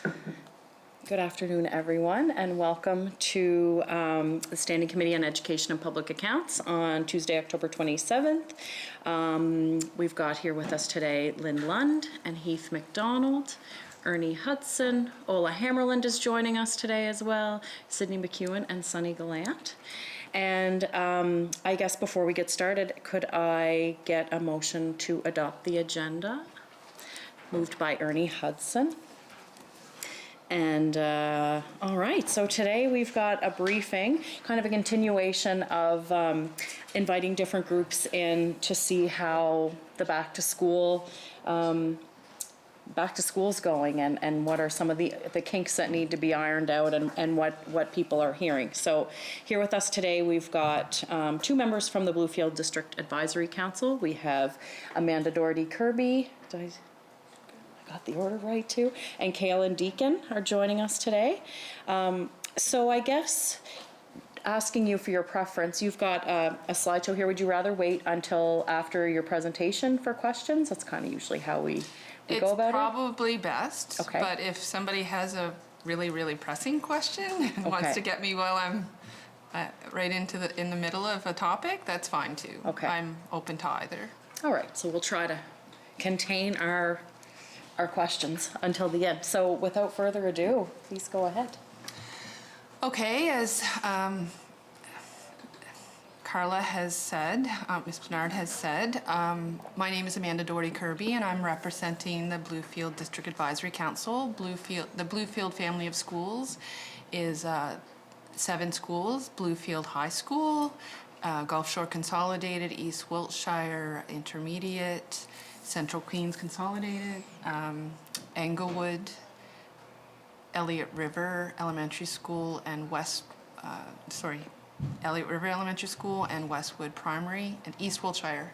Good afternoon, everyone, and welcome to the Standing Committee on Education and Public Accounts on Tuesday, October 27th. We've got here with us today Lynn Lund and Heath McDonald, Ernie Hudson, Ola Hammerland is joining us today as well, Sydney McEwen and Sunny Gallant. And I guess before we get started, could I get a motion to adopt the agenda? Moved by Ernie Hudson. And all right, so today we've got a briefing, kind of a continuation of inviting different groups in to see how the back to school's going, and what are some of the kinks that need to be ironed out, and what people are hearing. So here with us today we've got two members from the Bluefield District Advisory Council. We have Amanda Doherty-Kirby, got the order right too, and Kaylin Deacon are joining us today. So I guess asking you for your preference, you've got a slideshow here. Would you rather wait until after your presentation for questions? That's kind of usually how we go about it. It's probably best, okay. But if somebody has a really, really pressing question and wants to get me while I'm right in the middle of a topic, that's fine too. Okay. I'm open to either. All right, so we'll try to contain our questions until the end. So without further ado, please go ahead. Okay, as Carla has said, Ms. Bernard has said, my name is Amanda Doherty-Kirby and I'm representing the Bluefield District Advisory Council. The Bluefield family of schools is 7 schools: Bluefield High School, Gulf Shore Consolidated, East Wiltshire Intermediate, Central Queens Consolidated, Englewood, Elliott River Elementary School, and Elliott River Elementary School and Westwood Primary, and East Wiltshire,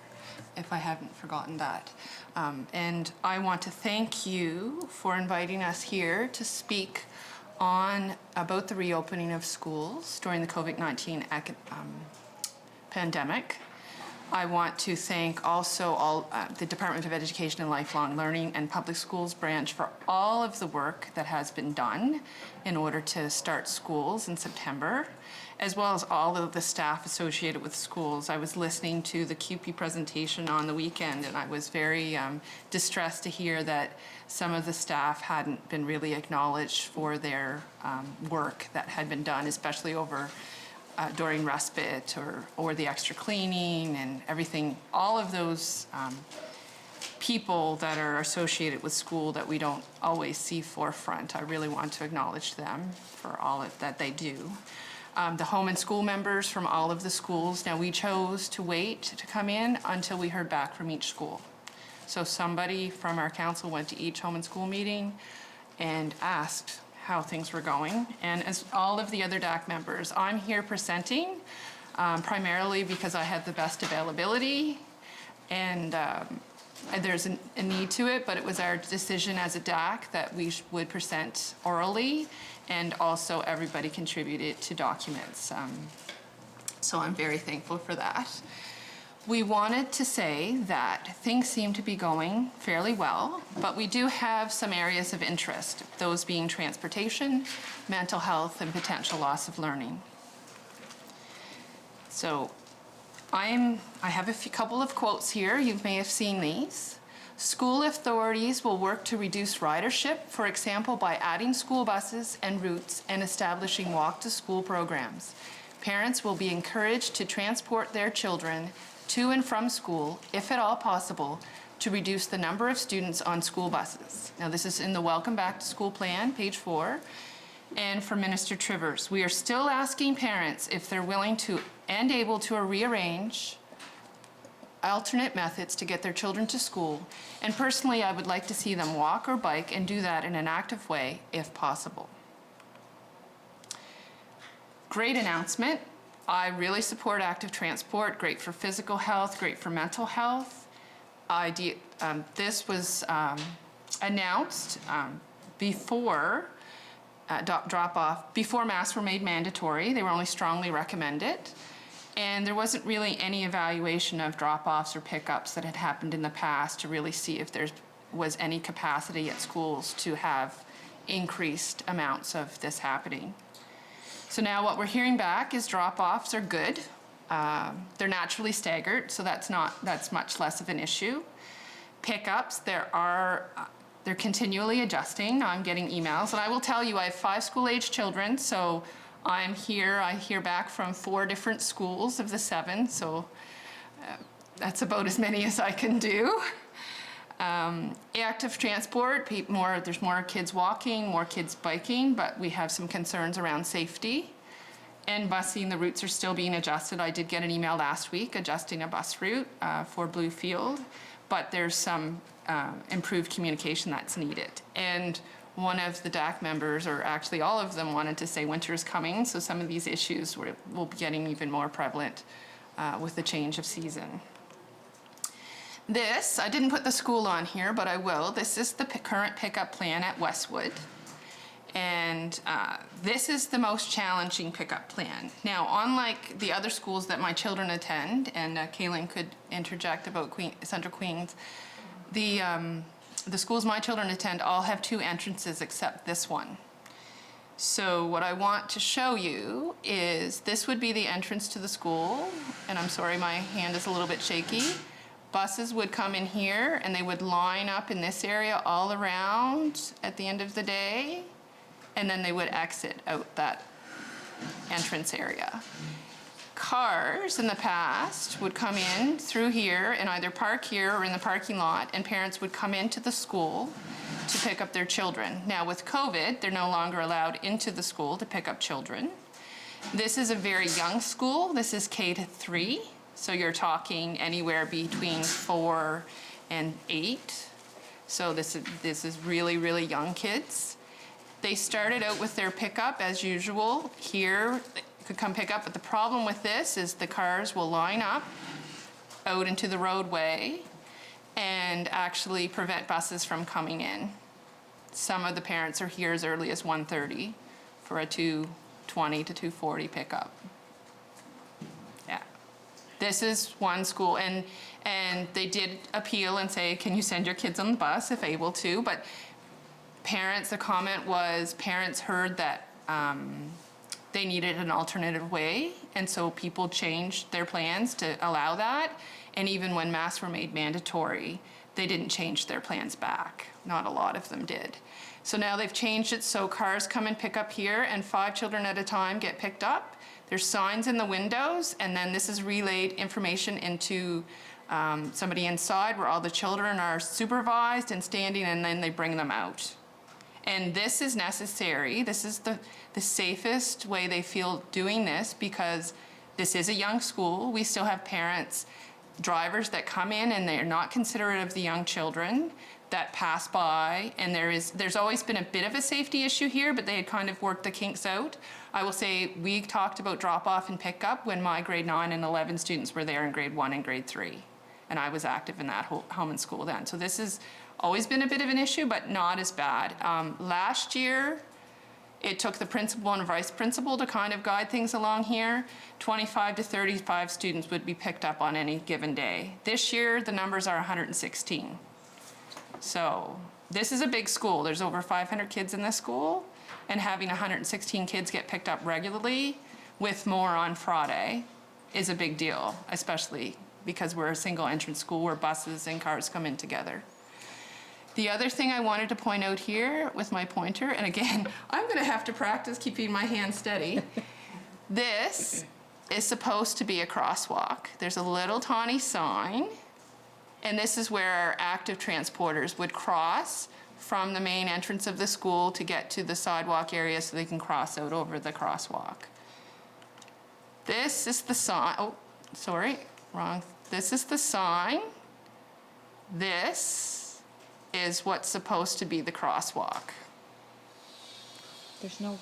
if I haven't forgotten that. And I want to thank you for inviting us here to speak about the reopening of schools during the COVID-19 pandemic. I want to thank also the Department of Education and Lifelong Learning and Public Schools branch for all of the work that has been done in order to start schools in September, as well as all of the staff associated with schools. I was listening to the CUPE presentation on the weekend, and I was very distressed to hear that some of the staff hadn't been really acknowledged for their work that had been done, especially during respite or the extra cleaning and everything. All of those people that are associated with school that we don't always see forefront, I really want to acknowledge them for all that they do. The home and school members from all of the schools. Now, we chose to wait to come in until we heard back from each school. So somebody from our council went to each home and school meeting and asked how things were going. And as all of the other DAC members, I'm here presenting primarily because I had the best availability, and there's a need to it, but it was our decision as a DAC that we would present orally, and also everybody contributed to documents. So I'm very thankful for that. We wanted to say that things seem to be going fairly well, but we do have some areas of interest, those being transportation, mental health, and potential loss of learning. So I have a couple of quotes here. You may have seen these. School authorities will work to reduce ridership, for example, by adding school buses and routes and establishing walk-to-school programs. Parents will be encouraged to transport their children to and from school, if at all possible, to reduce the number of students on school buses. Now, this is in the Welcome Back to School Plan, page 4. And for Minister Trivers, we are still asking parents if they're willing to and able to rearrange alternate methods to get their children to school. And personally, I would like to see them walk or bike and do that in an active way, if possible. Great announcement. I really support active transport, great for physical health, great for mental health. This was announced before drop-off, before masks were made mandatory. They were only strongly recommended. And there wasn't really any evaluation of drop-offs or pickups that had happened in the past to really see if there was any capacity at schools to have increased amounts of this happening. So now what we're hearing back is drop-offs are good. They're naturally staggered, so that's much less of an issue. Pickups, they're continually adjusting. I'm getting emails, and I will tell you, I have 5 school-age children, so I hear back from 4 different schools of the 7, so that's about as many as I can do. Active transport, there's more kids walking, more kids biking, but we have some concerns around safety. And busing, the routes are still being adjusted. I did get an email last week adjusting a bus route for Bluefield, but there's some improved communication that's needed. And one of the DAC members, or actually all of them, wanted to say winter is coming, so some of these issues will be getting even more prevalent with the change of season. This, I didn't put the school on here, but I will. This is the current pickup plan at Westwood. And this is the most challenging pickup plan. Now, unlike the other schools that my children attend, and Kaylin could interject about Central Queens, the schools my children attend all have 2 entrances except this one. So what I want to show you is this would be the entrance to the school, and I'm sorry, my hand is a little bit shaky. Buses would come in here and they would line up in this area all around at the end of the day, and then they would exit out that entrance area. Cars in the past would come in through here and either park here or in the parking lot, and parents would come into the school to pick up their children. Now with COVID, they're no longer allowed into the school to pick up children. This is a very young school. This is K-3, so you're talking anywhere between 4 and 8. So this is really, really young kids. They started out with their pickup as usual. Here, they could come pick up, but the problem with this is the cars will line up out into the roadway and actually prevent buses from coming in. Some of the parents are here as early as 1:30 for a 2:20 to 2:40 pickup. Yeah. This is one school, and they did appeal and say, can you send your kids on the bus if able to? But parents, the comment was parents heard that they needed an alternative way, and so people changed their plans to allow that. And even when masks were made mandatory, they didn't change their plans back. Not a lot of them did. So now they've changed it so cars come and pick up here, and 5 children at a time get picked up. There's signs in the windows, and then this is relayed information into somebody inside where all the children are supervised and standing, and then they bring them out. And this is necessary. This is the safest way they feel doing this, because this is a young school. We still have parents, drivers that come in and they're not considerate of the young children that pass by, and there's always been a bit of a safety issue here, but they had kind of worked the kinks out. I will say we talked about drop-off and pick-up when my grade 9 and 11 students were there in grade 1 and grade 3, and I was active in that home and school then. So this has always been a bit of an issue, but not as bad. Last year, it took the principal and vice principal to kind of guide things along here. 25 to 35 students would be picked up on any given day. This year, the numbers are 116. So this is a big school. There's over 500 kids in this school, and having 116 kids get picked up regularly with more on Friday is a big deal, especially because we're a single entrance school where buses and cars come in together. The other thing I wanted to point out here with my pointer, and again, I'm gonna have to practice keeping my hand steady. This is supposed to be a crosswalk. There's a little tiny sign, and this is where our active transporters would cross from the main entrance of the school to get to the sidewalk area so they can cross out over the crosswalk. This is the sign. Oh, sorry, wrong. This is the sign. This is what's supposed to be the crosswalk. There's no...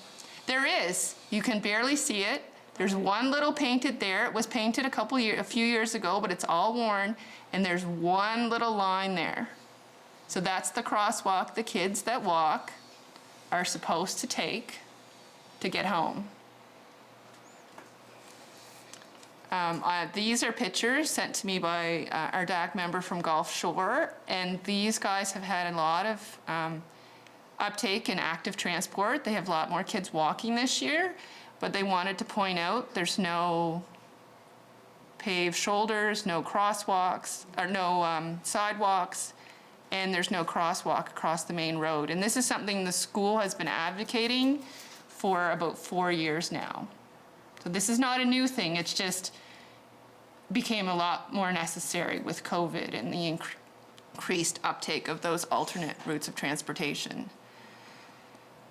There is. You can barely see it. There's one little painted there. It was painted a few years ago, but it's all worn, and there's one little line there. So that's the crosswalk the kids that walk are supposed to take to get home. These are pictures sent to me by our DAC member from Gulf Shore, and these guys have had a lot of uptake in active transport. They have a lot more kids walking this year, but they wanted to point out there's no paved shoulders, no crosswalks, or no sidewalks, and there's no crosswalk across the main road. And this is something the school has been advocating for about 4 years now. So this is not a new thing, it's just became a lot more necessary with COVID and the increased uptake of those alternate routes of transportation.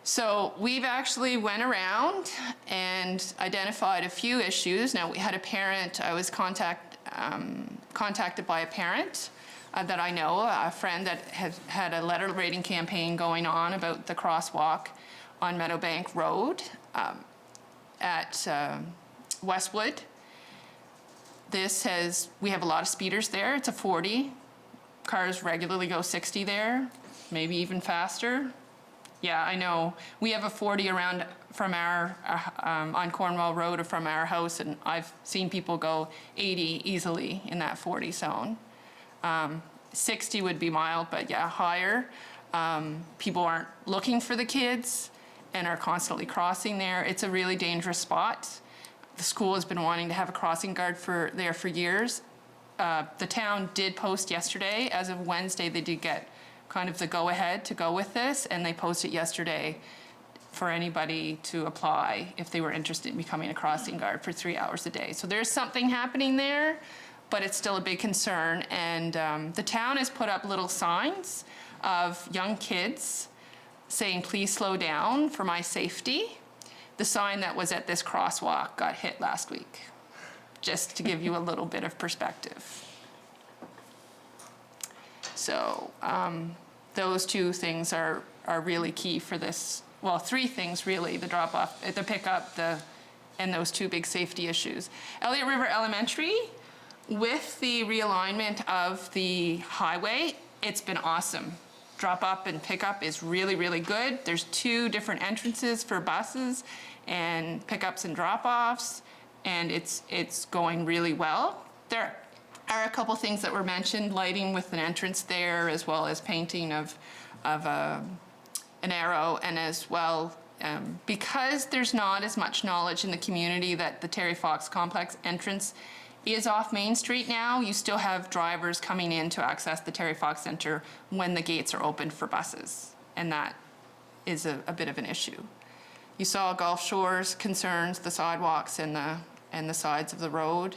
So we've actually went around and identified a few issues. Now, we had a parent, I was contacted by a parent that I know, a friend that has had a letter writing campaign going on about the crosswalk on Meadowbank Road at Westwood. We have a lot of speeders there. It's a 40. Cars regularly go 60 there, maybe even faster. Yeah, I know. We have a 40 around from our, on Cornwall Road or from our house, and I've seen people go 80 easily in that 40 zone. 60 would be mild, but yeah, higher. People aren't looking for the kids and are constantly crossing there. It's a really dangerous spot. The school has been wanting to have a crossing guard there for years. The town did post yesterday. As of Wednesday, they did get kind of the go-ahead to go with this, and they posted yesterday for anybody to apply if they were interested in becoming a crossing guard for 3 hours a day. So there's something happening there, but it's still a big concern. And the town has put up little signs of young kids saying, "Please slow down for my safety." The sign that was at this crosswalk got hit last week, just to give you a little bit of perspective. So those two things are really key for this. Well, three things really: the drop-off, the pickup, and those two big safety issues. Elliott River Elementary, with the realignment of the highway, it's been awesome. Drop-up and pickup is really, really good. There's 2 different entrances for buses and pickups and drop-offs, and it's going really well. There are a couple things that were mentioned, lighting with an entrance there, as well as painting of an arrow, and as well, because there's not as much knowledge in the community that the Terry Fox Complex entrance is off Main Street now, you still have drivers coming in to access the Terry Fox Center when the gates are open for buses, and that is a bit of an issue. You saw Gulf Shore's concerns, the sidewalks and the sides of the road.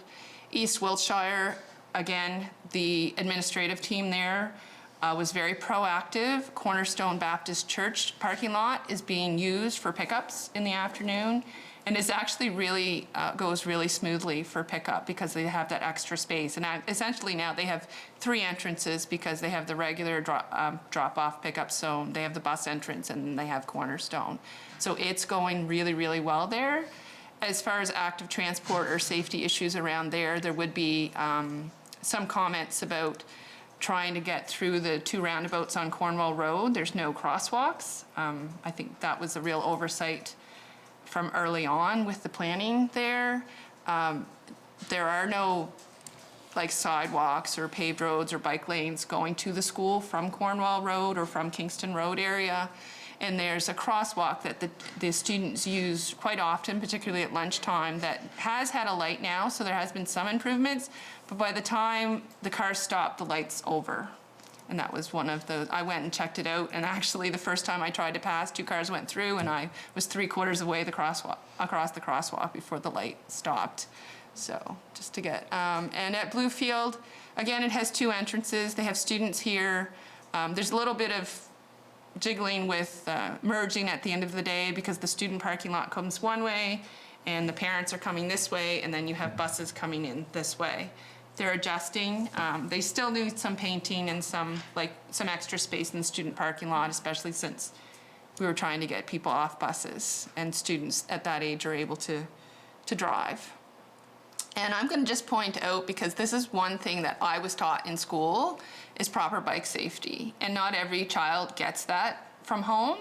East Wiltshire, again, the administrative team there was very proactive. Cornerstone Baptist Church parking lot is being used for pickups in the afternoon, and is actually really, goes really smoothly for pickup because they have that extra space. And essentially now they have 3 entrances because they have the regular drop-off pickup zone, they have the bus entrance, and then they have Cornerstone. So it's going really, really well there. As far as active transport or safety issues around there, there would be some comments about trying to get through the 2 roundabouts on Cornwall Road. There's no crosswalks. I think that was a real oversight from early on with the planning there. There are no sidewalks or paved roads or bike lanes going to the school from Cornwall Road or from Kingston Road area. And there's a crosswalk that the students use quite often, particularly at lunchtime, that has had a light now, so there has been some improvements. But by the time the cars stop, the light's over. And that was one of I went and checked it out, and actually the first time I tried to pass, 2 cars went through, and I was 3/4 of the way across the crosswalk before the light stopped. So just to get, and at Bluefield, again, it has 2 entrances. They have students here. There's a little bit of jiggling with merging at the end of the day because the student parking lot comes one way and the parents are coming this way, and then you have buses coming in this way. They're adjusting. They still need some painting and some extra space in the student parking lot, especially since we were trying to get people off buses, and students at that age are able to drive. And I'm going to just point out, because this is one thing that I was taught in school, is proper bike safety. And not every child gets that from home.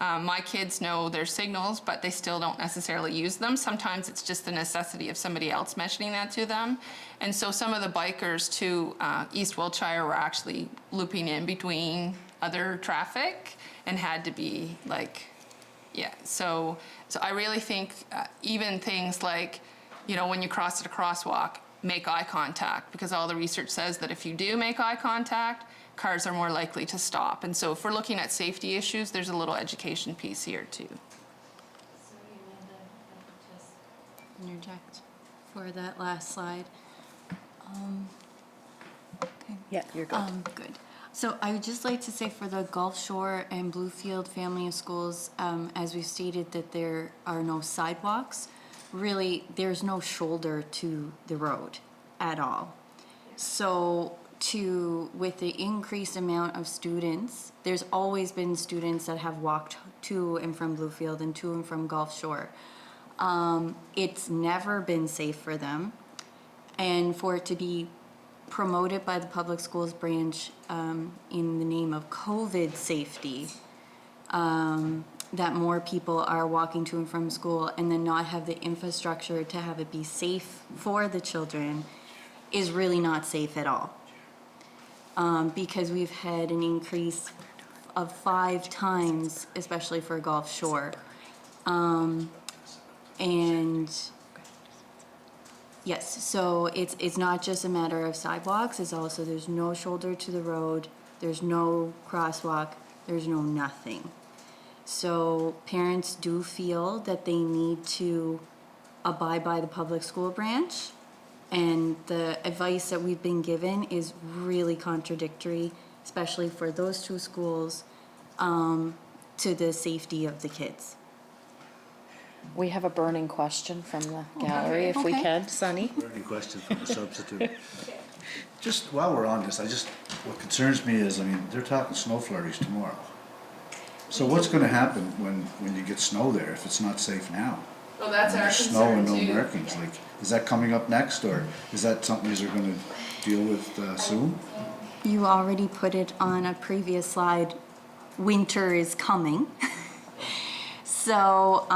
My kids know their signals, but they still don't necessarily use them. Sometimes it's just the necessity of somebody else mentioning that to them. And so some of the bikers to East Wiltshire were actually looping in between other traffic and had to be like, yeah. So I really think even things like, you know, when you cross at a crosswalk, make eye contact, because all the research says that if you do make eye contact, cars are more likely to stop. And so if we're looking at safety issues, there's a little education piece here too. Sorry, Amanda, if I could just interject for that last slide. Okay. Yeah, you're good. Good. So I would just like to say for the Gulf Shore and Bluefield family of schools, as we've stated that there are no sidewalks, really there's no shoulder to the road at all. So with the increased amount of students, there's always been students that have walked to and from Bluefield and to and from Gulf Shore. It's never been safe for them, and for it to be promoted by the public schools branch in the name of COVID safety, that more people are walking to and from school and then not have the infrastructure to have it be safe for the children is really not safe at all. Because we've had an increase of 5 times, especially for Gulf Shore. And yes, so it's not just a matter of sidewalks, it's also there's no shoulder to the road, there's no crosswalk, there's no nothing. So parents do feel that they need to abide by the public school branch, and the advice that we've been given is really contradictory, especially for those 2 schools, to the safety of the kids. We have a burning question from the gallery, if we Okay. can. Sunny? Any question from the substitute? Just while we're on this, what concerns me is, I mean, they're talking snow flurries tomorrow. So what's gonna happen when you get snow there, if it's not safe now? Well, that's When our there's snow and concern no too. markings, like, is that coming up next, or is that something you're gonna deal with soon? You already put it on a previous slide, winter is coming. So,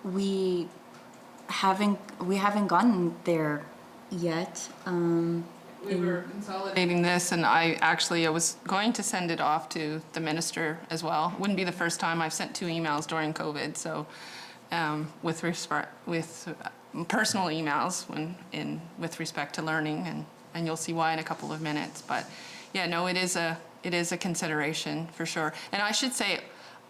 we haven't gotten there yet. We were consolidating this, and I was going to send it off to the minister as well. Wouldn't be the first time. I've sent 2 emails during COVID, so with personal emails with respect to learning, and you'll see why in a couple of minutes. But yeah, no, it is a consideration for sure. And I should say,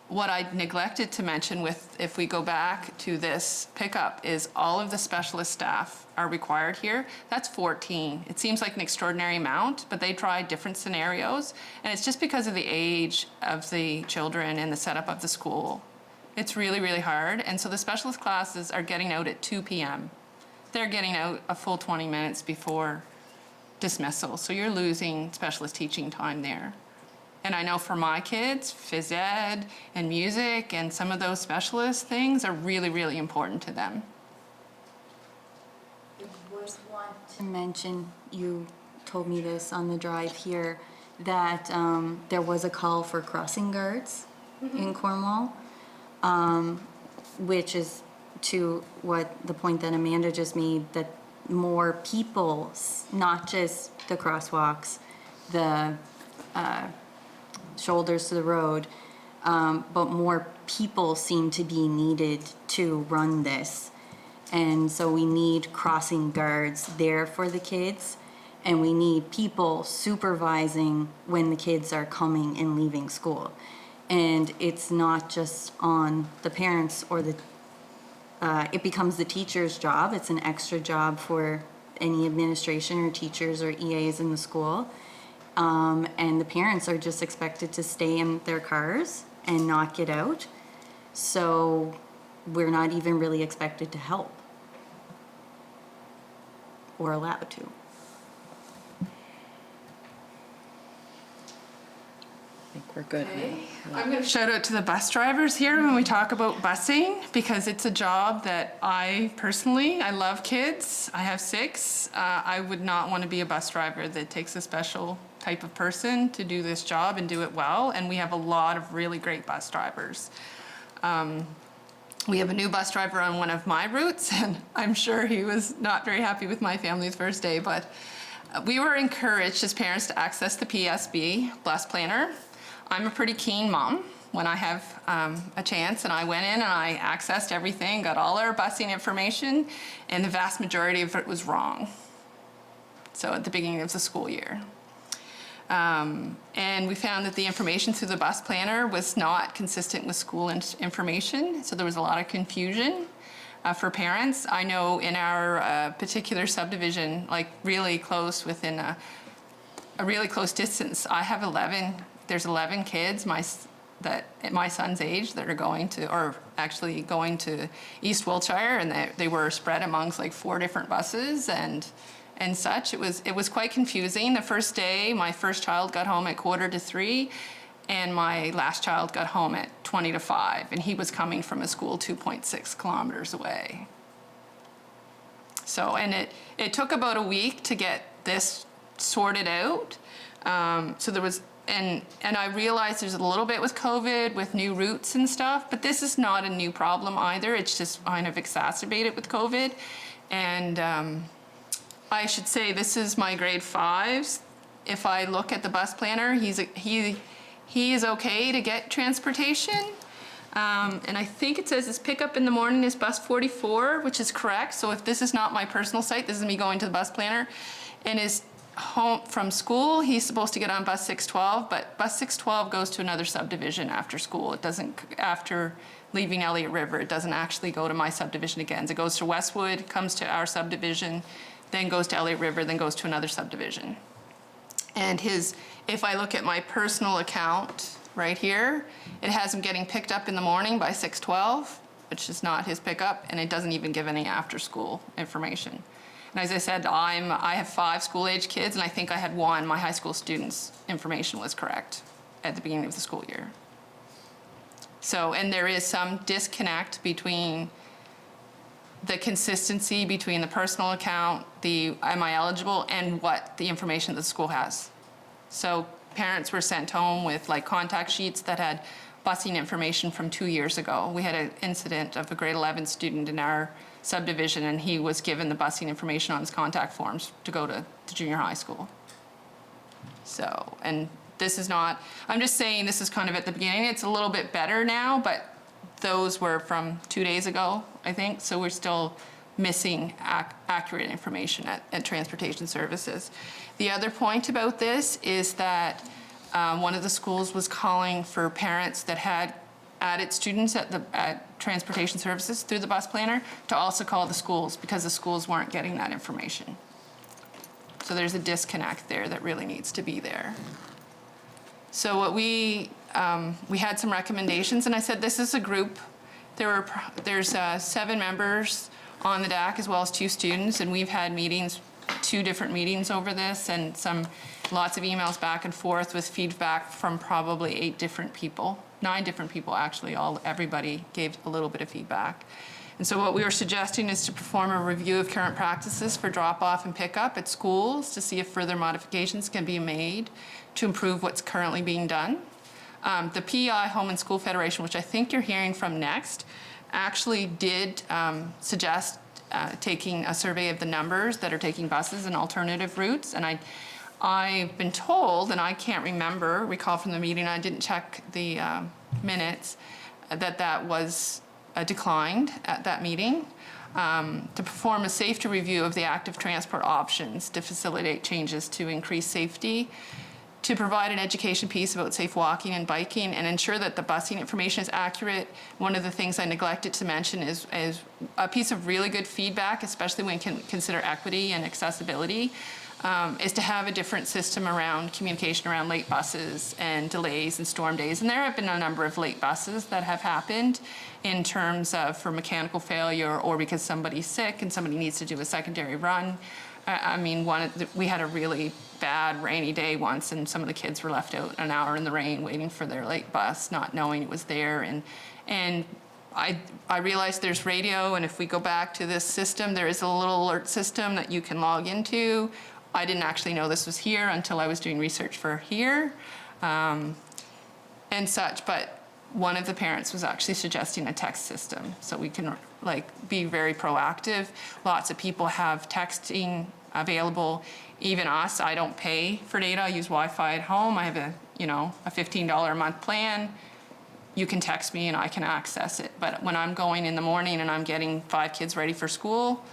what I neglected to mention if we go back to this pickup is all of the specialist staff are required here. That's 14. It seems like an extraordinary amount, but they tried different scenarios. And it's just because of the age of the children and the setup of the school. It's really, really hard. And so the specialist classes are getting out at 2 p.m. They're getting out a full 20 minutes before dismissal. So you're losing specialist teaching time there. And I know for my kids, phys ed and music and some of those specialist things are really, really important to them. I would want to mention, you told me this on the drive here, that there was a call for crossing guards in Cornwall, which is to the point that Amanda just made, that more people, not just the crosswalks, the shoulders to the road, but more people seem to be needed to run this. And so we need crossing guards there for the kids, and we need people supervising when the kids are coming and leaving school. And it's not just on the parents or it becomes the teacher's job. It's an extra job for any administration or teachers or EAs in the school. And the parents are just expected to stay in their cars and not get out. So we're not even really expected to help or allowed to. I think we're good. I'm going to shout out to the bus drivers here when we talk about busing, because it's a job that I love kids. I have 6. I would not want to be a bus driver. That takes a special type of person to do this job and do it well. And we have a lot of really great bus drivers. We have a new bus driver on one of my routes, and I'm sure he was not very happy with my family's first day, but We were encouraged as parents to access the PSB bus planner. I'm a pretty keen mom when I have a chance, and I went in and I accessed everything, got all our busing information, and the vast majority of it was wrong. So at the beginning of the school year. And we found that the information through the bus planner was not consistent with school information, so there was a lot of confusion for parents. I know in our particular subdivision, like really close, within a really close distance, I have 11, there's 11 kids that at my son's age that are going to East Wiltshire, and they were spread amongst like 4 different buses and such. It was quite confusing. The first day, my first child got home at 2:45, and my last child got home at 5:20, and he was coming from a school 2.6 kilometers away. So, and it took about a week to get this sorted out. So there was, and I realized there's a little bit with COVID, with new routes and stuff, but this is not a new problem either. It's just kind of exacerbated with COVID. And I should say this is my grade 5s. If I look at the bus planner, he is okay to get transportation. And I think it says his pickup in the morning is bus 44, which is correct. So if this is not my personal site, this is me going to the bus planner. And his home from school, he's supposed to get on bus 612, but bus 612 goes to another subdivision after school. It doesn't, after leaving Elliott River, it doesn't actually go to my subdivision again. It goes to Westwood, comes to our subdivision, then goes to Elliott River, then goes to another subdivision. And if I look at my personal account right here, it has him getting picked up in the morning by 612, which is not his pickup, and it doesn't even give any after-school information. And as I said, I have 5 school-age kids, and I think I had 1. My high school students' information was correct at the beginning of the school year. So, and there is some disconnect between the consistency between the personal account, the am I eligible, and what the information that the school has. So parents were sent home with like contact sheets that had busing information from 2 years ago. We had an incident of a grade 11 student in our subdivision, and he was given the busing information on his contact forms to go to the junior high school. So, and this is not, I'm just saying this is kind of at the beginning. It's a little bit better now, but those were from 2 days ago, I think, so we're still missing accurate information at Transportation Services. The other point about this is that one of the schools was calling for parents that had added students at Transportation Services through the bus planner to also call the schools, because the schools weren't getting that information. So there's a disconnect there that really needs to be there. So what we had some recommendations, and I said this is a group. There's 7 members on the DAC as well as 2 students, and we've had meetings, 2 different meetings over this, and lots of emails back and forth with feedback from probably 8 different people, 9 different people actually. Everybody gave a little bit of feedback. And so what we were suggesting is to perform a review of current practices for drop-off and pick-up at schools to see if further modifications can be made to improve what's currently being done. The PEI Home and School Federation, which I think you're hearing from next, actually did suggest taking a survey of the numbers that are taking buses and alternative routes. And I've been told, and I can't recall from the meeting, I didn't check the minutes, that was declined at that meeting. To perform a safety review of the active transport options to facilitate changes to increase safety, to provide an education piece about safe walking and biking, and ensure that the busing information is accurate. One of the things I neglected to mention is a piece of really good feedback, especially when you consider equity and accessibility, is to have a different system around communication around late buses and delays and storm days. And there have been a number of late buses that have happened in terms of for mechanical failure or because somebody's sick and somebody needs to do a secondary run. I mean, we had a really bad rainy day once, and some of the kids were left out an hour in the rain waiting for their late bus, not knowing it was there. And I realized there's radio, and if we go back to this system, there is a little alert system that you can log into. I didn't actually know this was here until I was doing research for here and such, but one of the parents was actually suggesting a text system so we can be very proactive. Lots of people have texting available. Even us, I don't pay for data. I use Wi-Fi at home. I have a $15 a month plan. You can text me and I can access it. But when I'm going in the morning and I'm getting 5 kids ready for school,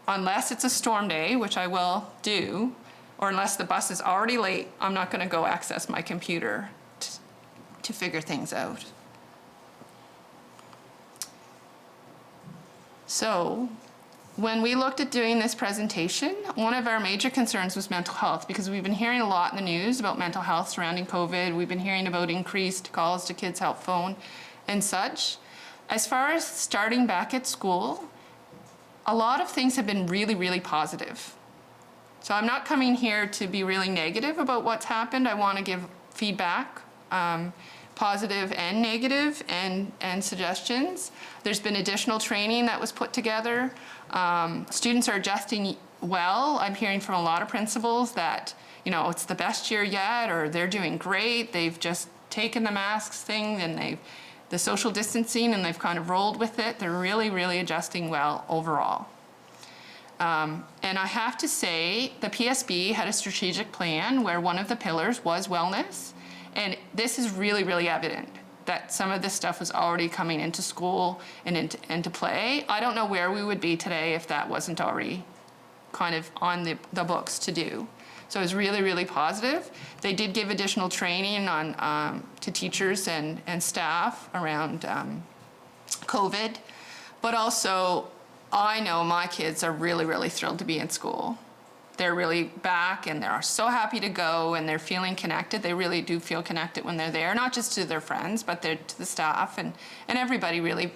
unless it's a storm day, which I will do, or unless the bus is already late, I'm not going to go access my computer to figure things out. So when we looked at doing this presentation, one of our major concerns was mental health, because we've been hearing a lot in the news about mental health surrounding COVID. We've been hearing about increased calls to Kids Help Phone and such. As far as starting back at school, a lot of things have been really, really positive. So I'm not coming here to be really negative about what's happened. I want to give feedback, positive and negative, and suggestions. There's been additional training that was put together. Students are adjusting well. I'm hearing from a lot of principals that, it's the best year yet, or they're doing great. They've just taken the masks thing and the social distancing, and they've kind of rolled with it. They're really, really adjusting well overall. And I have to say, the PSB had a strategic plan where one of the pillars was wellness. And this is really, really evident that some of this stuff was already coming into school and into play. I don't know where we would be today if that wasn't already kind of on the books to do. So it was really, really positive. They did give additional training on to teachers and staff around COVID. But also, I know my kids are really, really thrilled to be in school. They're really back and they're so happy to go and they're feeling connected. They really do feel connected when they're there, not just to their friends, but to the staff and everybody really.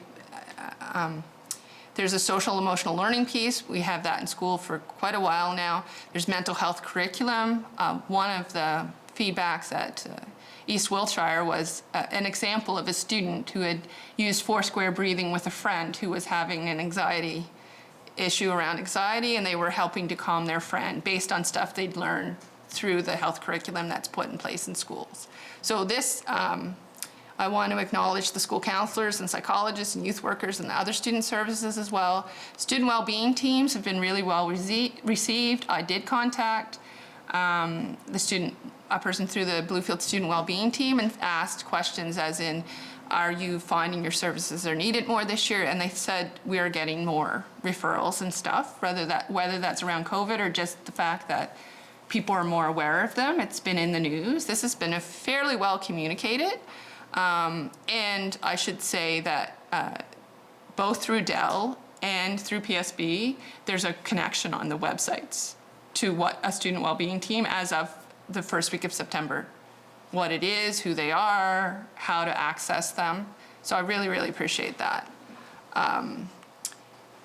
There's a social emotional learning piece. We have that in school for quite a while now. There's mental health curriculum. One of the feedbacks at East Wiltshire was an example of a student who had used 4-square breathing with a friend who was having an anxiety issue around anxiety, and they were helping to calm their friend based on stuff they'd learned through the health curriculum that's put in place in schools. So this, I want to acknowledge the school counselors and psychologists and youth workers and the other student services as well. Student well-being teams have been really well received. I did contact a person through the Bluefield student well-being team and asked questions as in, are you finding your services are needed more this year? And they said we are getting more referrals and stuff, whether that's around COVID or just the fact that people are more aware of them. It's been in the news. This has been fairly well communicated. And I should say that both through Dell and through PSB, there's a connection on the websites to what a student well-being team as of the first week of September. What it is, who they are, how to access them. So I really, really appreciate that.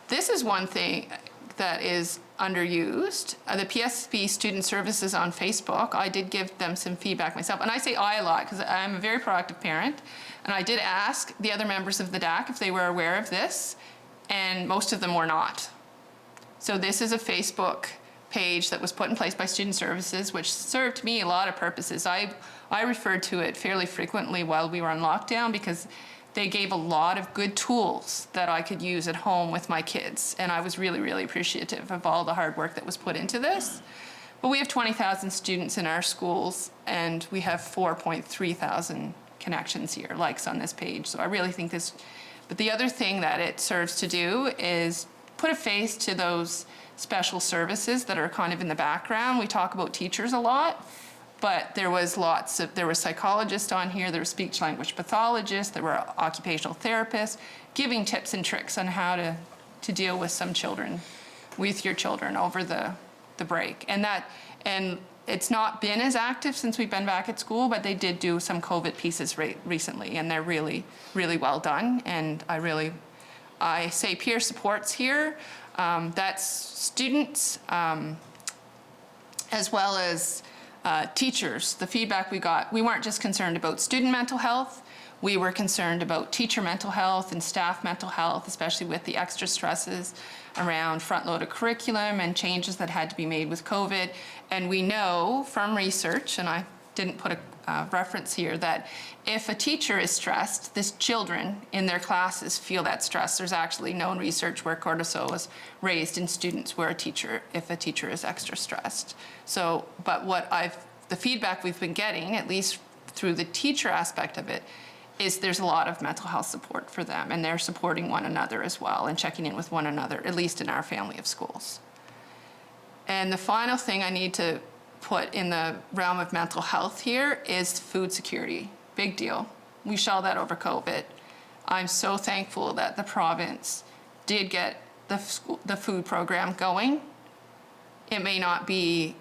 This is one thing that is underused. The PSB Student Services on Facebook, I did give them some feedback myself. And I say I a lot because I'm a very proactive parent. And I did ask the other members of the DAC if they were aware of this, and most of them were not. So this is a Facebook page that was put in place by Student Services, which served me a lot of purposes. I referred to it fairly frequently while we were on lockdown because they gave a lot of good tools that I could use at home with my kids. And I was really, really appreciative of all the hard work that was put into this. But we have 20,000 students in our schools, and we have 4.3 thousand connections here, likes on this page. So I really think this, but the other thing that it serves to do is put a face to those special services that are kind of in the background. We talk about teachers a lot, but there were psychologists on here, there were speech language pathologists, there were occupational therapists, giving tips and tricks on how to deal with some children, with your children over the break. And it's not been as active since we've been back at school, but they did do some COVID pieces recently, and they're really, really well done. And I say peer supports here. That's students as well as teachers. The feedback we got, we weren't just concerned about student mental health, we were concerned about teacher mental health and staff mental health, especially with the extra stresses around front-loaded curriculum and changes that had to be made with COVID. And we know from research, and I didn't put reference here that if a teacher is stressed, the children in their classes feel that stress. There's actually known research where cortisol is raised in students if a teacher is extra stressed. So, but the feedback we've been getting, at least through the teacher aspect of it, is there's a lot of mental health support for them, and they're supporting one another as well and checking in with one another, at least in our family of schools. And the final thing I need to put in the realm of mental health here is food security. Big deal. We shelled that over COVID. I'm so thankful that the province did get the food program going. It may not be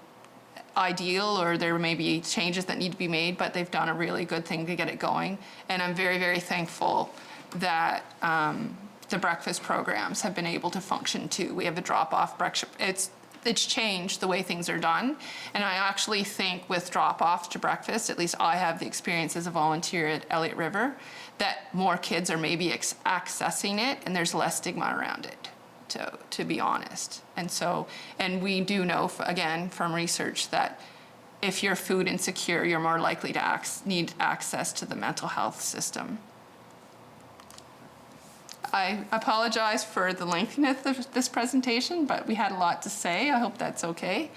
ideal, or there may be changes that need to be made, but they've done a really good thing to get it going. And I'm very, very thankful that the breakfast programs have been able to function too. We have a drop-off breakfast. It's changed the way things are done. And I actually think with drop-off to breakfast, at least I have the experience as a volunteer at Elliott River, that more kids are maybe accessing it and there's less stigma around it, to be honest. And we do know, again, from research that if you're food insecure, you're more likely to need access to the mental health system. I apologize for the lengthiness of this presentation, but we had a lot to say. I hope that's okay.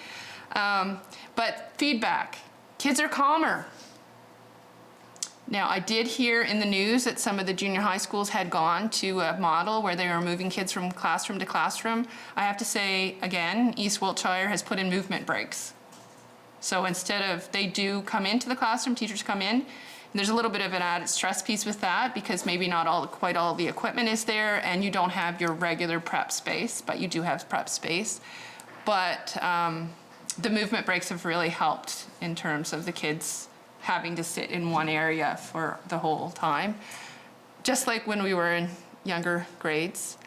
But feedback, kids are calmer. Now, I did hear in the news that some of the junior high schools had gone to a model where they were moving kids from classroom to classroom. I have to say, again, East Wiltshire has put in movement breaks. So instead of, they do come into the classroom, teachers come in. There's a little bit of an added stress piece with that because maybe not quite all the equipment is there, and you don't have your regular prep space, but you do have prep space. But the movement breaks have really helped in terms of the kids having to sit in one area for the whole time. Just like when we were in younger grades.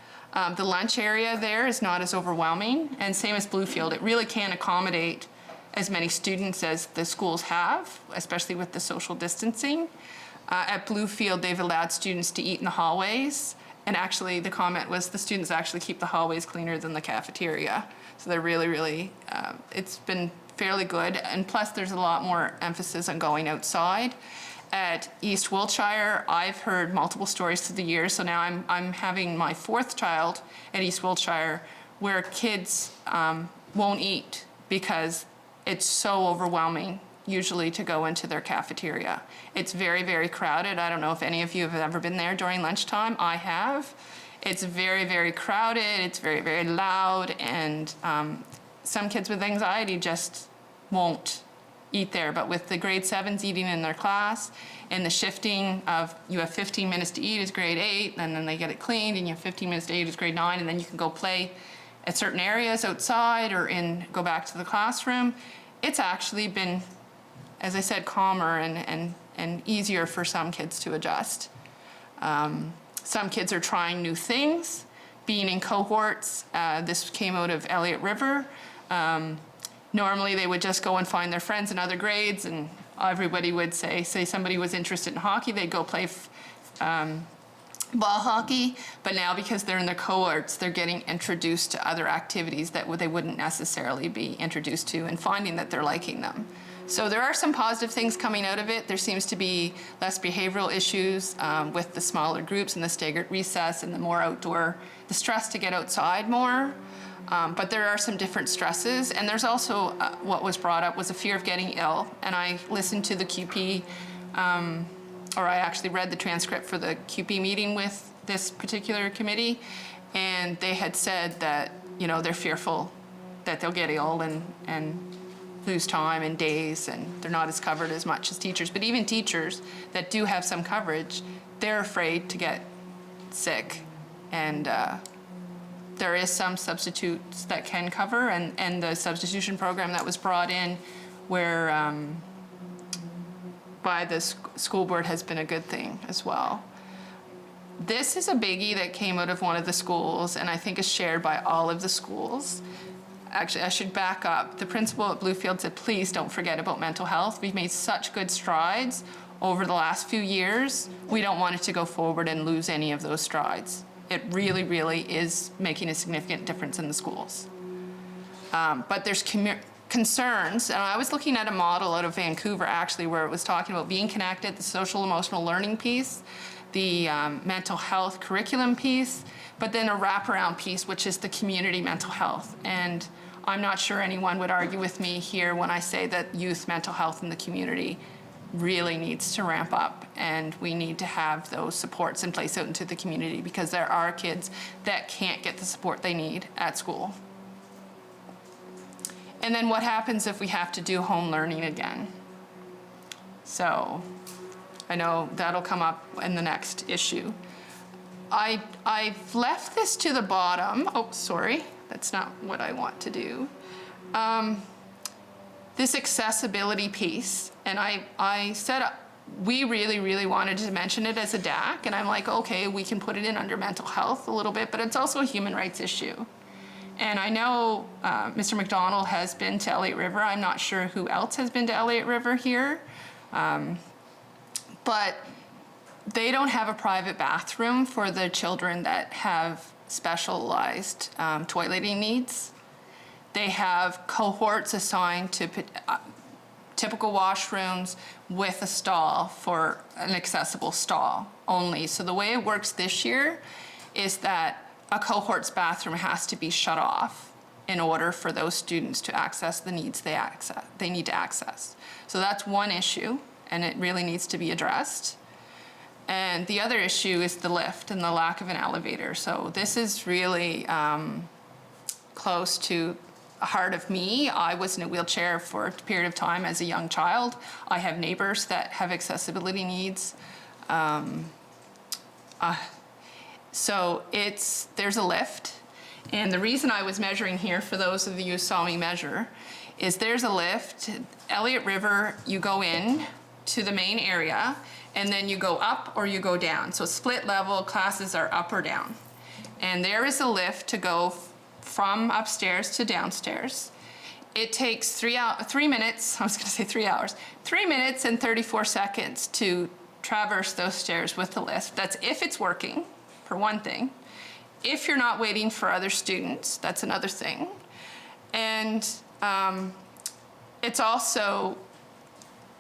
The lunch area there is not as overwhelming, and same as Bluefield. It really can accommodate as many students as the schools have, especially with the social distancing. At Bluefield, they've allowed students to eat in the hallways, and actually the comment was the students actually keep the hallways cleaner than the cafeteria. So they're really, it's been fairly good, and plus there's a lot more emphasis on going outside. At East Wiltshire, I've heard multiple stories through the years, so now I'm having my fourth child at East Wiltshire where kids won't eat because it's so overwhelming usually to go into their cafeteria. It's very, very crowded. I don't know if any of you have ever been there during lunchtime. I have. It's very, very crowded. It's very, very loud. And some kids with anxiety just won't eat there. But with the grade 7s eating in their class and the shifting of you have 15 minutes to eat is grade 8, and then they get it cleaned, and you have 15 minutes to eat is grade 9, and then you can go play at certain areas outside or go back to the classroom. It's actually been, as I said, calmer and easier for some kids to adjust. Some kids are trying new things, being in cohorts. This came out of Elliott River. Normally they would just go and find their friends in other grades, and everybody would say somebody was interested in hockey, they'd go play ball hockey, but now because they're in the cohorts, they're getting introduced to other activities that they wouldn't necessarily be introduced to, and finding that they're liking them. So there are some positive things coming out of it. There seems to be less behavioral issues with the smaller groups and the staggered recess and the more outdoor, the stress to get outside more. But there are some different stresses, and there's also what was brought up was a fear of getting ill. And I listened to the QP, or I actually read the transcript for the QP meeting with this particular committee, and they had said that, you know, they're fearful that they'll get ill and lose time and days, and they're not as covered as much as teachers. But even teachers that do have some coverage, they're afraid to get sick. And there is some substitutes that can cover, and the substitution program that was brought in where by the school board has been a good thing as well. This is a biggie that came out of one of the schools, and I think is shared by all of the schools. Actually, I should back up. The principal at Bluefield said, please don't forget about mental health. We've made such good strides over the last few years. We don't want it to go forward and lose any of those strides. It really, really is making a significant difference in the schools. But there's concerns, and I was looking at a model out of Vancouver actually where it was talking about being connected, the social emotional learning piece, the mental health curriculum piece, but then a wraparound piece, which is the community mental health. And I'm not sure anyone would argue with me here when I say that youth mental health in the community really needs to ramp up, and we need to have those supports in place out into the community because there are kids that can't get the support they need at school. And then what happens if we have to do home learning again? So I know that'll come up in the next issue. I've left this to the bottom. Oh, sorry, that's not what I want to do. This accessibility piece, and I said we really wanted to mention it as a DAC, and I'm like, okay, we can put it in under mental health a little bit, but it's also a human rights issue. And I know Mr. McDonald has been to Elliott River. I'm not sure who else has been to Elliott River here. But they don't have a private bathroom for the children that have specialized toileting needs. They have cohorts assigned to typical washrooms with a stall for an accessible stall only. So the way it works this year is that a cohort's bathroom has to be shut off in order for those students to access the needs they need to access. So that's one issue, and it really needs to be addressed. And the other issue is the lift and the lack of an elevator. So this is really close to the heart of me. I was in a wheelchair for a period of time as a young child. I have neighbors that have accessibility needs. So there's a lift. And the reason I was measuring here, for those of you who saw me measure, is there's a lift. Elliott River, you go in to the main area, and then you go up or you go down. So split level classes are up or down. And there is a lift to go from upstairs to downstairs. It takes 3 minutes, I was gonna say 3 hours, 3 minutes and 34 seconds to traverse those stairs with the lift. That's if it's working, for one thing. If you're not waiting for other students, that's another thing. And it's also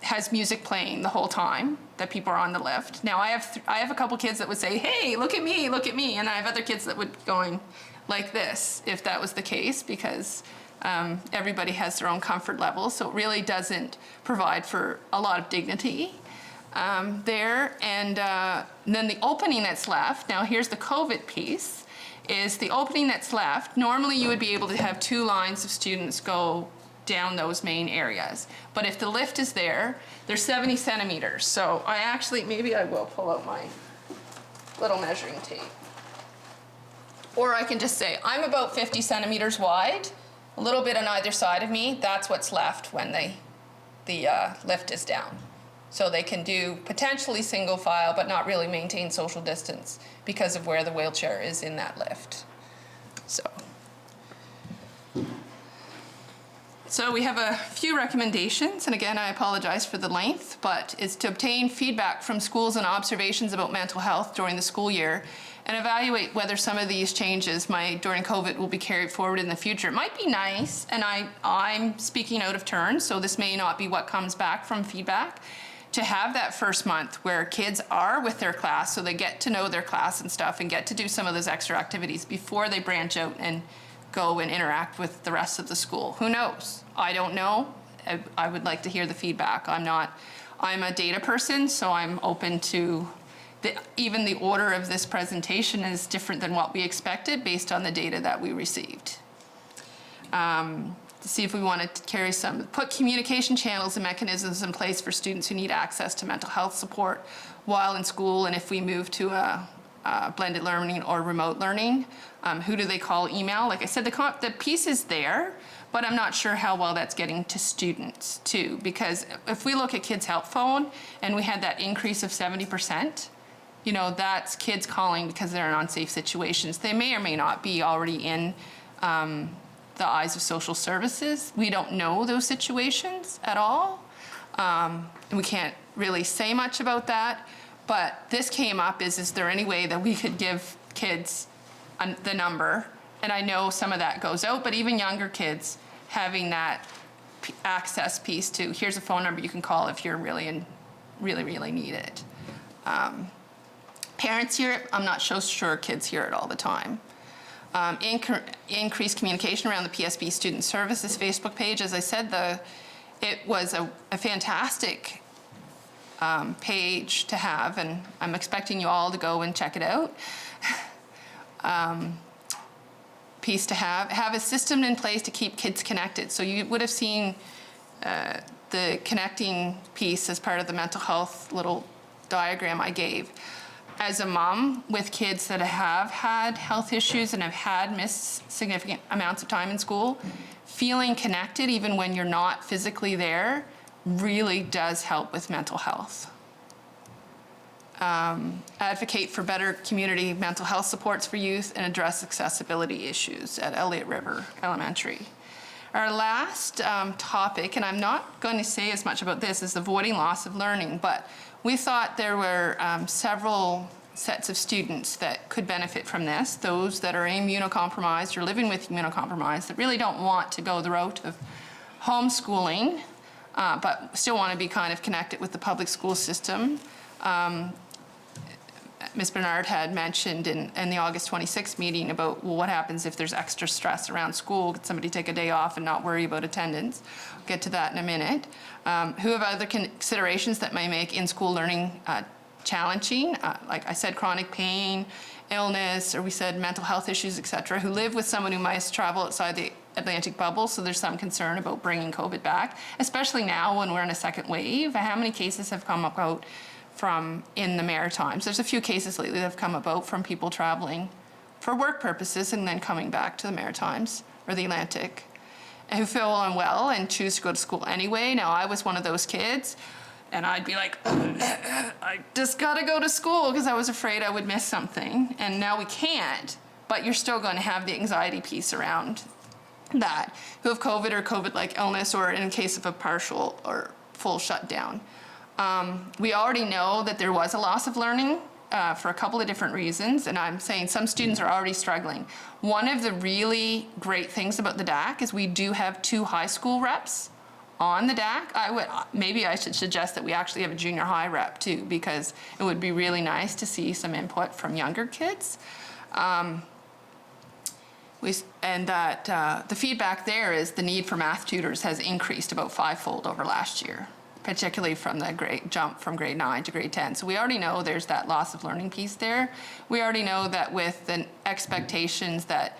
has music playing the whole time that people are on the lift. Now I have a couple kids that would say, hey, look at me, and I have other kids that would going like this if that was the case, because everybody has their own comfort level, so it really doesn't provide for a lot of dignity there. And then the opening that's left, now here's the COVID piece, is the opening that's left, normally you would be able to have 2 lines of students go down those main areas. But if the lift is there, they're 70 centimeters. So I actually, maybe I will pull out my little measuring tape. Or I can just say, I'm about 50 centimeters wide, a little bit on either side of me. That's what's left when the lift is down. So they can do potentially single file, but not really maintain social distance because of where the wheelchair is in that lift. So we have a few recommendations, and again, I apologize for the length, but it's to obtain feedback from schools and observations about mental health during the school year and evaluate whether some of these changes during COVID will be carried forward in the future. It might be nice, and I'm speaking out of turn, so this may not be what comes back from feedback, to have that first month where kids are with their class, so they get to know their class and stuff and get to do some of those extra activities before they branch out and go and interact with the rest of the school. Who knows? I don't know. I would like to hear the feedback. I'm a data person, so I'm open to even the order of this presentation is different than what we expected based on the data that we received. To see if we want to put communication channels and mechanisms in place for students who need access to mental health support while in school, and if we move to a blended learning or remote learning, who do they call, email? Like I said, the piece is there, but I'm not sure how well that's getting to students too, because if we look at Kids Help Phone and we had that increase of 70%, that's kids calling because they're in unsafe situations. They may or may not be already in the eyes of social services. We don't know those situations at all. And we can't really say much about that. But this came up is there any way that we could give kids the number? And I know some of that goes out, but even younger kids having that access piece to, here's a phone number you can call if you're really need it. Parents hear it, I'm not so sure kids hear it all the time. Increased communication around the PSB Student Services Facebook page. As I said, it was a fantastic page to have, and I'm expecting you all to go and check it out. Piece to have a system in place to keep kids connected. So you would have seen the connecting piece as part of the mental health little diagram I gave. As a mom with kids that have had health issues and have had missed significant amounts of time in school, feeling connected even when you're not physically there really does help with mental health. Advocate for better community mental health supports for youth and address accessibility issues at Elliott River Elementary. Our last topic, and I'm not going to say as much about this, is avoiding loss of learning, but we thought there were several sets of students that could benefit from this. Those that are immunocompromised or living with immunocompromised that really don't want to go the route of homeschooling, but still want to be kind of connected with the public school system. Ms. Bernard had mentioned in the August 26th meeting about, well, what happens if there's extra stress around school? Could somebody take a day off and not worry about attendance? I'll get to that in a minute. Who have other considerations that may make in-school learning challenging? Like I said, chronic pain, illness, or we said mental health issues, et cetera, who live with someone who might travel outside the Atlantic bubble, so there's some concern about bringing COVID back, especially now when we're in a second wave. How many cases have come about from in the Maritimes? There's a few cases lately that have come about from people traveling for work purposes and then coming back to the Maritimes or the Atlantic, and who feel unwell and choose to go to school anyway. Now, I was one of those kids, and I'd be like, I just gotta go to school because I was afraid I would miss something. And now we can't, but you're still going to have the anxiety piece around that, who have COVID or COVID-like illness, or in case of a partial or full shutdown. We already know that there was a loss of learning for a couple of different reasons, and I'm saying some students are already struggling. One of the really great things about the DAC is we do have 2 high school reps on the DAC. Maybe I should suggest that we actually have a junior high rep too, because it would be really nice to see some input from younger kids. The feedback there is the need for math tutors has increased about 5-fold over last year, particularly from the great jump from grade 9 to grade 10. So we already know there's that loss of learning piece there. We already know that with the expectations that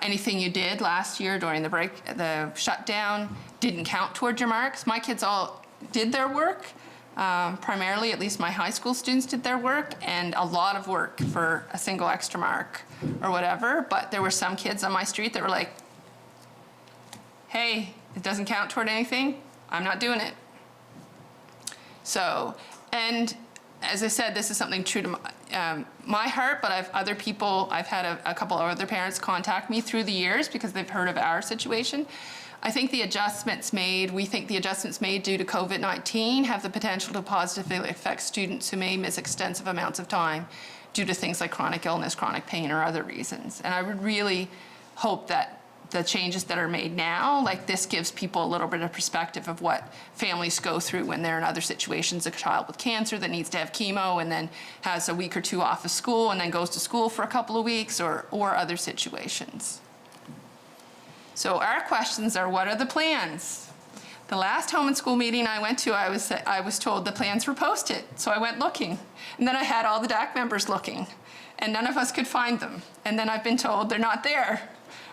anything you did last year during the shutdown didn't count towards your marks. My kids all did their work. Primarily, at least my high school students did their work, and a lot of work for a single extra mark or whatever. But there were some kids on my street that were like, hey, it doesn't count toward anything. I'm not doing it. So, and as I said, this is something true to my heart, but I've had a couple of other parents contact me through the years because they've heard of our situation. I think we think the adjustments made due to COVID-19 have the potential to positively affect students who may miss extensive amounts of time due to things like chronic illness, chronic pain, or other reasons. And I would really hope that the changes that are made now, like this, gives people a little bit of perspective of what families go through when they're in other situations. A child with cancer that needs to have chemo and then has a week or 2 off of school and then goes to school for a couple of weeks, or other situations. So our questions are, what are the plans? The last home and school meeting I went to, I was told the plans were posted. So I went looking. And then I had all the DAC members looking. And none of us could find them. And then I've been told they're not there.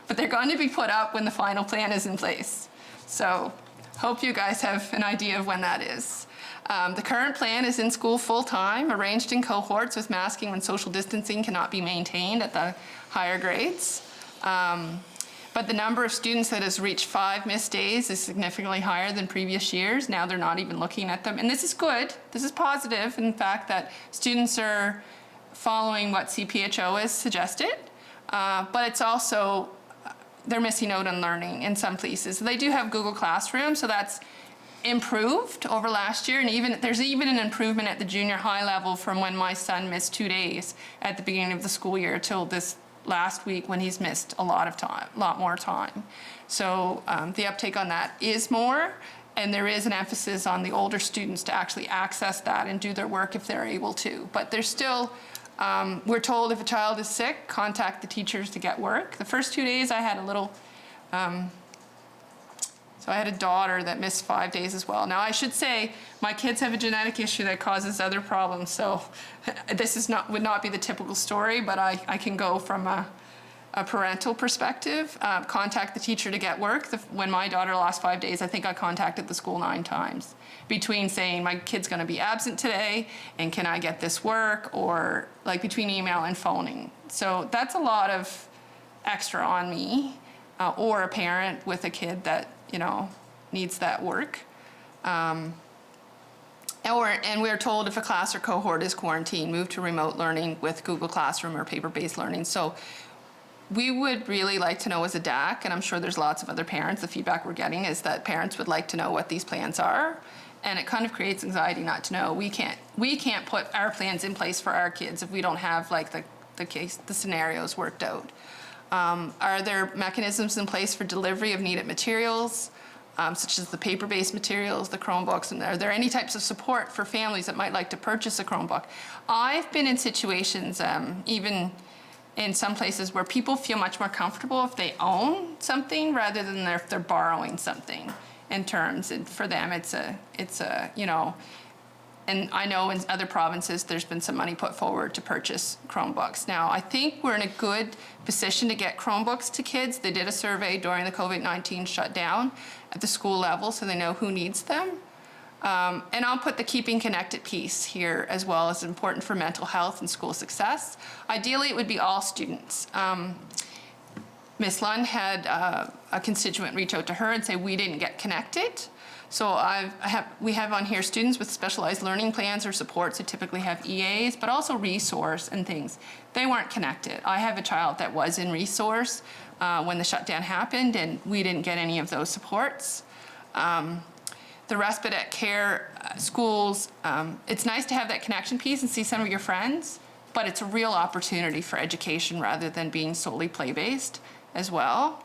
But they're going to be put up when the final plan is in place. So hope you guys have an idea of when that is. The current plan is in school full-time, arranged in cohorts with masking when social distancing cannot be maintained at the higher grades. But the number of students that has reached 5 missed days is significantly higher than previous years. Now they're not even looking at them. And this is good. This is positive in the fact that students are following what CPHO has suggested. But it's also, they're missing out on learning in some places. They do have Google Classroom, so that's improved over last year. And there's even an improvement at the junior high level from when my son missed 2 days at the beginning of the school year till this last week when he's missed a lot more time. So the uptake on that is more, and there is an emphasis on the older students to actually access that and do their work if they're able to. But there's still, we're told if a child is sick, contact the teachers to get work. The first 2 days I had a little, so I had a daughter that missed 5 days as well. Now I should say my kids have a genetic issue that causes other problems, so this would not be the typical story, but I can go from a parental perspective, contact the teacher to get work. When my daughter lost 5 days, I think I contacted the school 9 times between saying my kid's going to be absent today and can I get this work, or like between email and phoning. So that's a lot of extra on me, or a parent with a kid that, needs that work. And we're told if a class or cohort is quarantined, move to remote learning with Google Classroom or paper-based learning. So we would really like to know as a DAC, and I'm sure there's lots of other parents, the feedback we're getting is that parents would like to know what these plans are, and it kind of creates anxiety not to know. We can't put our plans in place for our kids if we don't have like the scenarios worked out. Are there mechanisms in place for delivery of needed materials, such as the paper-based materials, the Chromebooks, and are there any types of support for families that might like to purchase a Chromebook? I've been in situations, even in some places, where people feel much more comfortable if they own something rather than if they're borrowing something. In terms, and for them, it's a and I know in other provinces there's been some money put forward to purchase Chromebooks. Now, I think we're in a good position to get Chromebooks to kids. They did a survey during the COVID-19 shutdown at the school level, so they know who needs them. And I'll put the keeping connected piece here as well as important for mental health and school success. Ideally, it would be all students. Ms. Lund had a constituent reach out to her and say, we didn't get connected. So we have on here students with specialized learning plans or supports who typically have EAs, but also resource and things. They weren't connected. I have a child that was in resource when the shutdown happened, and we didn't get any of those supports. The respite at care schools, it's nice to have that connection piece and see some of your friends, but it's a real opportunity for education rather than being solely play-based as well.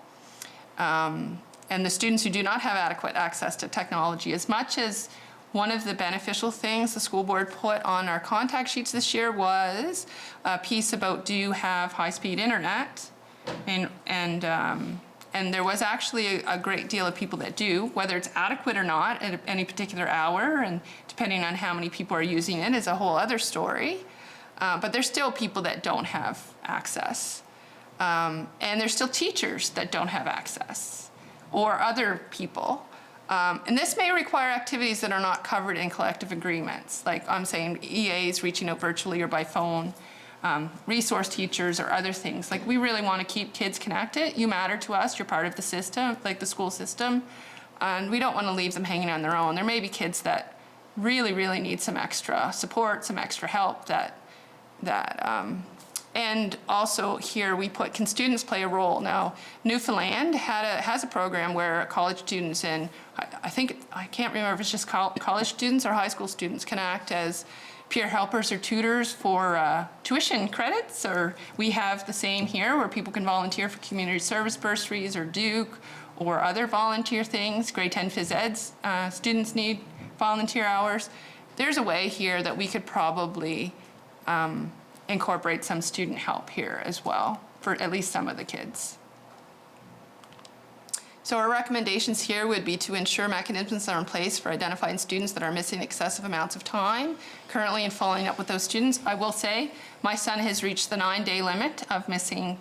And the students who do not have adequate access to technology, as much as one of the beneficial things the school board put on our contact sheets this year was a piece about, do you have high-speed internet? And there was actually a great deal of people that do. Whether it's adequate or not at any particular hour, and depending on how many people are using it, is a whole other story. But there's still people that don't have access. And there's still teachers that don't have access, or other people. And this may require activities that are not covered in collective agreements. Like I'm saying, EAs reaching out virtually or by phone, resource teachers or other things. Like we really want to keep kids connected. You matter to us, you're part of the system, like the school system. And we don't want to leave them hanging on their own. There may be kids that really, really need some extra support, some extra help and also here we put, can students play a role? Now, Newfoundland has a program where college students and I can't remember if it's just college students or high school students can act as peer helpers or tutors for tuition credits, or we have the same here where people can volunteer for community service bursaries or Duke or other volunteer things. Grade 10 phys eds students need volunteer hours. There's a way here that we could probably incorporate some student help here as well for at least some of the kids. So our recommendations here would be to ensure mechanisms are in place for identifying students that are missing excessive amounts of time currently and following up with those students. I will say my son has reached the 9-day limit of missing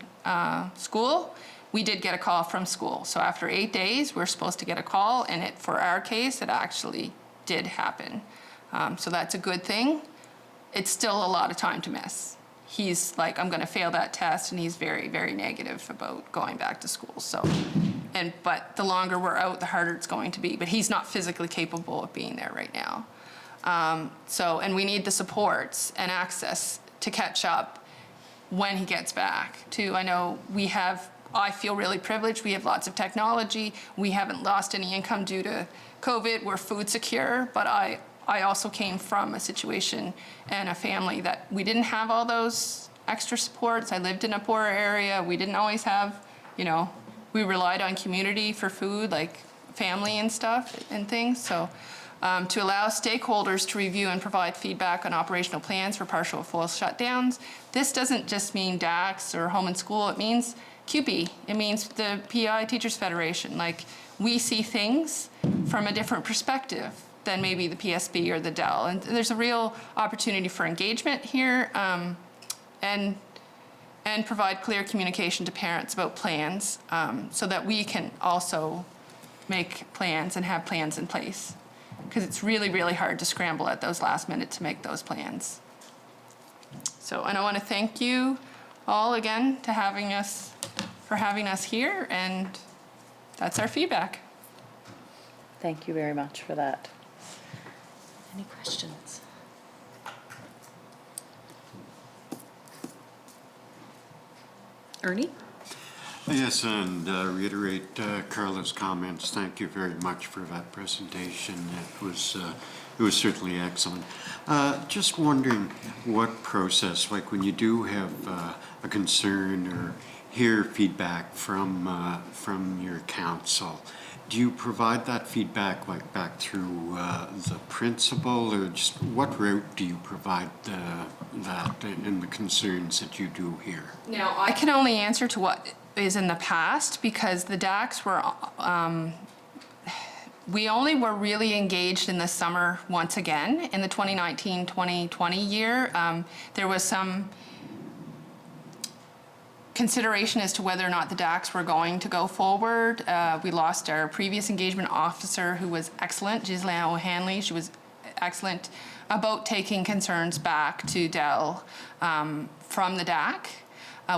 school. We did get a call from school. So after 8 days, we're supposed to get a call, and for our case, it actually did happen. So that's a good thing. It's still a lot of time to miss. He's like, I'm going to fail that test, and he's very, very negative about going back to school. So, but the longer we're out, the harder it's going to be. But he's not physically capable of being there right now. And we need the supports and access to catch up when he gets back. Too, I know I feel really privileged. We have lots of technology. We haven't lost any income due to COVID. We're food secure, but I also came from a situation and a family that we didn't have all those extra supports. I lived in a poorer area. We didn't always have, we relied on community for food, like family and stuff and things. So to allow stakeholders to review and provide feedback on operational plans for partial or full shutdowns. This doesn't just mean DACS or home and school. It means CUPE. It means the PEI Teachers Federation. Like, we see things from a different perspective than maybe the PSB or the Dell. And there's a real opportunity for engagement here, and provide clear communication to parents about plans, so that we can also make plans and have plans in place. Because it's really, really hard to scramble at those last minute to make those plans. So, and I want to thank you all again for having us here, and that's our feedback. Thank you very much for that. Any questions? Ernie? Yes, and reiterate Carla's comments. Thank you very much for that presentation. It was certainly excellent. Just wondering what process, like when you do have a concern or hear feedback from your council, do you provide that feedback like back through the principal, or just what route do you provide that and the concerns that you do hear? Now, I can only answer to what is in the past, because the DACs were, we only were really engaged in the summer once again. In the 2019-2020 year, there was some consideration as to whether or not the DACs were going to go forward. We lost our previous engagement officer, who was excellent, Ghislaine O'Hanley. She was excellent about taking concerns back to Dell from the DAC.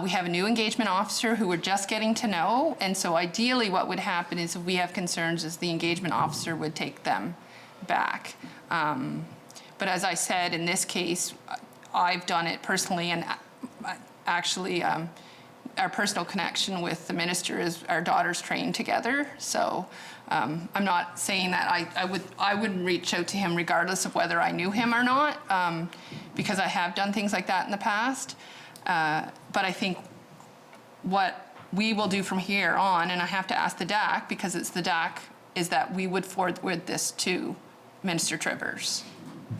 We have a new engagement officer who we're just getting to know, and so ideally what would happen is if we have concerns, is the engagement officer would take them back. But as I said, in this case, I've done it personally, and actually our personal connection with the minister is our daughters trained together. So I'm not saying that I wouldn't reach out to him regardless of whether I knew him or not, because I have done things like that in the past. But I think what we will do from here on, and I have to ask the DAC because it's the DAC, is that we would forward this to Minister Trivers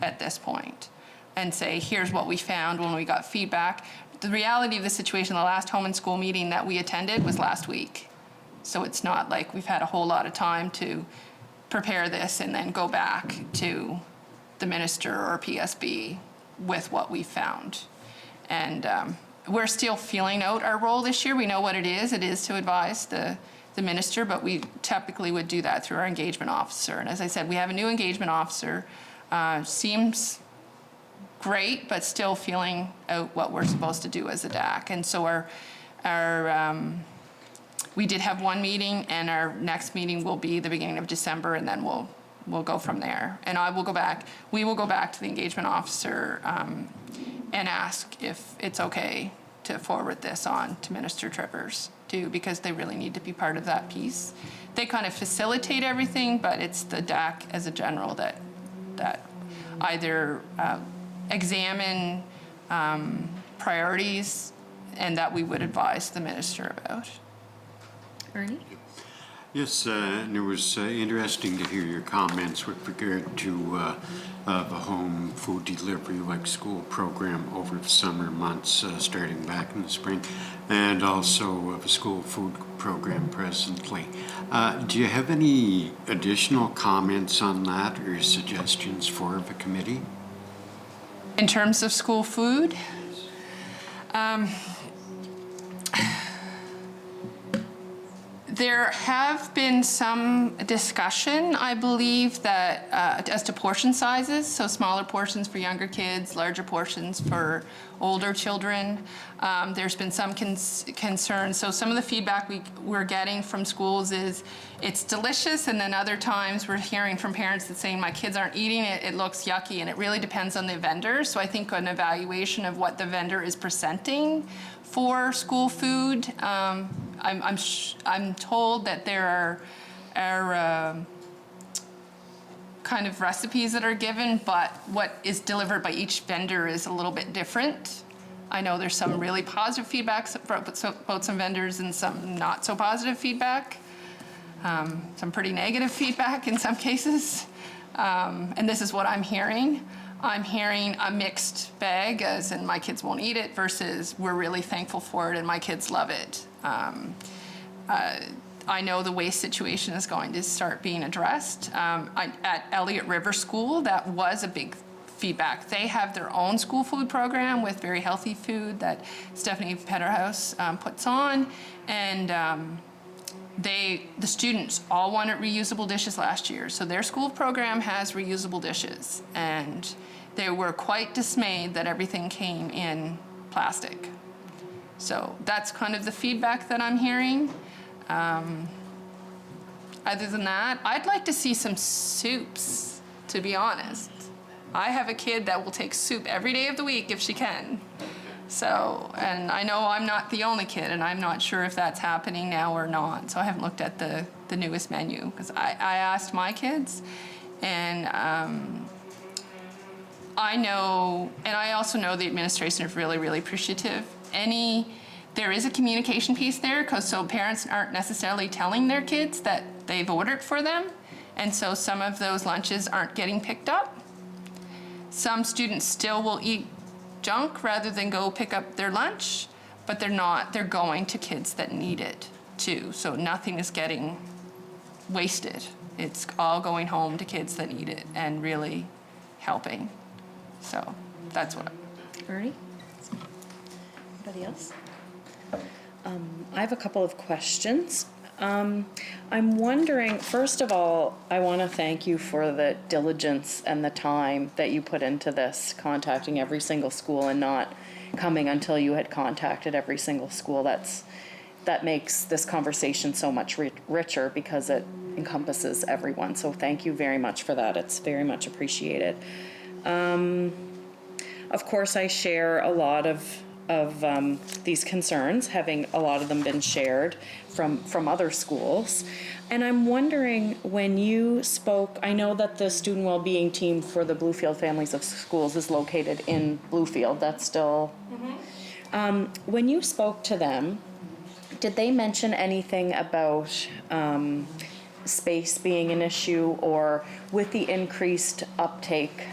at this point and say, here's what we found when we got feedback. The reality of the situation, the last home and school meeting that we attended was last week. So it's not like we've had a whole lot of time to prepare this and then go back to the minister or PSB with what we found. And we're still feeling out our role this year. We know what it is. It is to advise the minister, but we typically would do that through our engagement officer. And as I said, we have a new engagement officer. Seems great, but still feeling out what we're supposed to do as a DAC. And so we did have one meeting, and our next meeting will be the beginning of December, and then we'll go from there. And we will go back to the engagement officer and ask if it's okay to forward this on to Minister Trivers too, because they really need to be part of that piece. They kind of facilitate everything, but it's the DAC as a general that either examine priorities and that we would advise the minister about. Ernie? Yes, and it was interesting to hear your comments with regard to the home food delivery like school program over the summer months starting back in the spring, and also the school food program presently. Do you have any additional comments on that or suggestions for the committee? In terms of school food, there have been some discussion, I believe, that as to portion sizes, so smaller portions for younger kids, larger portions for older children. There's been some concern. So some of the feedback we're getting from schools is it's delicious, and then other times we're hearing from parents that saying, my kids aren't eating it, it looks yucky, and it really depends on the vendor. So I think an evaluation of what the vendor is presenting for school food. I'm told that there are kind of recipes that are given, but what is delivered by each vendor is a little bit different. I know there's some really positive feedback about some vendors and some not so positive feedback, some pretty negative feedback in some cases. And this is what I'm hearing. I'm hearing a mixed bag, as in my kids won't eat it, versus we're really thankful for it and my kids love it. I know the waste situation is going to start being addressed. At Elliott River School, that was a big feedback. They have their own school food program with very healthy food that Stephanie Petterhouse puts on, and the students all wanted reusable dishes last year. So their school program has reusable dishes, and they were quite dismayed that everything came in plastic. So that's kind of the feedback that I'm hearing. Other than that, I'd like to see some soups, to be honest. I have a kid that will take soup every day of the week if she can. So, and I know I'm not the only kid, and I'm not sure if that's happening now or not. So I haven't looked at the newest menu, because I asked my kids, and I know, and I also know the administration is really, really appreciative. There is a communication piece there, because so parents aren't necessarily telling their kids that they've ordered for them, and so some of those lunches aren't getting picked up. Some students still will eat junk rather than go pick up their lunch, but they're going to kids that need it too, so nothing is getting wasted. It's all going home to kids that need it and really helping. So that's what Ernie? Anybody else? I have a couple of questions. I'm wondering, first of all, I want to thank you for the diligence and the time that you put into this, contacting every single school and not coming until you had contacted every single school. That makes this conversation so much richer because it encompasses everyone. So thank you very much for that. It's very much appreciated. Of course, I share a lot of these concerns, having a lot of them been shared from other schools. And I'm wondering, when you spoke, I know that the student well-being team for the Bluefield Families of Schools is located in Bluefield. That's still... when you spoke to them, did they mention anything about space being an issue, or with the increased uptake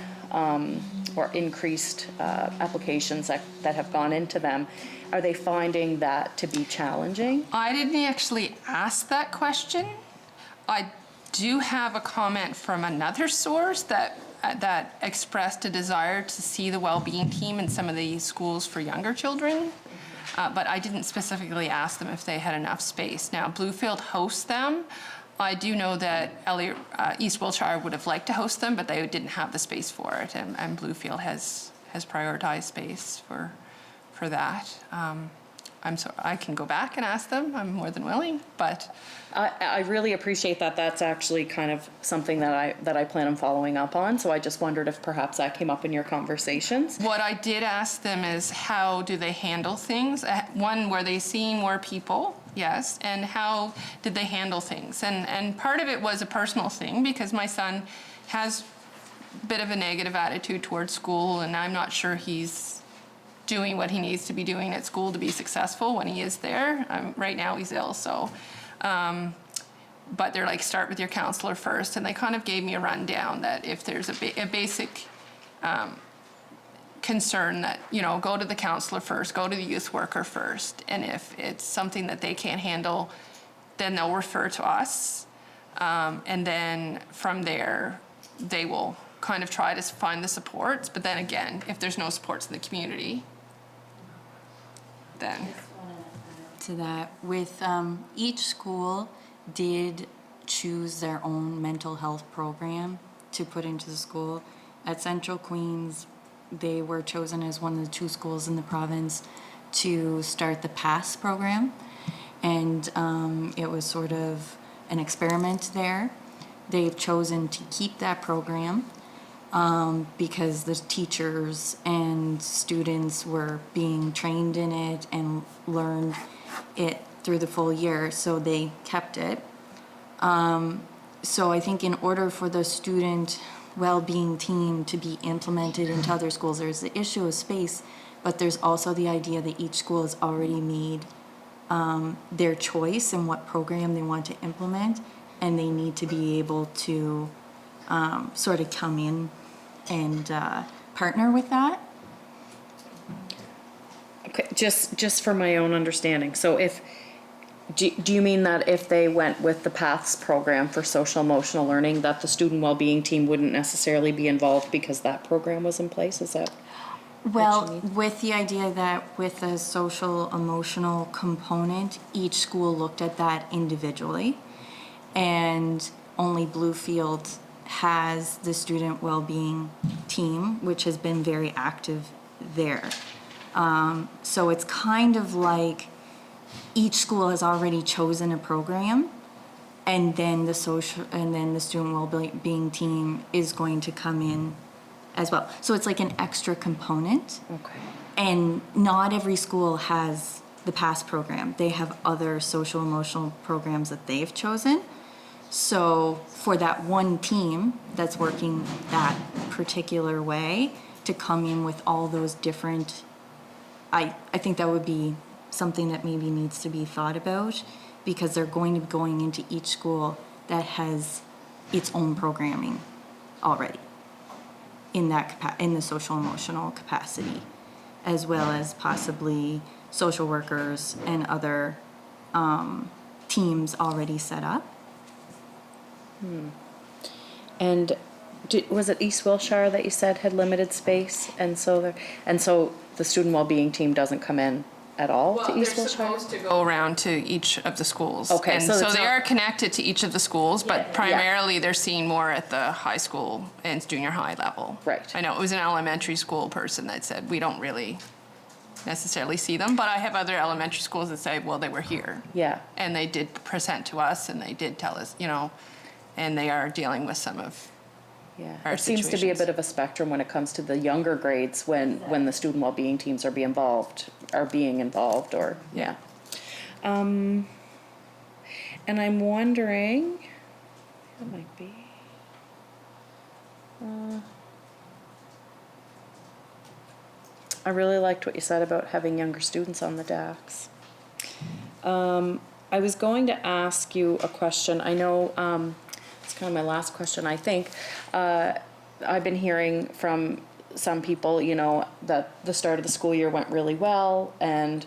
or increased applications that have gone into them, are they finding that to be challenging? I didn't actually ask that question. I do have a comment from another source that expressed a desire to see the well-being team in some of the schools for younger children, but I didn't specifically ask them if they had enough space. Now, Bluefield hosts them. I do know that East Wiltshire would have liked to host them, but they didn't have the space for it, and Bluefield has prioritized space for that. I can go back and ask them. I'm more than willing, but I really appreciate that. That's actually kind of something that I plan on following up on. So I just wondered if perhaps that came up in your conversations. what I did ask them is, how do they handle things? One, were they seeing more people? Yes. And how did they handle things? And part of it was a personal thing, because my son has a bit of a negative attitude towards school, and I'm not sure he's doing what he needs to be doing at school to be successful when he is there. Right now he's ill, so. But they're like, start with your counselor first. And they kind of gave me a rundown that if there's a basic concern, that, go to the counselor first, go to the youth worker first. And if it's something that they can't handle, then they'll refer to us. And then from there, they will kind of try to find the supports. But then again, if there's no supports in the community, then. To that, with each school did choose their own mental health program to put into the school. At Central Queens, they were chosen as one of the 2 schools in the province to start the PASS program, and it was sort of an experiment there. They've chosen to keep that program because the teachers and students were being trained in it and learned it through the full year, so they kept it. So I think in order for the student well-being team to be implemented into other schools, there's the issue of space, but there's also the idea that each school has already made their choice in what program they want to implement, and they need to be able to sort of come in and partner with that. Okay, just for my own understanding, so do you mean that if they went with the PATHS program for social emotional learning, that the student wellbeing team wouldn't necessarily be involved because that program was in place? Is that? Well, with the idea that with a social emotional component, each school looked at that individually, and only Bluefield has the student well-being team, which has been very active there. So it's kind of like each school has already chosen a program, and then the student well-being team is going to come in as well. So it's like an extra component. Okay. And not every school has the PASS program. They have other social emotional programs that they've chosen. So for that one team that's working that particular way to come in with all those different, I think that would be something that maybe needs to be thought about, because they're going to be going into each school that has its own programming already in that in the social emotional capacity, as well as possibly social workers and other teams already set up. And was it East Wilshire that you said had limited space, and so the student wellbeing team doesn't come in at all to East Wilshire? They're supposed to go around to each of the schools. Okay, And so so it's they not- are connected to each of the schools, but Yeah. primarily they're seen more at the high school and junior high level. Right. I know it was an elementary school person that said, we don't really necessarily see them, but I have other elementary schools that say, well, they were here. Yeah. And they did present to us, and they did tell us, and they are dealing with some of Yeah, our it seems to be a situations. bit of a spectrum when it comes to the younger grades, when the student well-being teams are being involved, or, yeah. And I'm wondering, that might be, I really liked what you said about having younger students on the DACs. I was going to ask you a question. I know, it's kind of my last question, I think. I've been hearing from some people, that the start of the school year went really well, and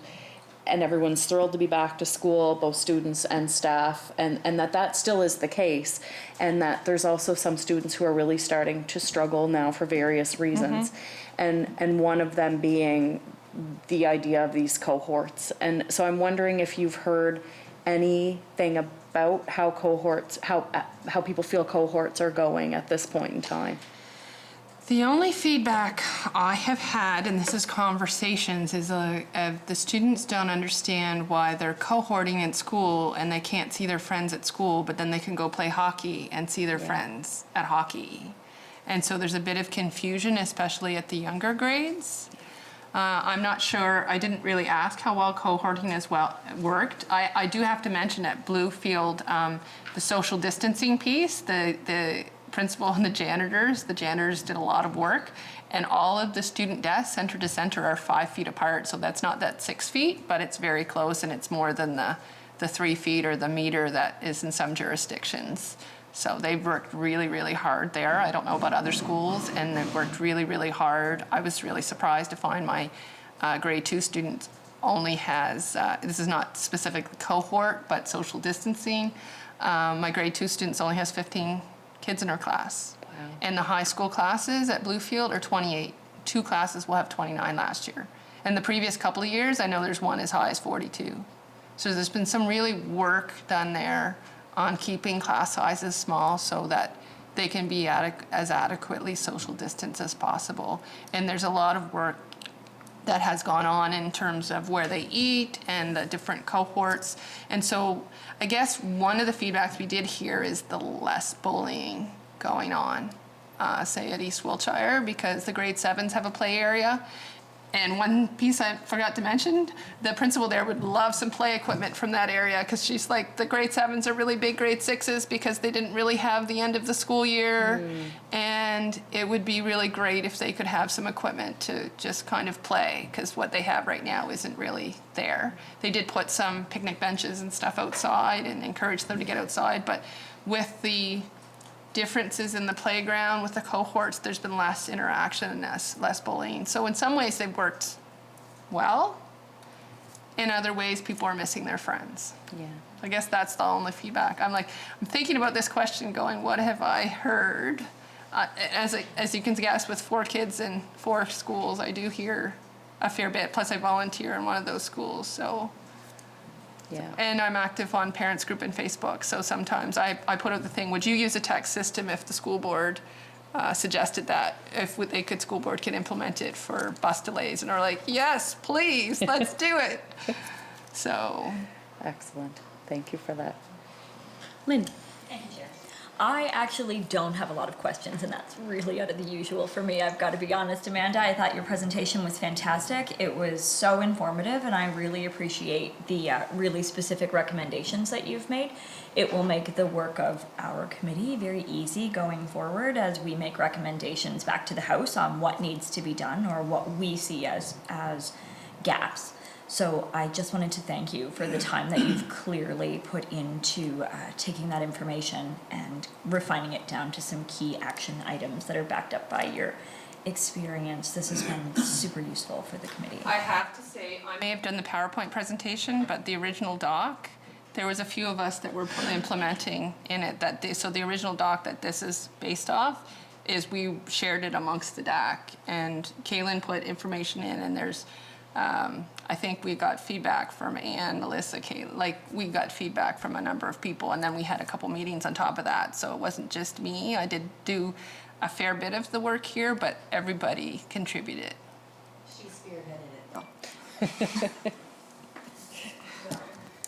everyone's thrilled to be back to school, both students and staff, and that still is the case, and that there's also some students who are really starting to struggle now for various reasons, and one of them being the idea of these cohorts. And so I'm wondering if you've heard anything about how people feel cohorts are going at this point in time. The only feedback I have had, and this is conversations, is the students don't understand why they're cohorting at school and they can't see their friends at school, but then they can go play hockey and see their friends at hockey. And so there's a bit of confusion, especially at the younger grades. I'm not sure, I didn't really ask how well cohorting as well worked. I do have to mention at Bluefield, the social distancing piece, the principal and the janitors did a lot of work, and all of the student desks center to center are 5 feet apart, so that's not that 6 feet, but it's very close, and it's more than the 3 feet or the meter that is in some jurisdictions. So they've worked really, really hard there. I don't know about other schools, and they've worked really, really hard. I was really surprised to find my grade 2 student only has, this is not specific cohort, but social distancing. My grade 2 students only has 15 kids in her class. Wow. And the high school classes at Bluefield are 28. 2 classes will have 29 last year. And the previous couple of years, I know there's one as high as 42. So there's been some really work done there on keeping class sizes small so that they can be as adequately social distanced as possible. And there's a lot of work that has gone on in terms of where they eat and the different cohorts. And so I guess one of the feedbacks we did hear is the less bullying going on, say at East Wilshire, because the grade 7s have a play area. And one piece I forgot to mention, the principal there would love some play equipment from that area, because she's like, the grade 7s are really big grade 6s because they didn't really have the end of the school year. And it would be really great if they could have some equipment to just kind of play, because what they have right now isn't really there. They did put some picnic benches and stuff outside and encourage them to get outside, but with the differences in the playground with the cohorts, there's been less interaction and less bullying. So in some ways they've worked well. In other ways, people are missing their friends. Yeah. I guess that's the only feedback. I'm thinking about this question going, what have I heard? As you can guess, with 4 kids in 4 schools, I do hear a fair bit. Plus I volunteer in one of those schools, so. Yeah. And I'm active on parents group in Facebook, so sometimes I put out the thing, would you use a text system if the school board suggested that, if school board could implement it for bus delays, and are like, yes, please, let's do it. So. Excellent. Thank you for that. Lynn? Thank you, Chair. I actually don't have a lot of questions, and that's really out of the usual for me. I've got to be honest, Amanda. I thought your presentation was fantastic. It was so informative, and I really appreciate the really specific recommendations that you've made. It will make the work of our committee very easy going forward as we make recommendations back to the House on what needs to be done or what we see as gaps. So I just wanted to thank you for the time that you've clearly put into taking that information and refining it down to some key action items that are backed up by your experience. This has been super useful for the committee. I have to say, I may have done the PowerPoint presentation, but the original doc, there was a few of us that were implementing in it so the original doc that this is based off is we shared it amongst the DAC, and Kaylin put information in, and there's I think we got feedback from Anne, Melissa, we got feedback from a number of people, and then we had a couple meetings on top of that. So it wasn't just me. I did do a fair bit of the work here, but everybody contributed. She spearheaded it, though.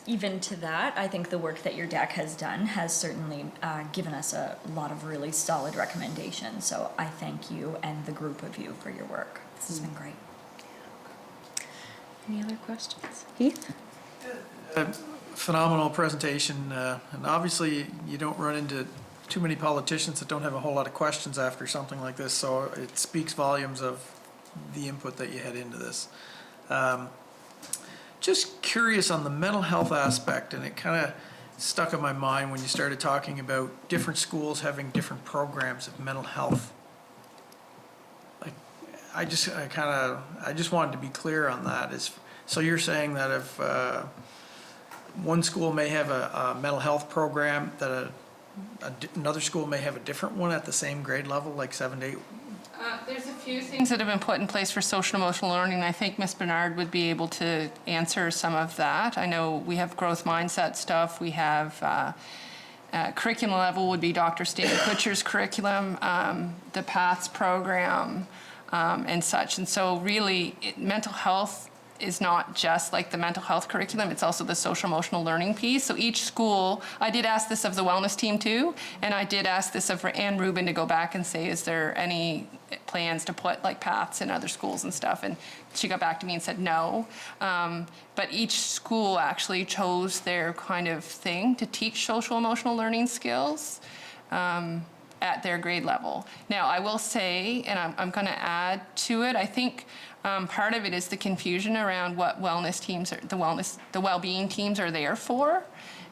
Even to that, I think the work that your DAC has done has certainly given us a lot of really solid recommendations. So I thank you and the group of you for your work. This has been great. Any other questions? Heath? Phenomenal presentation, and obviously you don't run into too many politicians that don't have a whole lot of questions after something like this, so it speaks volumes of the input that you had into this. Just curious on the mental health aspect, and it kind of stuck in my mind when you started talking about different schools having different programs of mental health. I just wanted to be clear on that. So you're saying that if one school may have a mental health program, that another school may have a different one at the same grade level, like 7 to 8? There's a few things that have been put in place for social emotional learning. I think Ms. Bernard would be able to answer some of that. I know we have growth mindset stuff. We have curriculum level would be Dr. Stan Kutcher's curriculum, the PATHS program, and such. And so really, mental health is not just like the mental health curriculum, it's also the social emotional learning piece. So each school, I did ask this of the wellness team too, and I did ask this of Anne Rubin to go back and say, is there any plans to put like paths in other schools and stuff? And she got back to me and said no. But each school actually chose their kind of thing to teach social emotional learning skills at their grade level. Now, I will say, and I'm going to add to it, I think part of it is the confusion around what wellness teams are, the well-being teams are there for.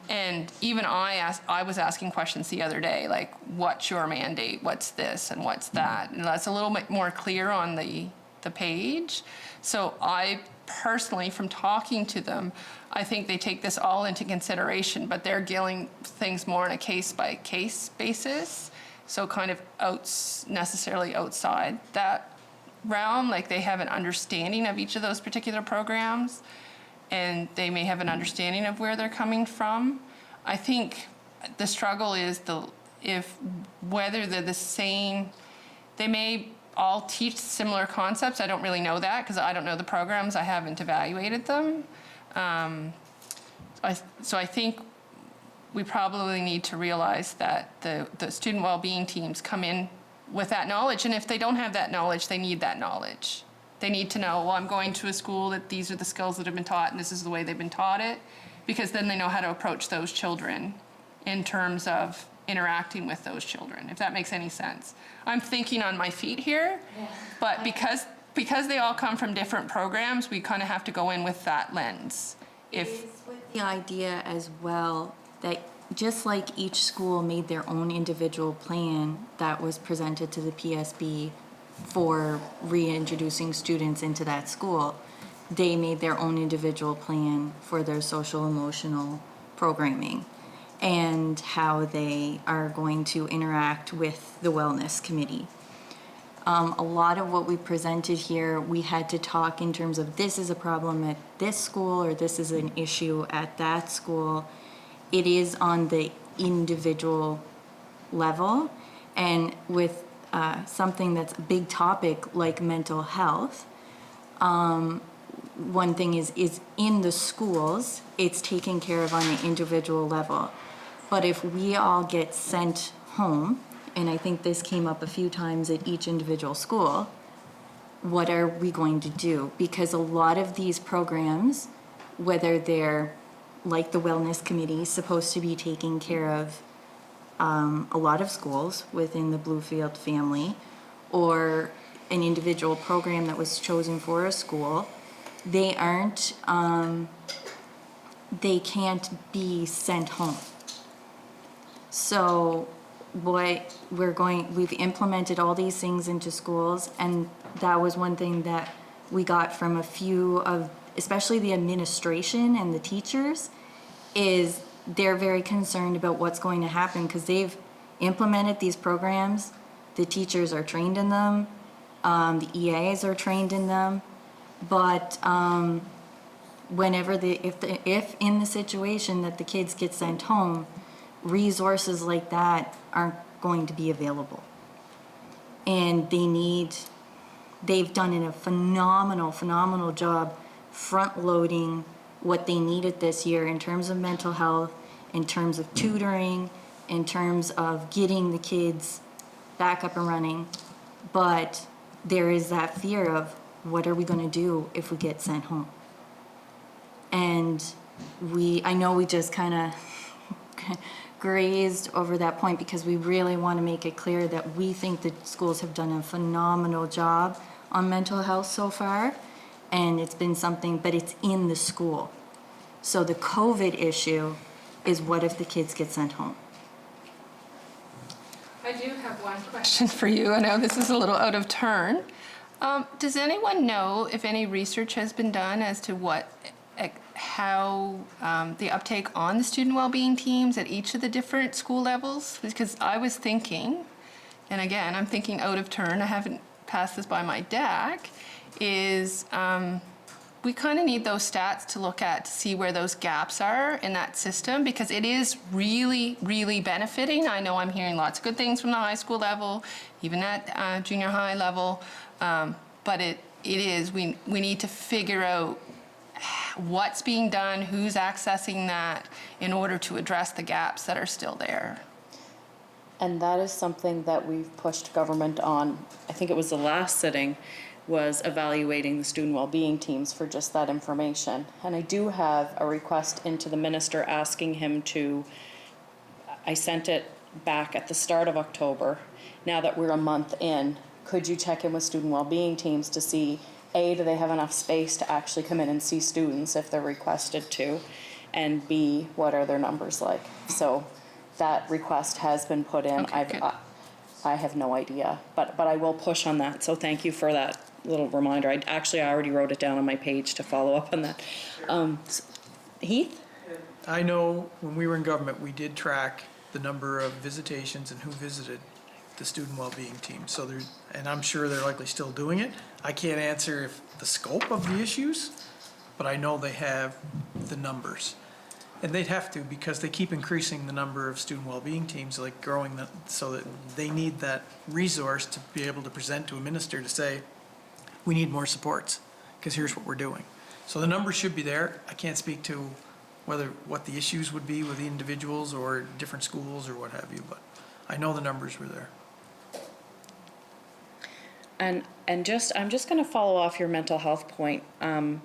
And even I was asking questions the other day, like, what's your mandate? What's this and what's that? And that's a little bit more clear on the page. So I personally, from talking to them, I think they take this all into consideration, but they're dealing things more on a case-by-case basis. So kind of necessarily outside that realm, like they have an understanding of each of those particular programs, and they may have an understanding of where they're coming from. I think the struggle is whether they're the same. They may all teach similar concepts. I don't really know that because I don't know the programs. I haven't evaluated them. So I think we probably need to realize that the student well-being teams come in with that knowledge, and if they don't have that knowledge, they need that knowledge. They need to know, well, I'm going to a school that these are the skills that have been taught and this is the way they've been taught it, because then they know how to approach those children in terms of interacting with those children, if that makes any sense. I'm thinking on my feet here, but because they all come from different programs, we kind of have to go in with that lens. The idea as well that just like each school made their own individual plan that was presented to the PSB for reintroducing students into that school, they made their own individual plan for their social emotional programming and how they are going to interact with the wellness committee. A lot of what we presented here, we had to talk in terms of this is a problem at this school or this is an issue at that school. It is on the individual level, and with something that's a big topic like mental health, one thing is in the schools, it's taken care of on an individual level. But if we all get sent home, and I think this came up a few times at each individual school, what are we going to do? Because a lot of these programs, whether they're like the wellness committee, supposed to be taking care of a lot of schools within the Bluefield family, or an individual program that was chosen for a school, they aren't, they can't be sent home. So we've implemented all these things into schools, and that was one thing that we got from a few of, especially the administration and the teachers, is they're very concerned about what's going to happen because they've implemented these programs. The teachers are trained in them, the EAs are trained in them, but whenever if in the situation that the kids get sent home, resources like that aren't going to be available. And they've done a phenomenal job front loading what they needed this year in terms of mental health, in terms of tutoring, in terms of getting the kids back up and running. But there is that fear of what are we going to do if we get sent home? And I know we just kind of grazed over that point because we really want to make it clear that we think the schools have done a phenomenal job on mental health so far, and it's been something, but it's in the school. So the COVID issue is what if the kids get sent home? I do have one question for you. I know this is a little out of turn. Does anyone know if any research has been done as to how the uptake on the student well-being teams at each of the different school levels? Because I was thinking, and again, I'm thinking out of turn, I haven't passed this by my DAC, is we kind of need those stats to look at to see where those gaps are in that system, because it is really, really benefiting. I know I'm hearing lots of good things from the high school level, even at junior high level, but we need to figure out what's being done, who's accessing that in order to address the gaps that are still there. And that is something that we've pushed government on. I think it was the last sitting, was evaluating the student well-being teams for just that information. And I do have a request into the minister asking him to, I sent it back at the start of October. Now that we're a month in, could you check in with student well-being teams to see, A, do they have enough space to actually come in and see students if they're requested to, and B, what are their numbers like? So that request has been put in. Okay, good. I have no idea, but I will push on that. So thank you for that little reminder. I already wrote it down on my page to follow up on that. Heath? I know when we were in government, we did track the number of visitations and who visited the student well-being team. So and I'm sure they're likely still doing it. I can't answer if the scope of the issues, but I know they have the numbers. And they'd have to, because they keep increasing the number of student well-being teams, like growing that, so that they need that resource to be able to present to a minister to say, we need more supports, because here's what we're doing. So the numbers should be there. I can't speak to what the issues would be with the individuals or different schools or what have you, but I know the numbers were there. And just, I'm just gonna follow off your mental health point. I'm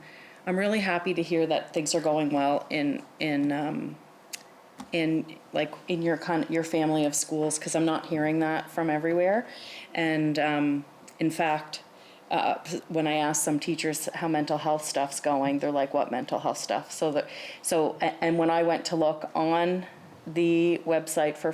really happy to hear that things are going well in like in your family of schools, because I'm not hearing that from everywhere. And in fact, when I ask some teachers how mental health stuff's going, they're like, "What mental health stuff?" And when I went to look on the website for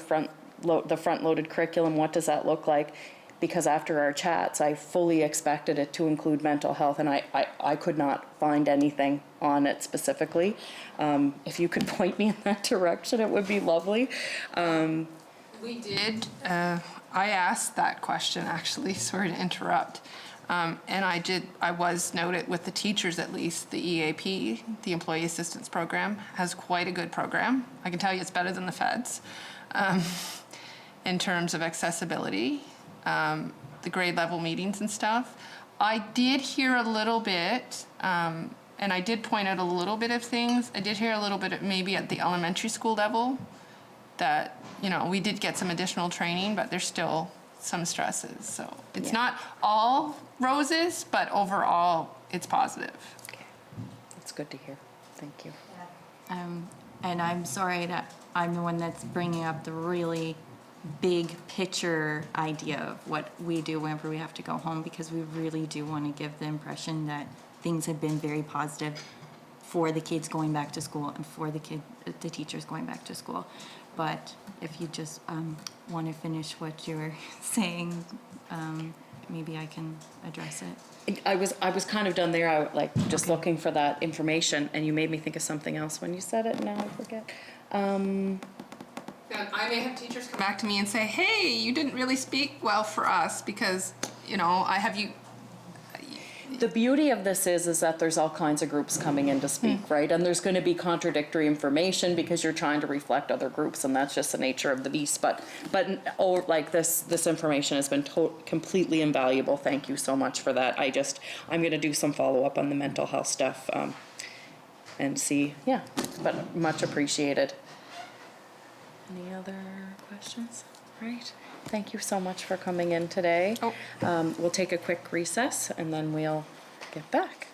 the front-loaded curriculum, what does that look like? Because after our chats, I fully expected it to include mental health, and I could not find anything on it specifically. If you could point me in that direction, it would be lovely. We did, I asked that question, actually, sorry to interrupt. And I was noted with the teachers at least, the EAP, the Employee Assistance Program, has quite a good program. I can tell you it's better than the feds in terms of accessibility, the grade level meetings and stuff. I did hear a little bit, and I did point out a little bit of things. I did hear a little bit of maybe at the elementary school level that, we did get some additional training, but there's still some stresses. So it's not all roses, but overall it's positive. Okay. That's good to hear. Thank you. And I'm sorry that I'm the one that's bringing up the really big picture idea of what we do whenever we have to go home, because we really do want to give the impression that things have been very positive for the kids going back to school and for the teachers going back to school. But if you just want to finish what you were saying, maybe I can address it. I was kind of done there. I like just looking for that information, and you made me think of something else when you said it. Now I forget. I may have teachers come back to me and say, hey, you didn't really speak well for us because, I have you. The beauty of this is that there's all kinds of groups coming in to speak, right? And there's going to be contradictory information because you're trying to reflect other groups, and that's just the nature of the beast. But like this information has been completely invaluable. Thank you so much for that. I'm going to do some follow up on the mental health stuff and see. Yeah, but much appreciated. Any other questions? Right. Thank you so much for coming in today. We'll take a quick recess and then we'll get back.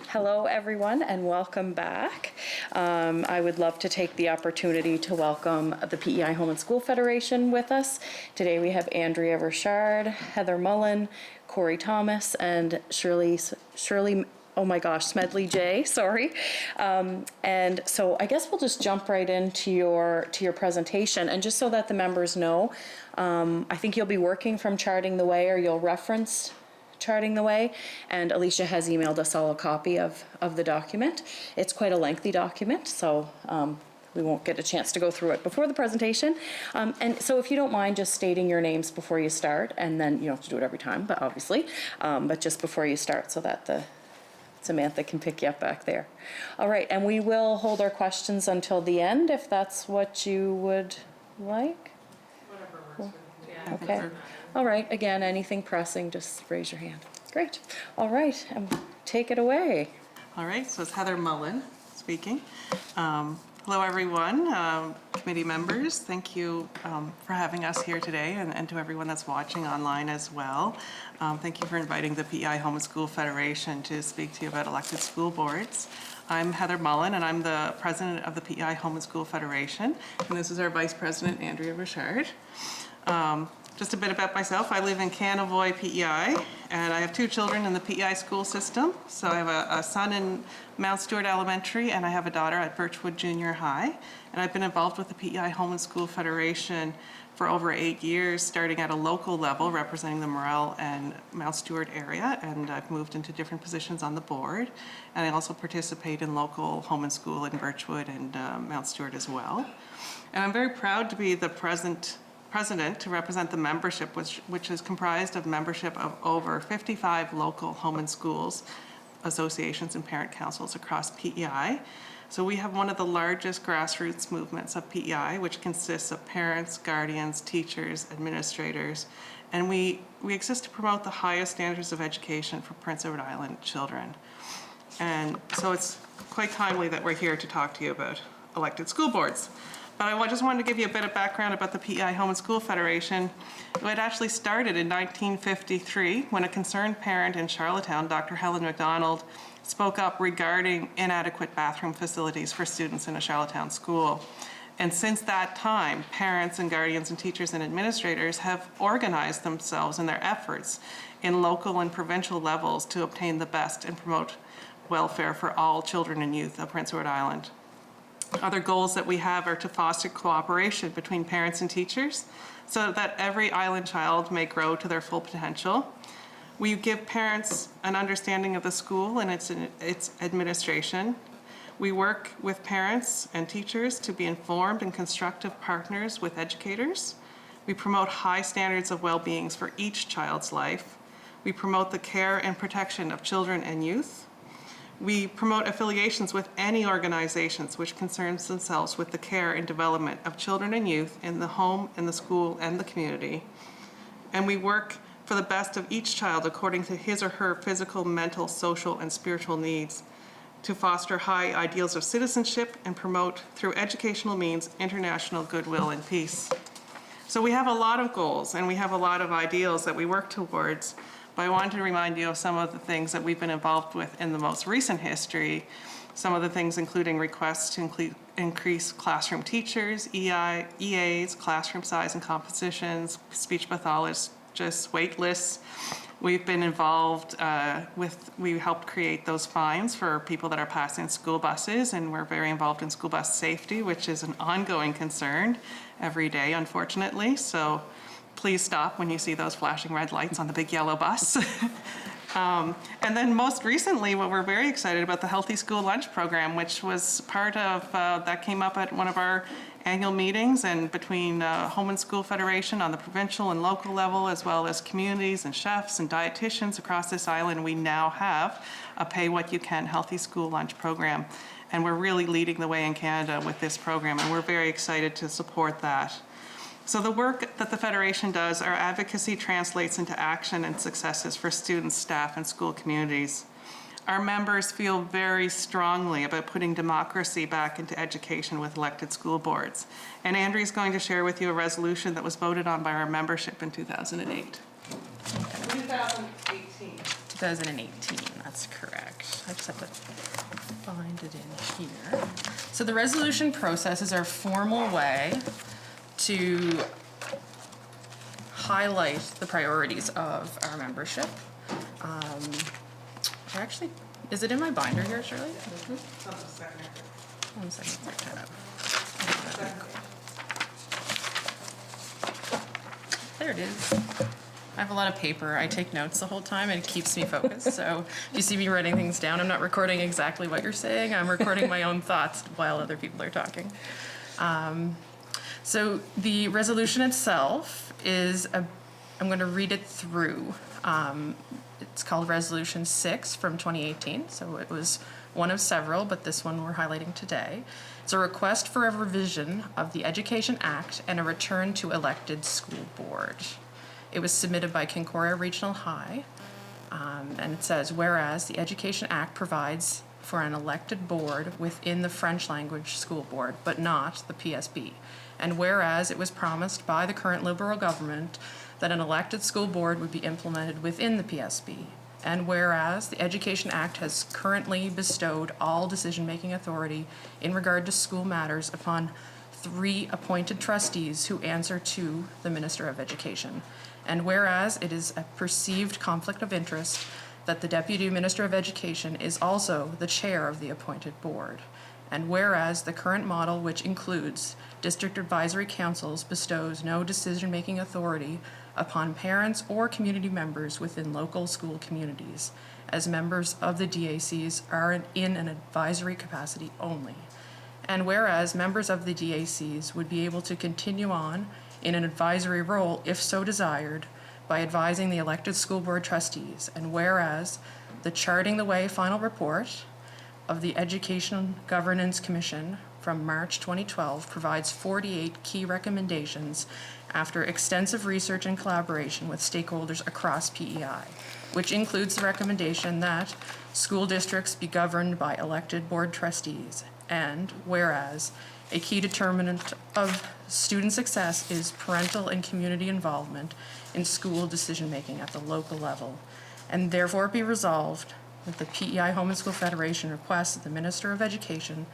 Hello, everyone, and welcome back. I would love to take the opportunity to welcome the PEI Home and School Federation with us. Today we have Andrea Richard, Heather Mullen, Corey Thomas, and Shirley, oh my gosh, Smedley J, sorry. And so I guess we'll just jump right into your presentation. And just so that the members know, I think you'll be working from Charting the Way, or you'll reference Charting the Way, and Alicia has emailed us all a copy of the document. It's quite a lengthy document, so we won't get a chance to go through it before the presentation. And so if you don't mind just stating your names before you start, and then you don't have to do it every time, but obviously, but just before you start so that Samantha can pick you up back there. All right, and we will hold our questions until the end if that's what you would like. Whatever works for you. Yeah. Okay. All right, again, anything pressing, just raise your hand. Great. All right, take it away. All right, so it's Heather Mullen speaking. Hello, everyone, committee members. Thank you for having us here today, and to everyone that's watching online as well. Thank you for inviting the PEI Home and School Federation to speak to you about elected school boards. I'm Heather Mullen, and I'm the president of the PEI Home and School Federation, and this is our vice president, Andrea Richard. Just a bit about myself. I live in Canavoy, PEI, and I have 2 children in the PEI school system. So I have a son in Mount Stewart Elementary, and I have a daughter at Birchwood Junior High. And I've been involved with the PEI Home and School Federation for over 8 years, starting at a local level, representing the Morel and Mount Stewart area, and I've moved into different positions on the board. And I also participate in local home and school in Birchwood and Mount Stewart as well. And I'm very proud to be the president to represent the membership, which is comprised of membership of over 55 local home and schools, associations, and parent councils across PEI. So we have one of the largest grassroots movements of PEI, which consists of parents, guardians, teachers, administrators, and we exist to promote the highest standards of education for Prince Edward Island children. And so it's quite timely that we're here to talk to you about elected school boards. But I just wanted to give you a bit of background about the PEI Home and School Federation. It actually started in 1953 when a concerned parent in Charlottetown, Dr. Helen McDonald, spoke up regarding inadequate bathroom facilities for students in a Charlottetown school. And since that time, parents and guardians and teachers and administrators have organized themselves in their efforts in local and provincial levels to obtain the best and promote welfare for all children and youth of Prince Edward Island. Other goals that we have are to foster cooperation between parents and teachers so that every island child may grow to their full potential. We give parents an understanding of the school and its administration. We work with parents and teachers to be informed and constructive partners with educators. We promote high standards of well-being for each child's life. We promote the care and protection of children and youth. We promote affiliations with any organizations which concerns themselves with the care and development of children and youth in the home, in the school, and the community. And we work for the best of each child according to his or her physical, mental, social, and spiritual needs to foster high ideals of citizenship and promote, through educational means, international goodwill and peace. So we have a lot of goals and we have a lot of ideals that we work towards. But I wanted to remind you of some of the things that we've been involved with in the most recent history. Some of the things including requests to increase classroom teachers, EAs, classroom size and compositions, speech pathologists, wait lists. We've been involved we helped create those fines for people that are passing school buses, and we're very involved in school bus safety, which is an ongoing concern every day, unfortunately. So please stop when you see those flashing red lights on the big yellow bus. And then most recently, what we're very excited about, the Healthy School Lunch Program, which was part of, that came up at one of our annual meetings, and between Home and School Federation on the provincial and local level, as well as communities and chefs and dietitians across this island, we now have a Pay What You Can Healthy School Lunch Program. And we're really leading the way in Canada with this program, and we're very excited to support that. So the work that the Federation does, our advocacy translates into action and successes for students, staff, and school communities. Our members feel very strongly about putting democracy back into education with elected school boards. And Andrea is going to share with you a resolution that was voted on by our membership in 2008. 2018. 2018, that's correct. I just have to find it in here. So the resolution process is our formal way to highlight the priorities of our membership. Actually, is it in my binder here, Shirley? One second, check that out. There it is. I have a lot of paper. I take notes the whole time and it keeps me focused. So if you see me writing things down, I'm not recording exactly what you're saying. I'm recording my own thoughts while other people are talking. So the resolution itself is, I'm going to read it through. It's called Resolution 6 from 2018. So it was one of several, but this one we're highlighting today. It's a request for a revision of the Education Act and a return to elected school board. It was submitted by Concordia Regional High, and it says, whereas the Education Act provides for an elected board within the French language school board, but not the PSB. And whereas it was promised by the current Liberal government that an elected school board would be implemented within the PSB. And whereas the Education Act has currently bestowed all decision-making authority in regard to school matters upon 3 appointed trustees who answer to the Minister of Education. And whereas it is a perceived conflict of interest that the Deputy Minister of Education is also the chair of the appointed board. And whereas the current model, which includes district advisory councils, bestows no decision-making authority upon parents or community members within local school communities, as members of the DACs are in an advisory capacity only. And whereas members of the DACs would be able to continue on in an advisory role if so desired by advising the elected school board trustees. And whereas the Charting the Way final report of the Education Governance Commission from March 2012 provides 48 key recommendations after extensive research and collaboration with stakeholders across PEI, which includes the recommendation that school districts be governed by elected board trustees. And whereas a key determinant of student success is parental and community involvement in school decision-making at the local level, and therefore be resolved that the PEI Home and School Federation requests that the Minister of Education,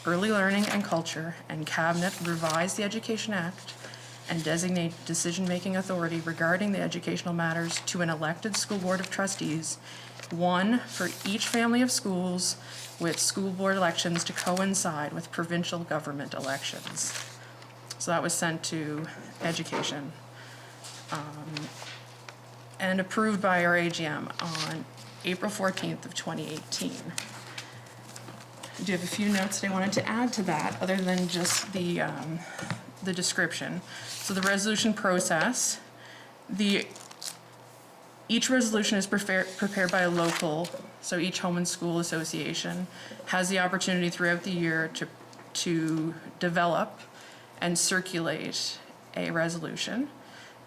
Early Learning and Culture, and Cabinet revise the Education Act and designate decision-making authority regarding the educational matters to an elected school board of trustees, 1 for each family of schools, with school board elections to coincide with provincial government elections. So that was sent to Education and approved by our AGM on April 14th of 2018. I do have a few notes that I wanted to add to that, other than just the description. So the resolution process, each resolution is prepared by a local, so each home and school association has the opportunity throughout the year to develop and circulate a resolution.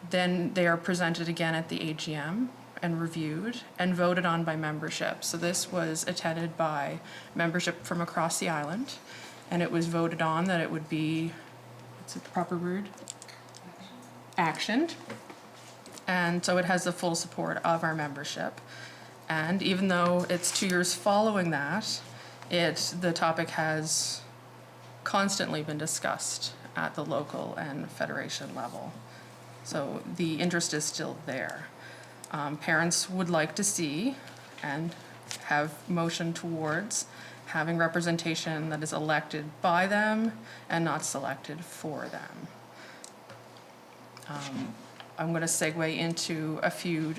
Then they are presented again at the AGM and reviewed and voted on by membership. So this was attended by membership from across the island, and it was voted on that it would be, what's the proper word? Actioned. And so it has the full support of our membership. And even though it's 2 years following that, the topic has constantly been discussed at the local and federation level. So the interest is still there. Parents would like to see and have motion towards having representation that is elected by them and not selected for them. I'm going to segue into a few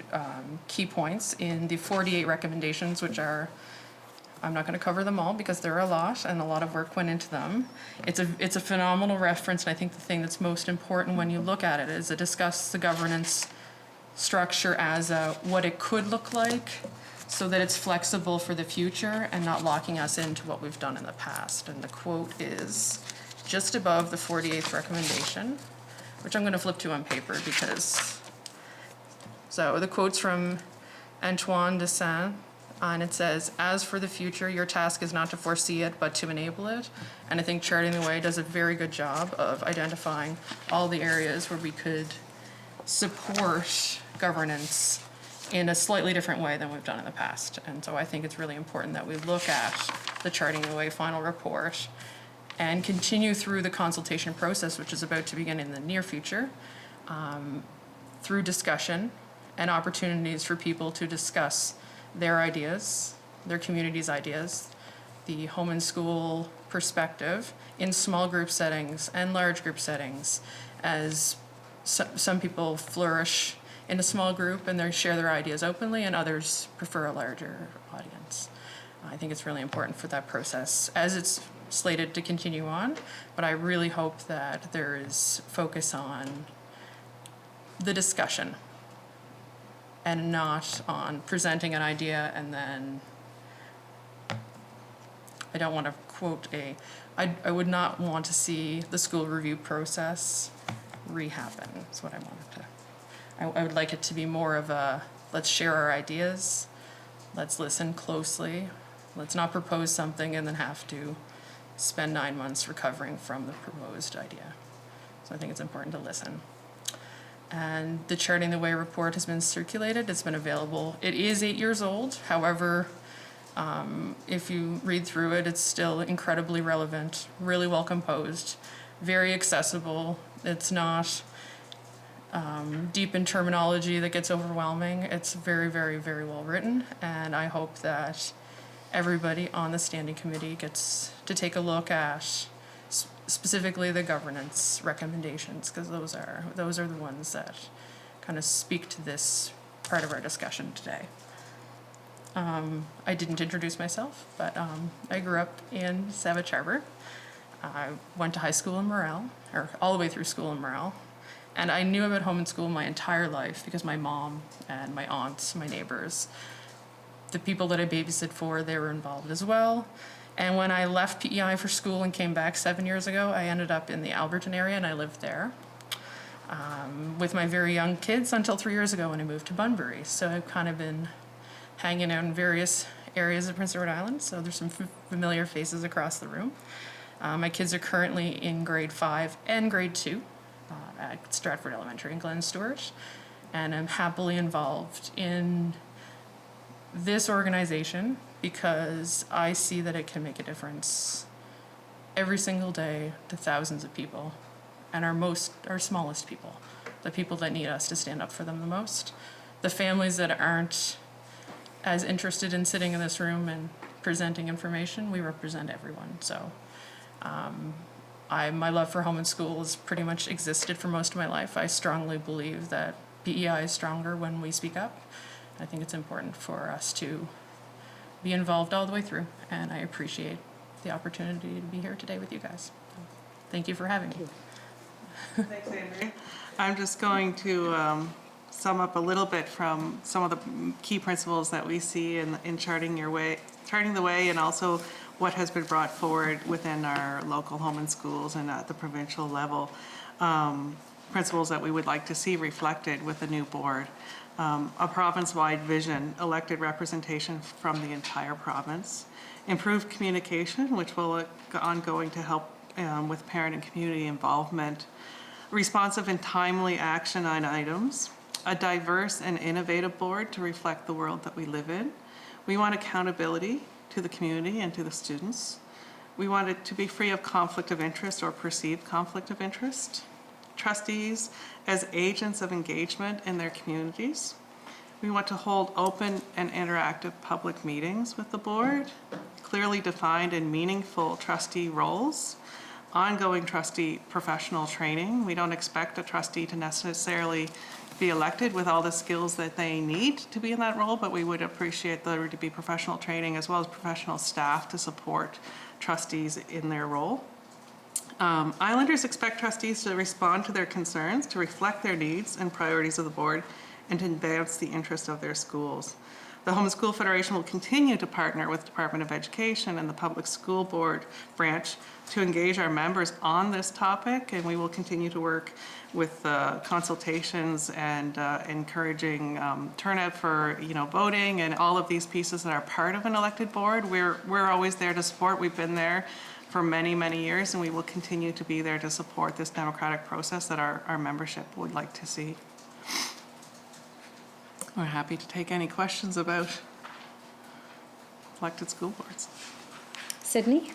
key points in the 48 recommendations, which are, I'm not going to cover them all because there are a lot and a lot of work went into them. It's a phenomenal reference, and I think the thing that's most important when you look at it is to discuss the governance structure as what it could look like, so that it's flexible for the future and not locking us into what we've done in the past. And the quote is just above the 48th recommendation, which I'm going to flip to on paper because, so the quote's from Antoine de Saint, and it says, as for the future, your task is not to foresee it, but to enable it. And I think Charting the Way does a very good job of identifying all the areas where we could support governance in a slightly different way than we've done in the past. And so I think it's really important that we look at the Charting the Way final report and continue through the consultation process, which is about to begin in the near future, through discussion and opportunities for people to discuss their ideas, their community's ideas, the home and school perspective in small group settings and large group settings, as some people flourish in a small group and they share their ideas openly, and others prefer a larger audience. I think it's really important for that process as it's slated to continue on, but I really hope that there is focus on the discussion and not on presenting an idea and then, I don't want to quote I would not want to see the school review process re-happen, is what I wanted to. I would like it to be more of a, let's share our ideas, let's listen closely, let's not propose something and then have to spend 9 months recovering from the proposed idea. So I think it's important to listen. And the Charting the Way report has been circulated, it's been available. It is 8 years old, however, if you read through it, it's still incredibly relevant, really well composed, very accessible. It's not deep in terminology that gets overwhelming. It's very, very, very well written, and I hope that everybody on the standing committee gets to take a look at specifically the governance recommendations, because those are the ones that kind of speak to this part of our discussion today. I didn't introduce myself, but I grew up in Savage Harbor. I went to high school in Morel, or all the way through school in Morel. And I knew about home and school my entire life because my mom and my aunts, my neighbors, the people that I babysit for, they were involved as well. And when I left PEI for school and came back 7 years ago, I ended up in the Alberton area and I lived there with my very young kids until 3 years ago when I moved to Bunbury. So I've kind of been hanging out in various areas of Prince Edward Island, so there's some familiar faces across the room. My kids are currently in grade 5 and grade 2 at Stratford Elementary in Glen Stewart, and I'm happily involved in this organization because I see that it can make a difference every single day to thousands of people, and our smallest people, the people that need us to stand up for them the most, the families that aren't as interested in sitting in this room and presenting information. We represent everyone. So my love for home and school has pretty much existed for most of my life. I strongly believe that PEI is stronger when we speak up. I think it's important for us to be involved all the way through, and I appreciate the opportunity to be here today with you guys. Thank you for having me. Thanks, Andrea. I'm just going to sum up a little bit from some of the key principles that we see in charting the way, and also what has been brought forward within our local home and schools and at the provincial level. Principles that we would like to see reflected with the new board. A province-wide vision, elected representation from the entire province, improved communication, which will ongoing to help with parent and community involvement, responsive and timely action on items, a diverse and innovative board to reflect the world that we live in. We want accountability to the community and to the students. We want it to be free of conflict of interest or perceived conflict of interest. Trustees as agents of engagement in their communities. We want to hold open and interactive public meetings with the board, clearly defined and meaningful trustee roles, ongoing trustee professional training. We don't expect a trustee to necessarily be elected with all the skills that they need to be in that role, but we would appreciate there to be professional training as well as professional staff to support trustees in their role. Islanders expect trustees to respond to their concerns, to reflect their needs and priorities of the board, and to advance the interests of their schools. The Home and School Federation will continue to partner with the Department of Education and the Public School Board branch to engage our members on this topic, and we will continue to work with consultations and encouraging turnout for voting and all of these pieces that are part of an elected board. We're always there to support. We've been there for many, many years, and we will continue to be there to support this democratic process that our membership would like to see. We're happy to take any questions about elected school boards. Sydney?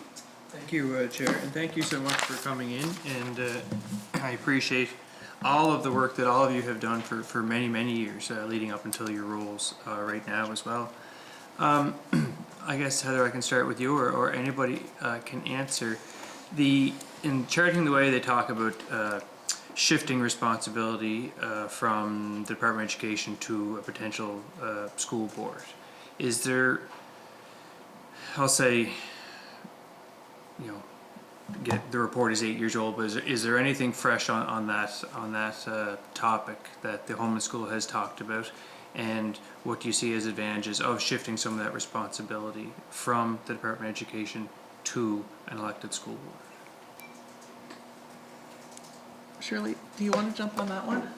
Thank you, Chair, and thank you so much for coming in, and I appreciate all of the work that all of you have done for many, many years, leading up until your roles right now as well. I guess, Heather, I can start with you, or anybody can answer. In charting the way they talk about shifting responsibility from the Department of Education to a potential school board, is there, I'll say, the report is 8 years old, but is there anything fresh on that topic that the Home and School has talked about? And what do you see as advantages of shifting some of that responsibility from the Department of Education to an elected school board? Shirley, do you want to jump on that one?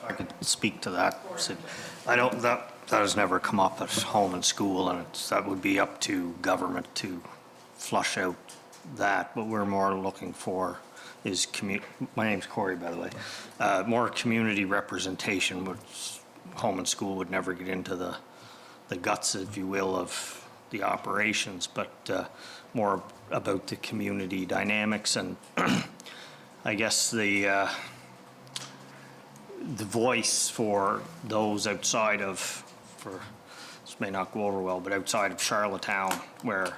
I could speak to that. So I don't, that has never come up at Home and School, and that would be up to government to flush out that. What we're more looking for is my name's Corey, by the way, more community representation, which Home and School would never get into the guts, if you will, of the operations, but more about the community dynamics and I guess the voice for those outside of, this may not go over well, but outside of Charlottetown, where,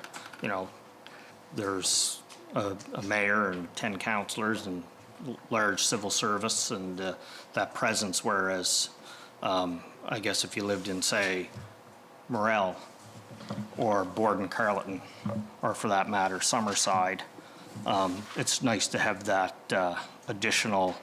there's a mayor and 10 councillors and large civil service and that presence, whereas I guess if you lived in, say, Morel or Borden-Carleton, or for that matter, Summerside, it's nice to have that additional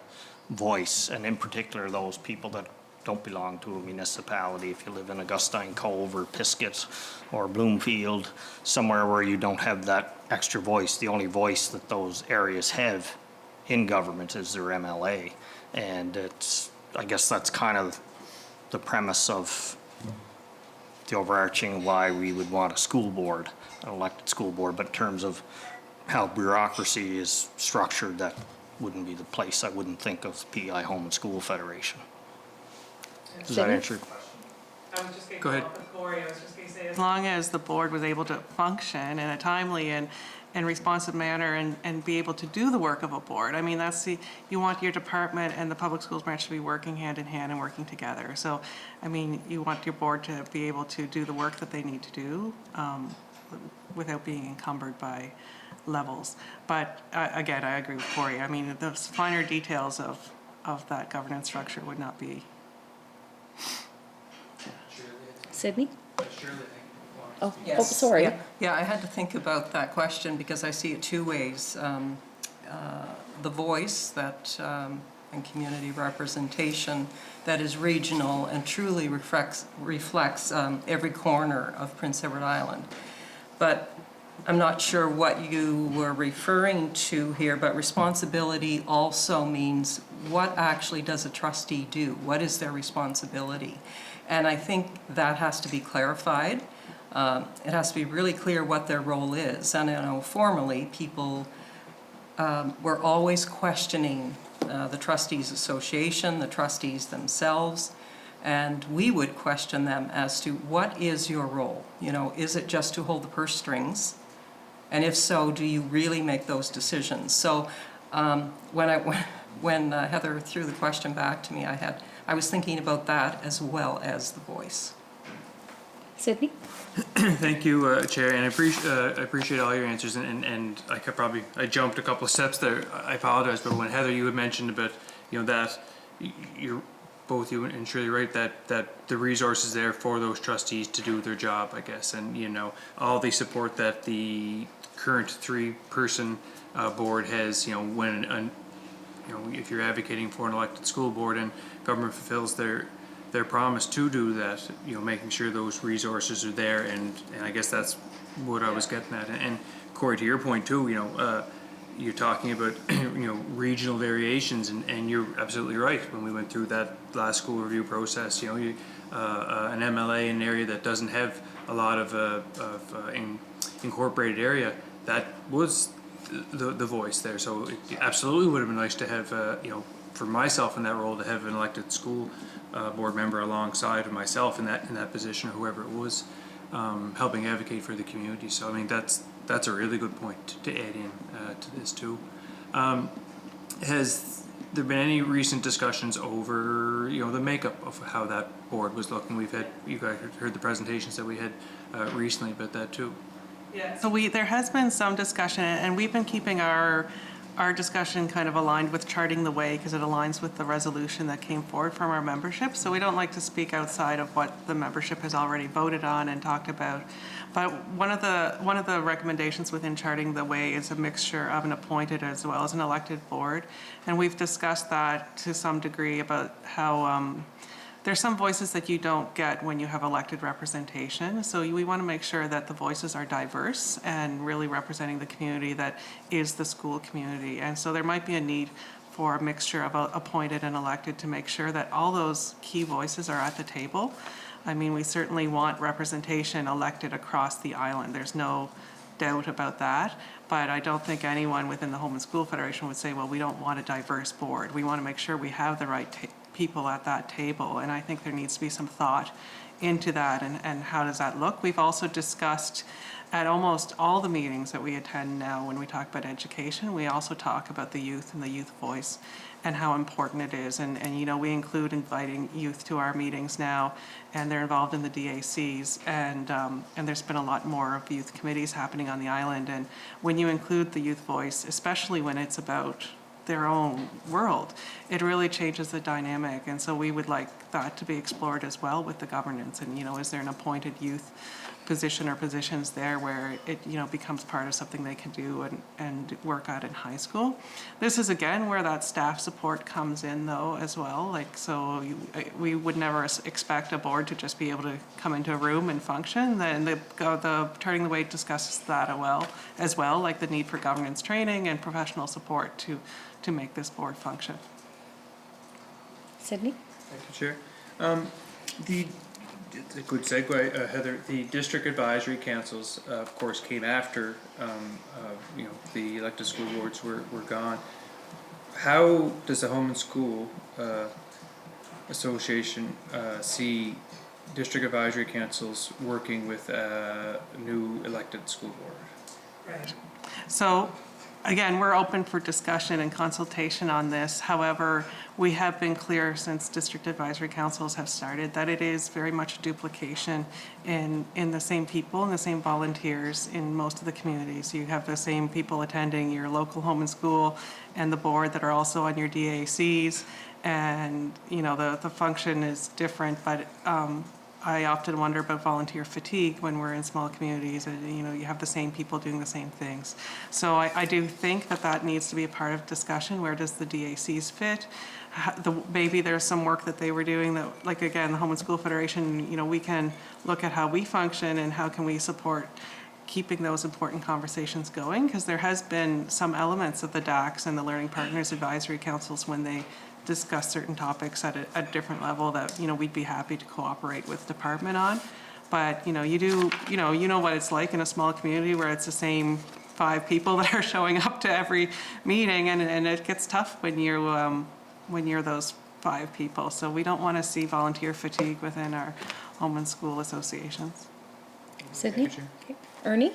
voice, and in particular those people that don't belong to a municipality. If you live in Augustine Cove or Pisket or Bloomfield, somewhere where you don't have that extra voice, the only voice that those areas have in government is their MLA. And I guess that's kind of the premise of the overarching why we would want a school board, an elected school board, but in terms of how bureaucracy is structured, that wouldn't be the place. I wouldn't think of PEI Home and School Federation. Does that answer your question? I was just going Go to ahead. follow up with Corey. I was just going to say, as long as the board was able to function in a timely and responsive manner and be able to do the work of a board. I mean, you want your department and the public schools branch to be working hand in hand and working together. So, I mean, you want your board to be able to do the work that they need to do without being encumbered by levels. But again, I agree with Corey. I mean, the finer details of that governance structure would not be. Sydney? Oh, Yes. sorry. Yeah, I had to think about that question because I see it two ways. The voice that, and community representation that is regional and truly reflects every corner of Prince Edward Island. But I'm not sure what you were referring to here, but responsibility also means what actually does a trustee do? What is their responsibility? And I think that has to be clarified. It has to be really clear what their role is. And I know formally people were always questioning the Trustees Association, the trustees themselves, and we would question them as to what is your role? Is it just to hold the purse strings? And if so, do you really make those decisions? So when Heather threw the question back to me, I was thinking about that as well as the voice. Sydney? Thank you, Chair, and I appreciate all your answers. And I jumped a couple of steps there. I apologize, but when Heather, you had mentioned about that you're both you and Shirley right that the resources there for those trustees to do their job, I guess, and all the support that the current 3-person board has. When if you're advocating for an elected school board and government fulfills their promise to do that, making sure those resources are there, and I guess that's what I was getting at. And Corey, to your point too, you're talking about regional variations, and you're absolutely right. When we went through that last school review process, an MLA in an area that doesn't have a lot of incorporated area, that was the voice there. So it absolutely would have been nice to have, you know, for myself in that role, to have an elected school board member alongside of myself in that position, or whoever it was, helping advocate for the community. So I mean, that's a really good point to add in to this too. Has there been any recent discussions over, you know, the makeup of how that board was looking? We've had, you guys heard the presentations that we had recently about that too. Yeah. So there has been some discussion, and we've been keeping our discussion kind of aligned with charting the way, because it aligns with the resolution that came forward from our membership. So we don't like to speak outside of what the membership has already voted on and talked about. But one of the recommendations within charting the way is a mixture of an appointed as well as an elected board. And we've discussed that to some degree about how there's some voices that you don't get when you have elected representation. So we want to make sure that the voices are diverse and really representing the community that is the school community. And so there might be a need for a mixture of appointed and elected to make sure that all those key voices are at the table. I mean, we certainly want representation elected across the island. There's no doubt about that. But I don't think anyone within the Home and School Federation would say, well, we don't want a diverse board. We want to make sure we have the right people at that table. And I think there needs to be some thought into that and how does that look. We've also discussed at almost all the meetings that we attend now when we talk about education, we also talk about the youth and the youth voice and how important it is. And you know, we include inviting youth to our meetings now, and they're involved in the DACs, and there's been a lot more of youth committees happening on the island. And when you include the youth voice, especially when it's about their own world, it really changes the dynamic. And so we would like that to be explored as well with the governance. And, you know, is there an appointed youth position or positions there where it, you know, becomes part of something they can do and work at in high school. This is again where that staff support comes in though as well. Like, so we would never expect a board to just be able to come into a room and function. Then the Turning the Way discusses that as well, like the need for governance training and professional support to make this board function. Sydney? Thank you, Chair. It's a good segue, Heather. The district advisory councils, of course, came after you know, the elected school boards were gone. How does the Home and School Association see district advisory councils working with a new elected school board? Right. So, again, we're open for discussion and consultation on this. However, we have been clear since district advisory councils have started that it is very much a duplication in the same people and the same volunteers in most of the communities. You have the same people attending your local home and school and the board that are also on your DACs, and you know the function is different, but I often wonder about volunteer fatigue when we're in small communities, and you know, you have the same people doing the same things. So I do think that needs to be a part of discussion. Where does the DACs fit? Maybe there's some work that they were doing that, like again, the Home and School Federation, you know, we can look at how we function and how can we support keeping those important conversations going, because there has been some elements of the DACs and the Learning Partners Advisory Councils when they discuss certain topics at a different level that, you know, we'd be happy to cooperate with department on. But, you know what it's like in a small community where it's the same 5 people that are showing up to every meeting, and it gets tough when you're those 5 people. So we don't want to see volunteer fatigue within our home and school associations. Sydney? Okay. Ernie?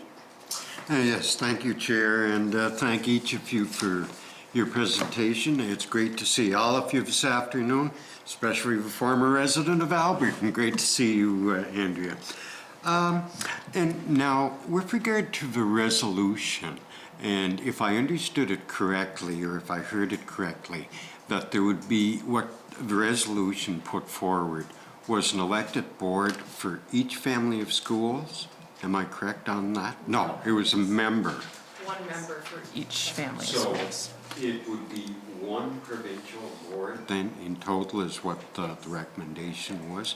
Yes, thank you, Chair, and thank each of you for your presentation. It's great to see all of you this afternoon, especially the former resident of Albert, and great to see you, Andrea. And now, with regard to the resolution, and if I understood it correctly, or if I heard it correctly, that there would be, what the resolution put forward was an elected board for each family of schools. Am I correct on that? No, it was a member. One member for each family. So it would be one provincial board then in total is what the recommendation was.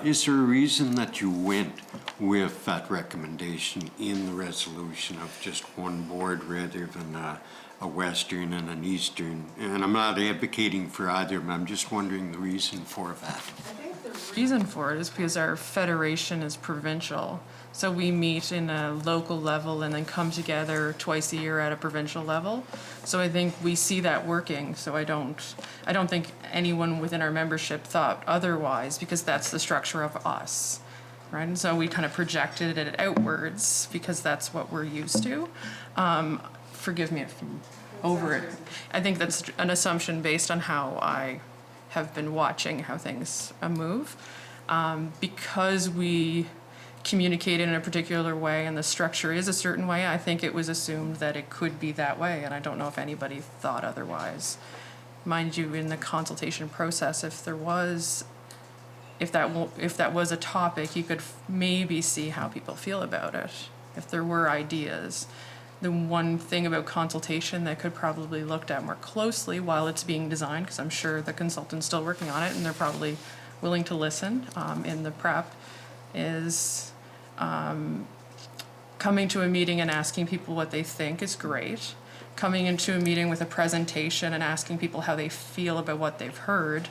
Is there a reason that you went with that recommendation in the resolution of just one board rather than a Western and an Eastern? And I'm not advocating for either, but I'm just wondering the reason for that. I think the reason for it is because our federation is provincial. So we meet in a local level and then come together twice a year at a provincial level. So I think we see that working. So I don't think anyone within our membership thought otherwise, because that's the structure of us, right? And so we kind of projected it outwards because that's what we're used to. Forgive me if I'm over it. I think that's an assumption based on how I have been watching how things move. Because we communicate in a particular way and the structure is a certain way, I think it was assumed that it could be that way, and I don't know if anybody thought otherwise. Mind you, in the consultation process, if that was a topic, you could maybe see how people feel about it, if there were ideas. The one thing about consultation that could probably looked at more closely while it's being designed, because I'm sure the consultant's still working on it and they're probably willing to listen in the prep, is coming to a meeting and asking people what they think is great. Coming into a meeting with a presentation and asking people how they feel about what they've heard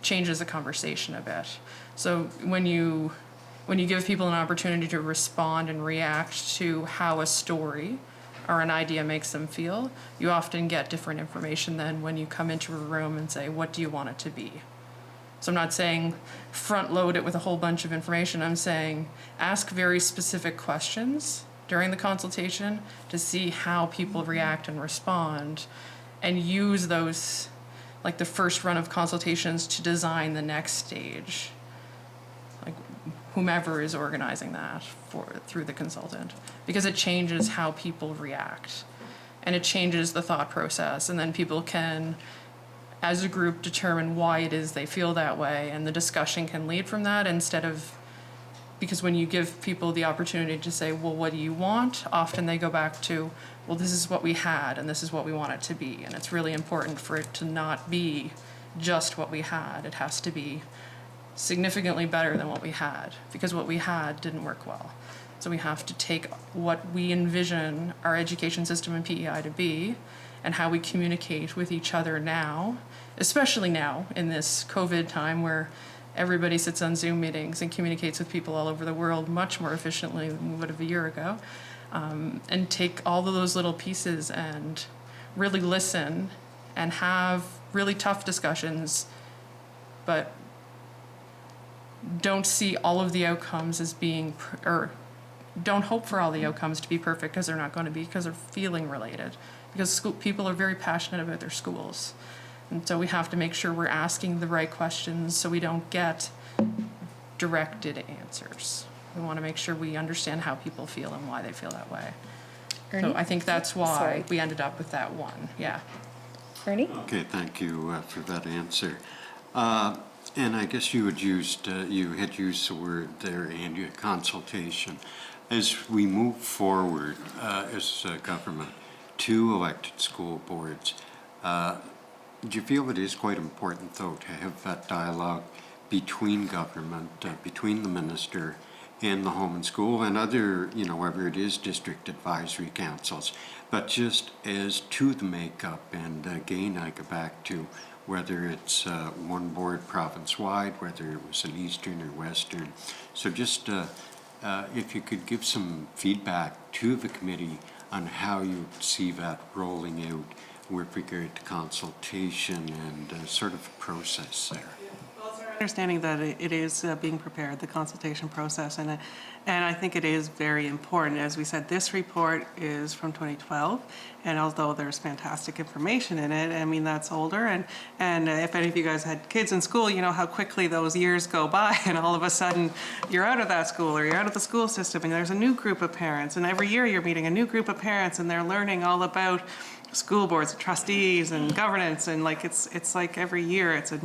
changes the conversation a bit. So when you give people an opportunity to respond and react to how a story or an idea makes them feel, you often get different information than when you come into a room and say, what do you want it to be? So I'm not saying front load it with a whole bunch of information. I'm saying ask very specific questions during the consultation to see how people react and respond, and use those, like the first run of consultations, to design the next stage, like whomever is organizing that through the consultant, because it changes how people react and it changes the thought process, and then people can, as a group, determine why it is they feel that way, and the discussion can lead from that instead of, because when you give people the opportunity to say, well, what do you want? Often they go back to, well, this is what we had and this is what we want it to be. And it's really important for it to not be just what we had. It has to be significantly better than what we had, because what we had didn't work well. So we have to take what we envision our education system and PEI to be, and how we communicate with each other now, especially now in this COVID time where everybody sits on Zoom meetings and communicates with people all over the world much more efficiently than we would have a year ago, and take all of those little pieces and really listen and have really tough discussions, but don't see all of the outcomes as being, or don't hope for all the outcomes to be perfect, because they're not going to be, because they're feeling related. Because people are very passionate about their schools. And so we have to make sure we're asking the right questions so we don't get directed answers. We want to make sure we understand how people feel and why they feel that way. Ernie? So I think that's why Sorry. we ended up with that one, yeah. Ernie? Okay, thank you for that answer. And I guess you had used the word there, Andy, consultation. As we move forward as a government to elected school boards, do you feel it is quite important, though, to have that dialogue between government, between the minister and the home and school and other, whether it is district advisory councils, but just as to the makeup, and again, I go back to whether it's one board province-wide, whether it was an eastern or western. So just if you could give some feedback to the committee on how you see that rolling out with regard to consultation and sort of process there. Understanding that it is being prepared, the consultation process, and I think it is very important. As we said, this report is from 2012, and although there's fantastic information in it, I mean, that's older, and if any of you guys had kids in school, you know how quickly those years go by, and all of a sudden you're out of that school or you're out of the school system, and there's a new group of parents, and every year you're meeting a new group of parents, and they're learning all about school boards, trustees, and governance, and like it's like every year it's a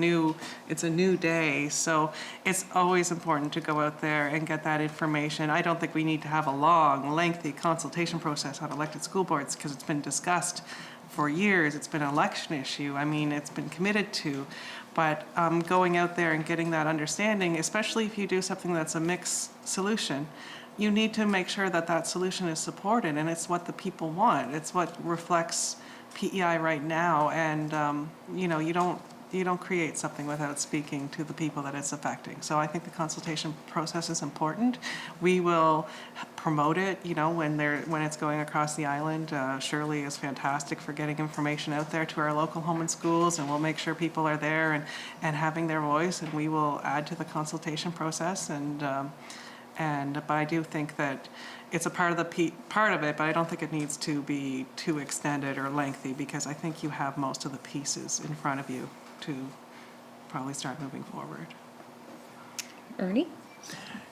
new day. So it's always important to go out there and get that information. I don't think we need to have a long, lengthy consultation process on elected school boards, because it's been discussed for years. It's been an election issue. I mean, it's been committed to. But going out there and getting that understanding, especially if you do something that's a mixed solution, you need to make sure that that solution is supported, and it's what the people want. It's what reflects PEI right now, and you don't create something without speaking to the people that it's affecting. So I think the consultation process is important. We will promote it, when it's going across the island. Shirley is fantastic for getting information out there to our local home and schools, and we'll make sure people are there and having their voice, and we will add to the consultation process. But I do think that it's a part of it, but I don't think it needs to be too extended or lengthy, because I think you have most of the pieces in front of you to probably start moving forward. Ernie?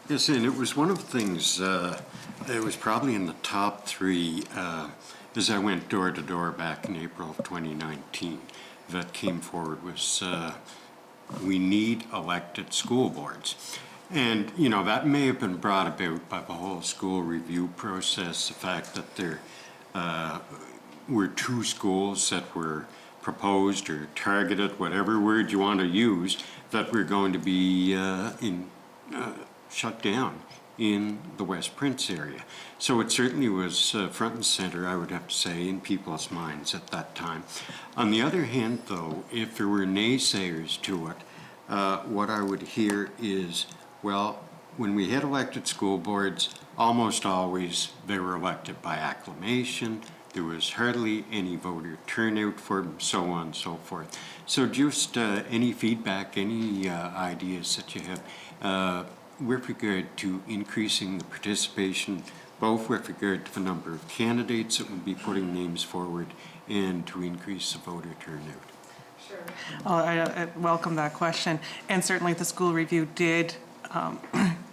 Yes, and it was one of the things, it was probably in the top three as I went door to door back in April of 2019 that came forward was we need elected school boards. And, that may have been brought about by the whole school review process, the fact that there were two schools that were proposed or targeted, whatever word you want to use, that were going to be shut down in the West Prince area. So it certainly was front and center, I would have to say, in people's minds at that time. On the other hand, though, if there were naysayers to it, what I would hear is, well, when we had elected school boards, almost always they were elected by acclamation. There was hardly any voter turnout for them, so on and so forth. So just any feedback, any ideas that you have with regard to increasing the participation, both with regard to the number of candidates that would be putting names forward and to increase the voter turnout. Sure. Well, I welcome that question. And certainly the school review did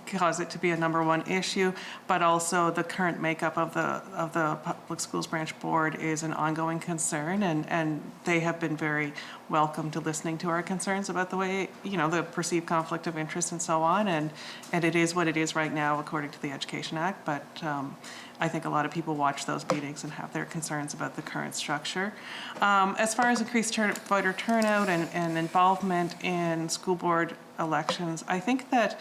cause it to be a #1 issue, but also the current makeup of the Public Schools Branch Board is an ongoing concern, and they have been very welcome to listening to our concerns about the way, the perceived conflict of interest and so on, and it is what it is right now according to the Education Act, but I think a lot of people watch those meetings and have their concerns about the current structure. As far as increased voter turnout and involvement in school board elections, I think that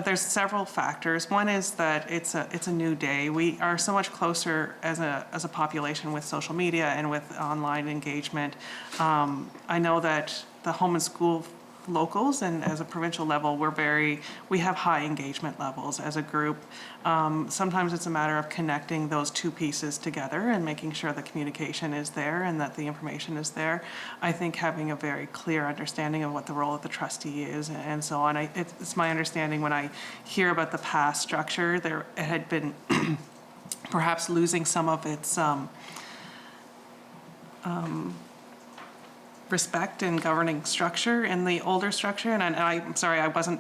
there's several factors. One is that it's a new day. We are so much closer as a population with social media and with online engagement. I know that the home and school locals and as a provincial level, we have high engagement levels as a group. Sometimes it's a matter of connecting those two pieces together and making sure the communication is there and that the information is there. I think having a very clear understanding of what the role of the trustee is and so on. It's my understanding when I hear about the past structure, it had been perhaps losing some of its respect and governing structure in the older structure, and I'm sorry, I wasn't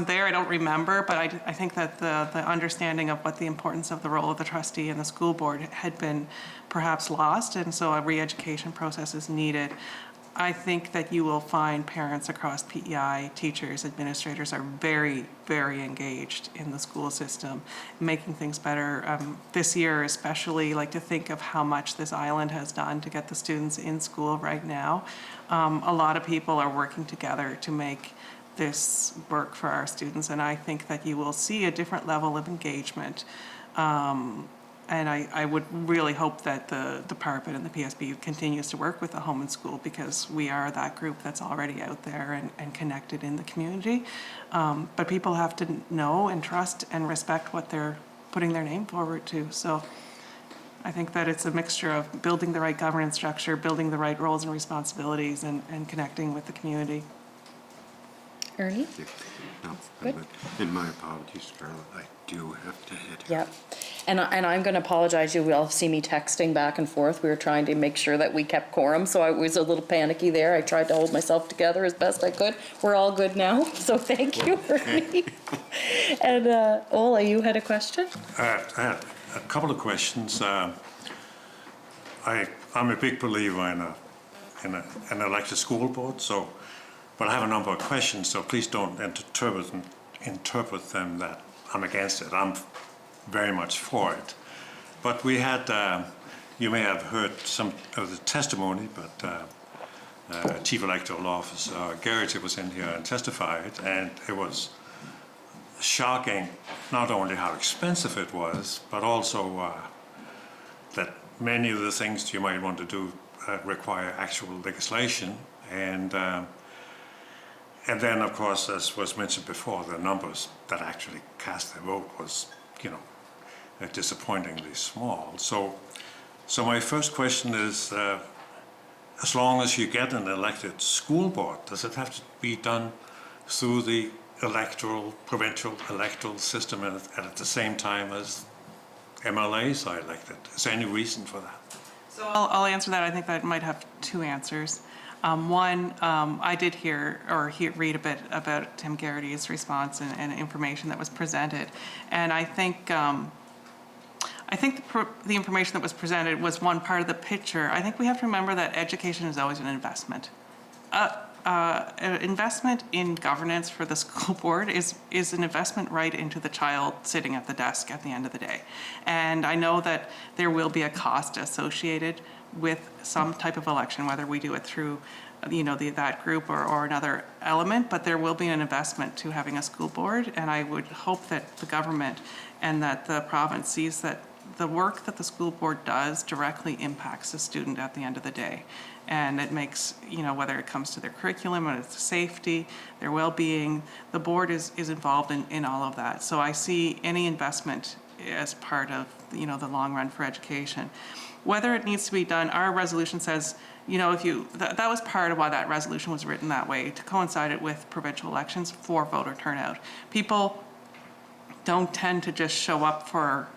there, I don't remember, but I think that the understanding of what the importance of the role of the trustee and the school board had been perhaps lost, and so a re-education process is needed. I think that you will find parents across PEI, teachers, administrators are very, very engaged in the school system, making things better. This year especially, like to think of how much this island has done to get the students in school right now. A lot of people are working together to make this work for our students, and I think that you will see a different level of engagement. And I would really hope that the department and the PSB continues to work with the home and school, because we are that group that's already out there and connected in the community. But people have to know and trust and respect what they're putting their name forward to. So I think that it's a mixture of building the right governance structure, building the right roles and responsibilities, and connecting with the community. Ernie? No, Good. and my apologies, Carla, I do have to head. Yep. And I'm going to apologize. You will see me texting back and forth. We were trying to make sure that we kept quorum, so I was a little panicky there. I tried to hold myself together as best I could. We're all good now, so thank you, Ernie. And Ola, you had a question? I had a couple of questions. I'm a big believer in an elected school board, but I have a number of questions, so please don't interpret them that I'm against it. I'm very much for it. But we had, you may have heard some of the testimony, but Chief Electoral Officer Garrity was in here and testified, and it was shocking not only how expensive it was, but also that many of the things you might want to do require actual legislation, And then, of course, as was mentioned before, the numbers that actually cast their vote was, disappointingly small. So my first question is, as long as you get an elected school board, does it have to be done through the provincial electoral system and at the same time as MLAs are elected? Is there any reason for that? So I'll answer that. I think that might have two answers. One, I did read a bit about Tim Garrity's response and information that was presented, and I think the information that was presented was one part of the picture. I think we have to remember that education is always an investment. An investment in governance for the school board is an investment right into the child sitting at the desk at the end of the day. And I know that there will be a cost associated with some type of election, whether we do it through that group or another element, but there will be an investment to having a school board, and I would hope that the government and that the province sees that the work that the school board does directly impacts the student at the end of the day. And it makes, whether it comes to their curriculum or its safety, their well-being, the board is involved in all of that. So I see any investment as part of, the long run for education. Whether it needs to be done, our resolution says, that was part of why that resolution was written that way, to coincide it with provincial elections for voter turnout. People don't tend to just show up for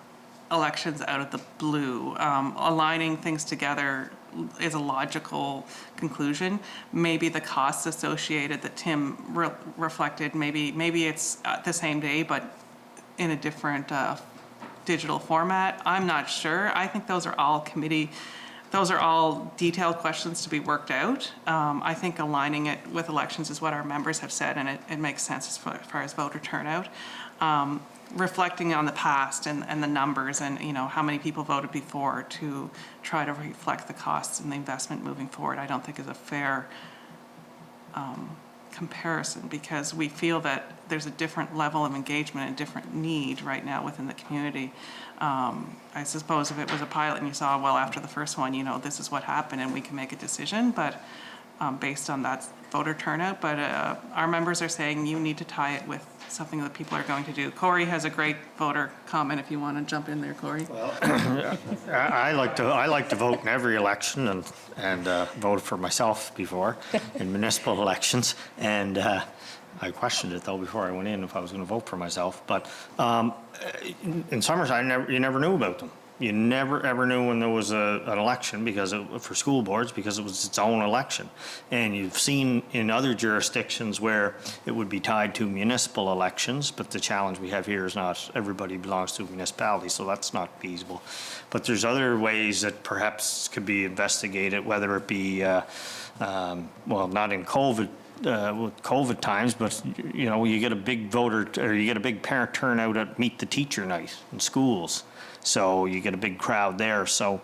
elections out of the blue. Aligning things together is a logical conclusion. Maybe the costs associated that Tim reflected, maybe it's the same day, but in a different digital format. I'm not sure. I think those are all detailed questions to be worked out. I think aligning it with elections is what our members have said, and it makes sense as far as voter turnout. Reflecting on the past and the numbers and how many people voted before to try to reflect the costs and the investment moving forward, I don't think is a fair comparison, because we feel that there's a different level of engagement and different need right now within the community. I suppose if it was a pilot and you saw, well, after the first one, this is what happened and we can make a decision, but based on that voter turnout. But our members are saying you need to tie it with something that people are going to do. Corey has a great voter comment if you want to jump in there, Corey. I like to vote in every election and voted for myself before in municipal elections, and I questioned it though before I went in if I was going to vote for myself. But in summers, you never knew about them. You never ever knew when there was an election for school boards, because it was its own election. And you've seen in other jurisdictions where it would be tied to municipal elections, but the challenge we have here is not everybody belongs to a municipality, so that's not feasible. But there's other ways that perhaps could be investigated, whether it be, well, not in COVID, with COVID times, but you get a big you get a big parent turnout at Meet the Teacher night in schools. So you get a big crowd there. So,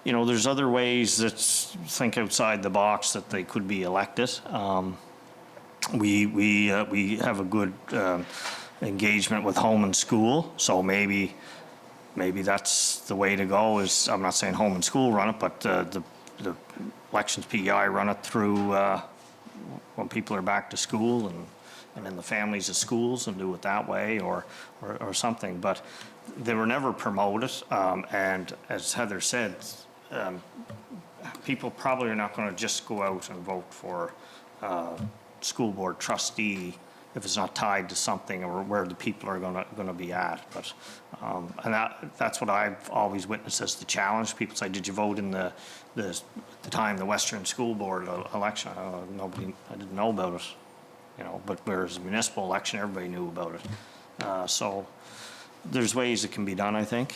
there's other ways that think outside the box that they could be elected. We have a good engagement with home and school. So maybe that's the way to go. I'm not saying home and school run it, but the elections PEI run it through when people are back to school and in the families of schools, and do it that way or something. But they were never promoted, and as Heather said, people probably are not going to just go out and vote for school board trustee if it's not tied to something or where the people are going to be at. But and that's what I've always witnessed as the challenge. People say, "Did you vote in the time the Western School Board election?" I didn't know about it, But whereas the municipal election, everybody knew about it. So there's ways it can be done, I think.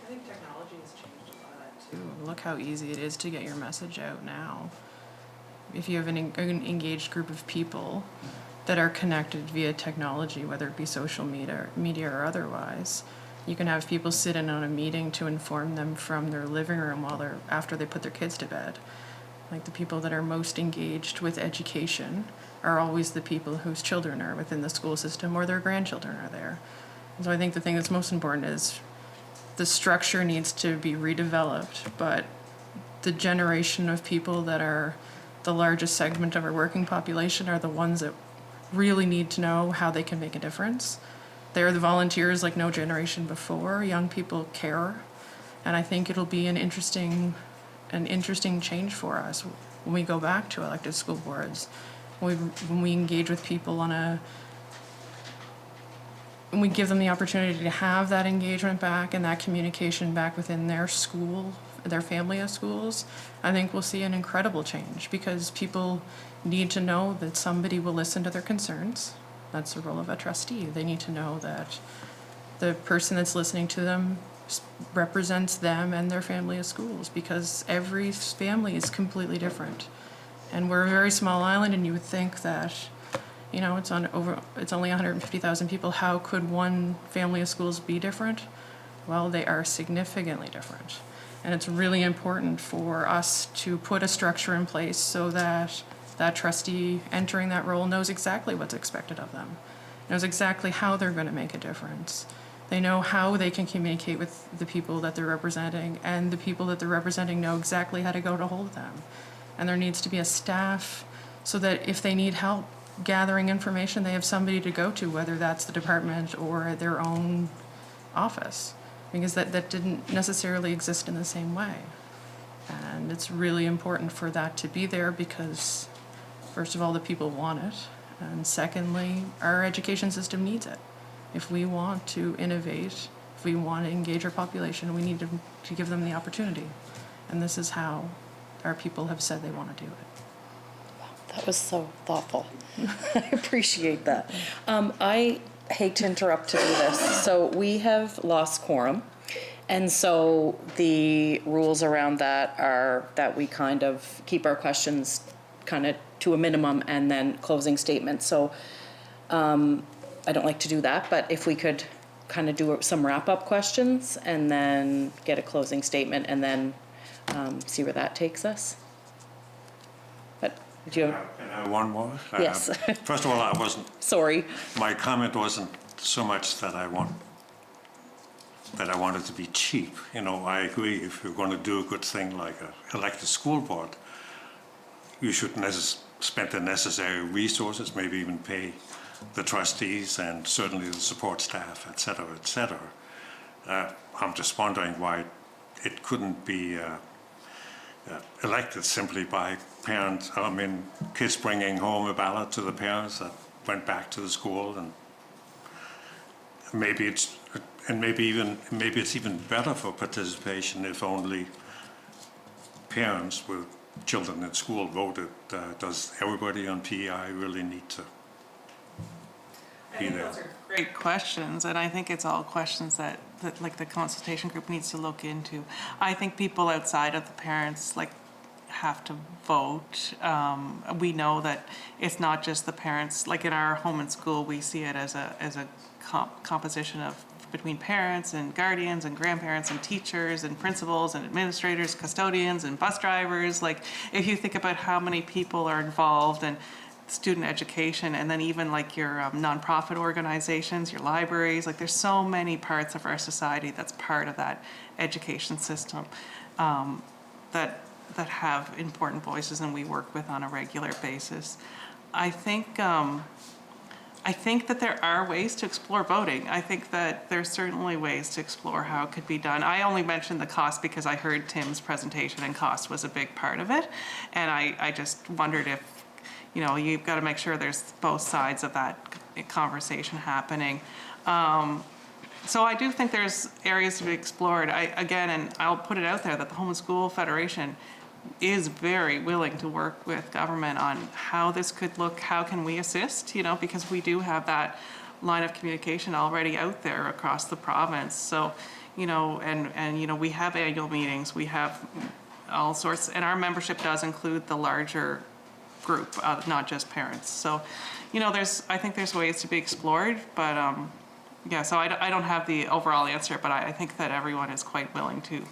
I think technology has changed a lot too. Look how easy it is to get your message out now. If you have an engaged group of people that are connected via technology, whether it be social media or otherwise, you can have people sit in on a meeting to inform them from their living room after they put their kids to bed. Like, the people that are most engaged with education are always the people whose children are within the school system or their grandchildren are there. And so I think the thing that's most important is the structure needs to be redeveloped, but the generation of people that are the largest segment of our working population are the ones that really need to know how they can make a difference. They're the volunteers like no generation before. Young people care. And I think it'll be an interesting change for us when we go back to elected school boards. When we engage with people when we give them the opportunity to have that engagement back and that communication back within their school, their family of schools, I think we'll see an incredible change, because people need to know that somebody will listen to their concerns. That's the role of a trustee. They need to know that the person that's listening to them represents them and their family of schools, because every family is completely different. And we're a very small island, and you would think that, you know, it's only 150,000 people. How could one family of schools be different? Well, they are significantly different. And it's really important for us to put a structure in place so that that trustee entering that role knows exactly what's expected of them, knows exactly how they're going to make a difference. They know how they can communicate with the people that they're representing, and the people that they're representing know exactly how to go to hold them. And there needs to be a staff so that if they need help gathering information, they have somebody to go to, whether that's the department or their own office, because that didn't necessarily exist in the same way. And it's really important for that to be there, because first of all, the people want it, and secondly, our education system needs it. If we want to innovate, if we want to engage our population, we need to give them the opportunity. And this is how our people have said they want to do it. That was so thoughtful. I appreciate that. I hate to interrupt to do this. So we have lost quorum. And so the rules around that are that we kind of keep our questions kind of to a minimum and then closing statements. So I don't like to do that, but if we could kind of do some wrap-up questions and then get a closing statement and then see where that takes us. But do you have? Can I have one more? Yes. First of all, I wasn't. Sorry. My comment wasn't so much that I wanted to be cheap. You know, I agree, if you're going to do a good thing like an elected school board, you should spend the necessary resources, maybe even pay the trustees and certainly the support staff, et cetera, et cetera. I'm just wondering why it couldn't be elected simply by parents, kids bringing home a ballot to the parents that went back to the school, and maybe it's even better for participation if only parents with children in school voted. Does everybody on PEI really need to be there? Those are great questions, and I think it's all questions that like the consultation group needs to look into. I think people outside of the parents have to vote. We know that it's not just the parents. Like in our home and school, we see it as a composition of between parents and guardians and grandparents and teachers and principals and administrators, custodians and bus drivers. Like if you think about how many people are involved in student education, and then even like your nonprofit organizations, your libraries, like there's so many parts of our society that's part of that education system that have important voices and we work with on a regular basis. I think that there are ways to explore voting. I think that there's certainly ways to explore how it could be done. I only mentioned the cost because I heard Tim's presentation and cost was a big part of it. And I just wondered if, you know, you've got to make sure there's both sides of that conversation happening. So I do think there's areas to be explored. And I'll put it out there that the Home and School Federation is very willing to work with government on how this could look, how can we assist, you know, because we do have that line of communication already out there across the province. So, you know, and you know, we have annual meetings, we have all sorts, and our membership does include the larger group, not just parents. So, you know, I think there's ways to be explored, but yeah, so I don't have the overall answer, but I think that everyone is quite willing to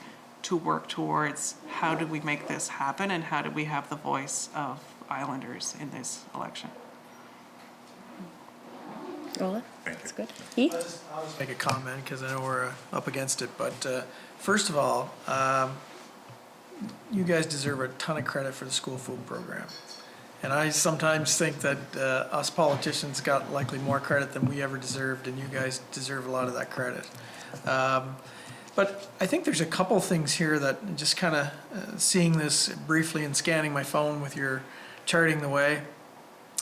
work towards how do we make this happen and how do we have the voice of Islanders in this election. Roland? That's good. I'll just make a comment because I know we're up against it, but first of all, you guys deserve a ton of credit for the school food program. And I sometimes think that us politicians got likely more credit than we ever deserved, and you guys deserve a lot of that credit. But I think there's a couple things here that just kind of seeing this briefly and scanning my phone with your charting the way.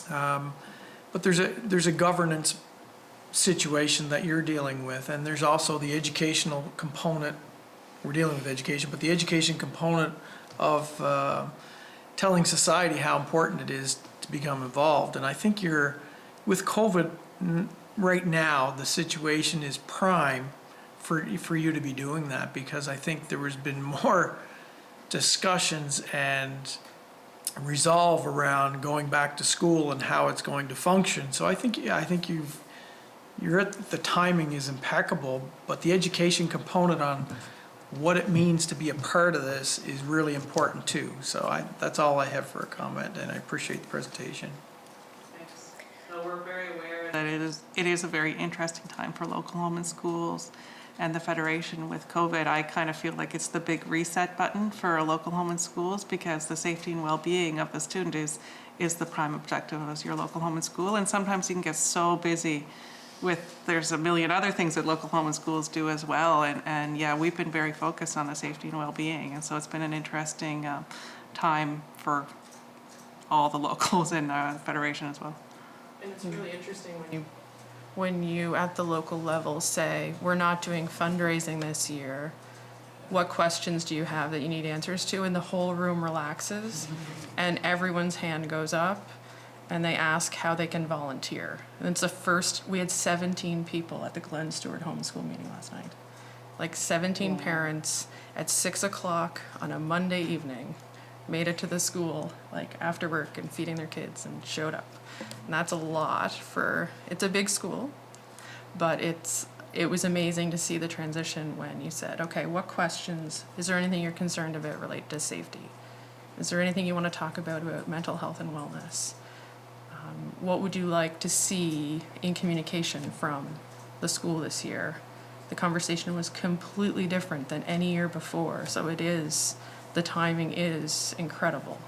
But there's a governance situation that you're dealing with, and there's also the educational component. We're dealing with education, but the education component of telling society how important it is to become involved. And I think with COVID right now, the situation is prime for you to be doing that, because I think there has been more discussions and resolve around going back to school and how it's going to function. So I think the timing is impeccable, but the education component on what it means to be a part of this is really important too. So that's all I have for a comment, and I appreciate the presentation. Thanks. So we're very aware that it is a very interesting time for local home and schools and the Federation with COVID. I kind of feel like it's the big reset button for local home and schools, because the safety and well-being of the student is the prime objective of your local home and school. And sometimes you can get so busy there's a million other things that local home and schools do as well. And yeah, we've been very focused on the safety and well-being. And so it's been an interesting time for all the locals in the Federation as well. And it's really interesting when you at the local level say, we're not doing fundraising this year, what questions do you have that you need answers to? And the whole room relaxes and everyone's hand goes up and they ask how they can volunteer. And it's the first, we had 17 people at the Glen Stewart homeschool meeting last night. Like 17 parents at 6 o'clock on a Monday evening made it to the school, like after work, and feeding their kids, and showed up. And that's a lot it's a big school, but it was amazing to see the transition when you said, okay, what questions, is there anything you're concerned about related to safety? Is there anything you want to talk about mental health and wellness? What would you like to see in communication from the school this year? The conversation was completely different than any year before, so the timing is incredible.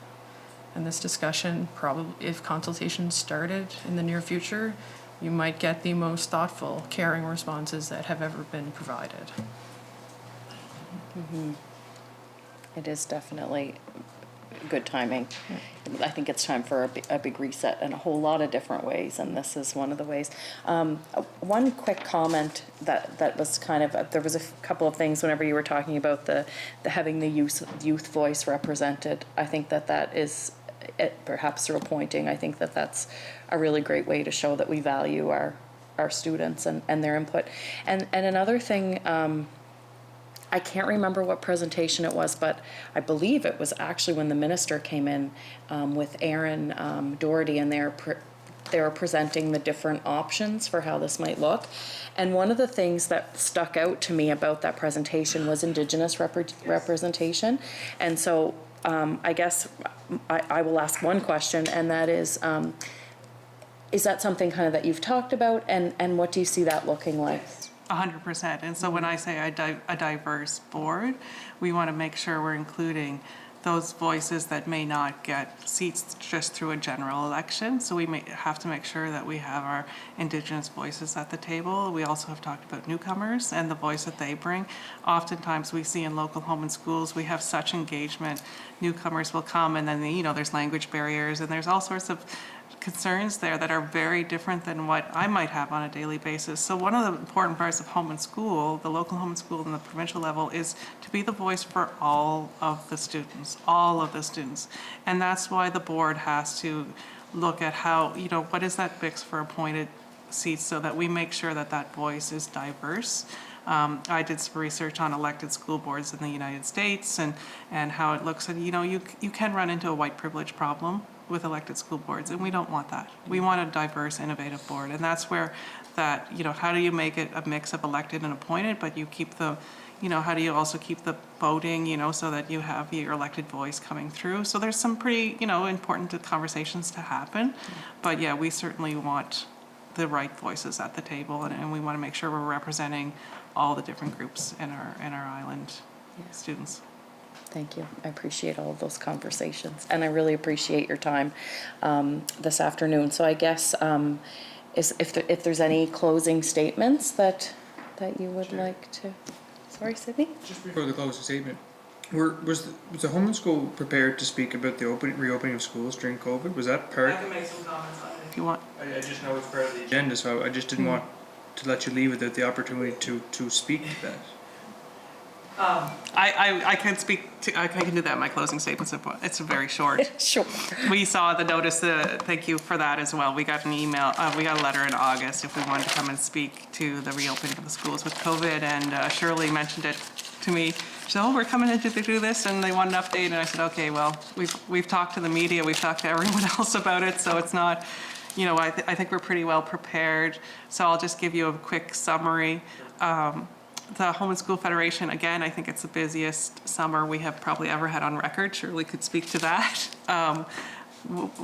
And this discussion, probably, if consultations started in the near future, you might get the most thoughtful, caring responses that have ever been provided. Mm-hmm. It is definitely good timing. I think it's time for a big reset in a whole lot of different ways, and this is one of the ways. One quick comment that was kind of, there was a couple of things whenever you were talking about the having the youth voice represented. I think that is, perhaps through pointing, I think that's a really great way to show that we value our students and their input. And another thing, I can't remember what presentation it was, but I believe it was actually when the minister came in with Aaron Doherty, and they were presenting the different options for how this might look. And one of the things that stuck out to me about that presentation was Indigenous representation. And so I guess I will ask one question, and that is that something kind of that you've talked about, and what do you see that looking like? 100%. And so when I say a diverse board, we want to make sure we're including those voices that may not get seats just through a general election. So we may have to make sure that we have our Indigenous voices at the table. We also have talked about newcomers and the voice that they bring. Oftentimes we see in local home and schools, we have such engagement. Newcomers will come, and then there's language barriers, and there's all sorts of concerns there that are very different than what I might have on a daily basis. So one of the important parts of home and school, the local home and school and the provincial level, is to be the voice for all of the students. And that's why the board has to look at how, what is that mix for appointed seats, so that we make sure that voice is diverse. I did some research on elected school boards in the United States and how it looks, and you can run into a white privilege problem with elected school boards, and we don't want that. We want a diverse, innovative board, and that's where how do you make it a mix of elected and appointed, but you keep the, how do you also keep the voting, so that you have your elected voice coming through. So there's some pretty, important conversations to happen, but yeah, we certainly want the right voices at the table, and we want to make sure we're representing all the different groups in our island students. Thank you. I appreciate all of those conversations, and I really appreciate your time this afternoon. So I guess if there's any closing statements that you would like to. Sorry, Sydney? Just before the closing statement, was the Home School prepared to speak about the reopening of schools during COVID? Was that part? I can make some comments on it if you want. I just know it's part of the agenda, so I just didn't want to let you leave without the opportunity to speak to that. I can speak to, I can do that in my closing statements. It's very short. Sure. We saw the notice, thank you for that as well. We got an email, we got a letter in August if we wanted to come and speak to the reopening of the schools with COVID, and Shirley mentioned it to me. She said, oh, we're coming in to do this, and they want an update, and I said, okay, well, we've talked to the media, we've talked to everyone else about it, so it's not, you know, I think we're pretty well prepared. So I'll just give you a quick summary. The Home and School Federation, again, I think it's the busiest summer we have probably ever had on record. Shirley could speak to that.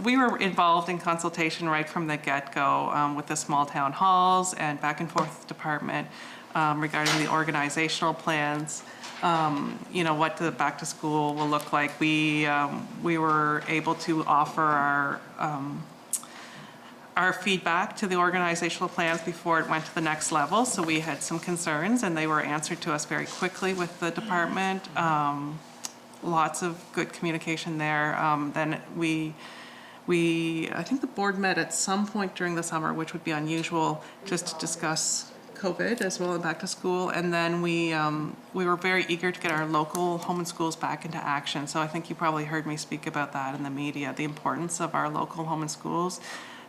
We were involved in consultation right from the get-go with the small town halls and back and forth with the department regarding the organizational plans. You know, what the back to school will look like. We were able to offer our feedback to the organizational plans before it went to the next level. So we had some concerns, and they were answered to us very quickly with the department. Lots of good communication there. Then I think the board met at some point during the summer, which would be unusual, just to discuss COVID as well and back to school. And then we were very eager to get our local home and schools back into action. So I think you probably heard me speak about that in the media, the importance of our local home and schools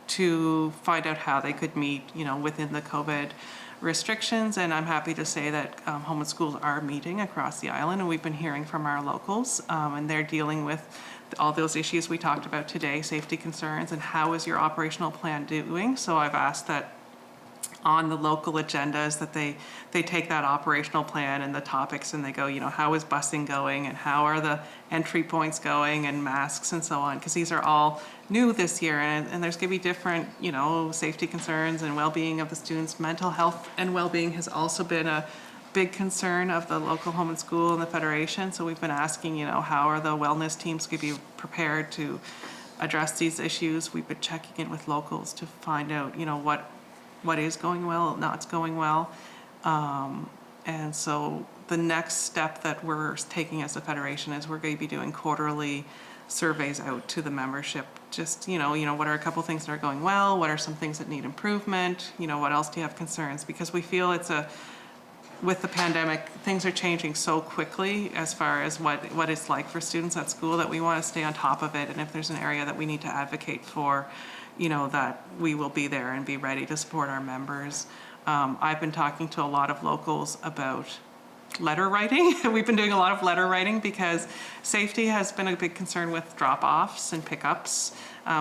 to find out how they could meet, you know, within the COVID restrictions. And I'm happy to say that home and schools are meeting across the island, and we've been hearing from our locals, and they're dealing with all those issues we talked about today, safety concerns, and how is your operational plan doing. So I've asked that on the local agendas that they take that operational plan and the topics and they go, you know, how is busing going and how are the entry points going and masks and so on, because these are all new this year, and there's going to be different, you know, safety concerns and well-being of the students. Mental health and well-being has also been a big concern of the local home and school and the Federation. So we've been asking, you know, how are the wellness teams going to be prepared to address these issues. We've been checking in with locals to find out, you know, what is going well, not going well. And so the next step that we're taking as a federation is we're going to be doing quarterly surveys out to the membership. Just, you know, what are a couple things that are going well? What are some things that need improvement? You know, what else do you have concerns? Because we feel with the pandemic, things are changing so quickly as far as what it's like for students at school that we want to stay on top of it. And if there's an area that we need to advocate for, you know, that we will be there and be ready to support our members. I've been talking to a lot of locals about letter writing. We've been doing a lot of letter writing because safety has been a big concern with drop-offs and pickups.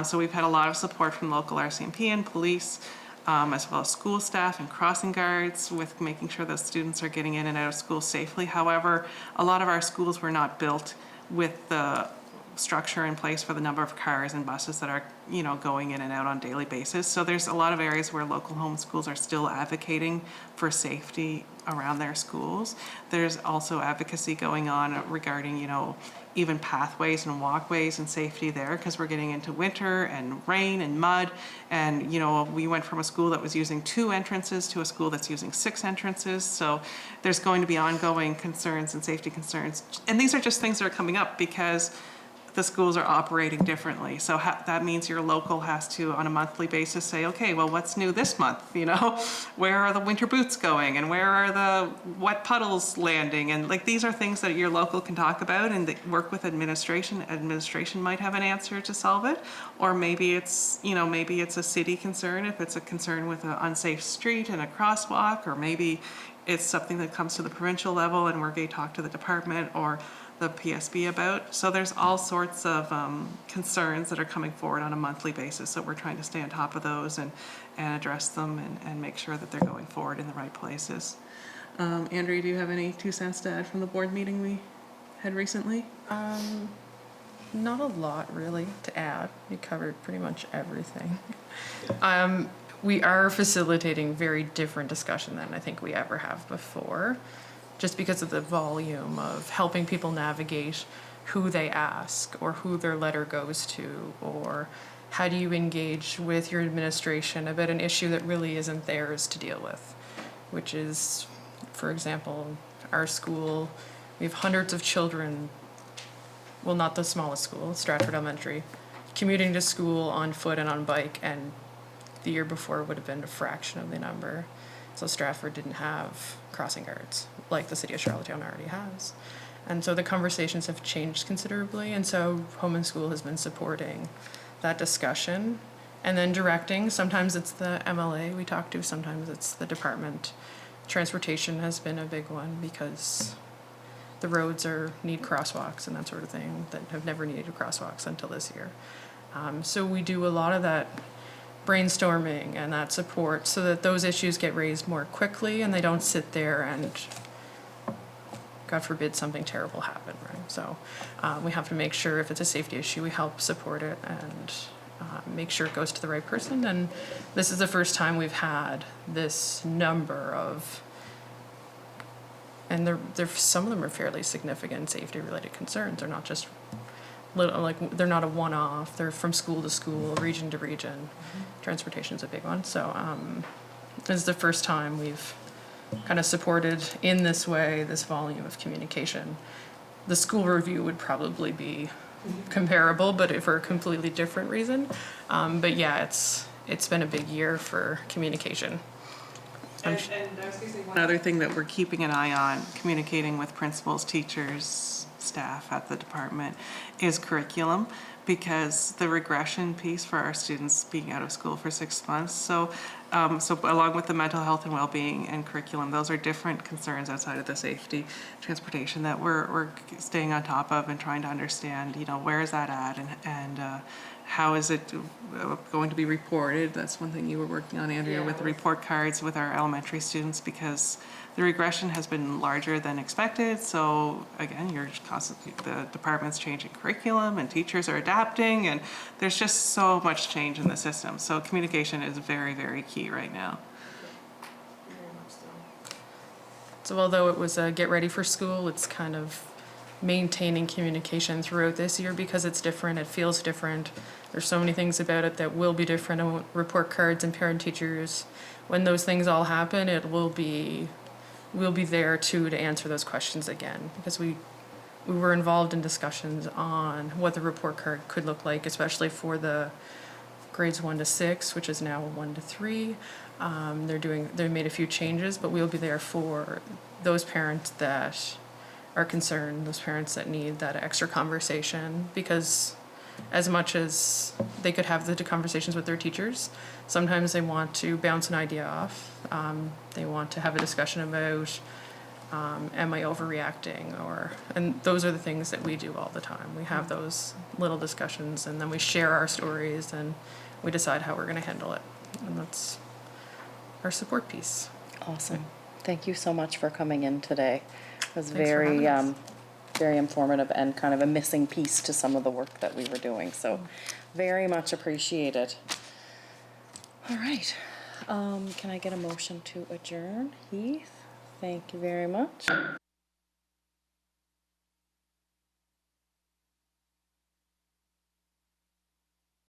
So we've had a lot of support from local RCMP and police, as well as school staff and crossing guards with making sure that students are getting in and out of school safely. However, a lot of our schools were not built with the structure in place for the number of cars and buses that are, you know, going in and out on a daily basis. So there's a lot of areas where local home schools are still advocating for safety around their schools. There's also advocacy going on regarding, you know, even pathways and walkways and safety there, because we're getting into winter and rain and mud. And, you know, we went from a school that was using 2 entrances to a school that's using 6 entrances. So there's going to be ongoing concerns and safety concerns. And these are just things that are coming up because the schools are operating differently. So that means your local has to, on a monthly basis, say, okay, well, what's new this month? You know, where are the winter boots going? And where are the wet puddles landing? And like, these are things that your local can talk about and work with administration. Administration might have an answer to solve it. Or maybe it's, you know, maybe it's a city concern if it's a concern with an unsafe street and a crosswalk, or maybe it's something that comes to the provincial level and we're going to talk to the department or the PSB about. So there's all sorts of concerns that are coming forward on a monthly basis. So we're trying to stay on top of those and address them and make sure that they're going forward in the right places. Andrea, do you have any 2 cents to add from the board meeting we had recently? Not a lot really to add. You covered pretty much everything. We are facilitating very different discussion than I think we ever have before. just because of the volume of helping people navigate who they ask or who their letter goes to, or how do you engage with your administration about an issue that really isn't theirs to deal with, which is, for example, our school, we have hundreds of children, well, not the smallest school, Stratford Elementary, commuting to school on foot and on bike, and the year before would have been a fraction of the number. So Stratford didn't have crossing guards like the city of Charlottetown already has. And so the conversations have changed considerably, and so Home and School has been supporting that discussion and then directing. Sometimes it's the MLA we talk to, sometimes it's the department. Transportation has been a big one because the roads need crosswalks and that sort of thing that have never needed crosswalks until this year. So we do a lot of that brainstorming and that support so that those issues get raised more quickly and they don't sit there and, God forbid, something terrible happen, right? So we have to make sure if it's a safety issue, we help support it and make sure it goes to the right person. And this is the first time we've had this number of, and they're some of them are fairly significant safety-related concerns. They're not just little, like, they're not a one-off. They're from school to school, region to region. Transportation's a big one. So this is the first time we've kind of supported in this way this volume of communication. The school review would probably be comparable, but for a completely different reason. But yeah, it's been a big year for communication. And one other thing that we're keeping an eye on, communicating with principals, teachers, staff at the department, is curriculum, because the regression piece for our students being out of school for 6 months. So along with the mental health and well-being and curriculum, those are different concerns outside of the safety, transportation that we're staying on top of and trying to understand, where is that at and how is it going to be reported? That's one thing you were working on, Andrea, with the report cards with our elementary students, because the regression has been larger than expected. So again, you're constantly, the department's changing curriculum and teachers are adapting, and there's just so much change in the system. So communication is very, very key right now. So although it was a get ready for school, it's kind of maintaining communication throughout this year because it's different, it feels different. There's so many things about it that will be different. And report cards and parent teachers, when those things all happen, we'll be there too to answer those questions again, because we were involved in discussions on what the report card could look like, especially for the grades 1 to 6, which is now 1 to 3. They made a few changes, but we'll be there for those parents that are concerned, those parents that need that extra conversation, because as much as they could have the conversations with their teachers, sometimes they want to bounce an idea off. They want to have a discussion about, am I overreacting? And those are the things that we do all the time. We have those little discussions and then we share our stories and we decide how we're going to handle it. And that's our support piece. Awesome. Thank you so much for coming in today. It was Thanks for having us. very informative and kind of a missing piece to some of the work that we were doing. So very much appreciated. All right. Can I get a motion to adjourn? Heath, thank you very much.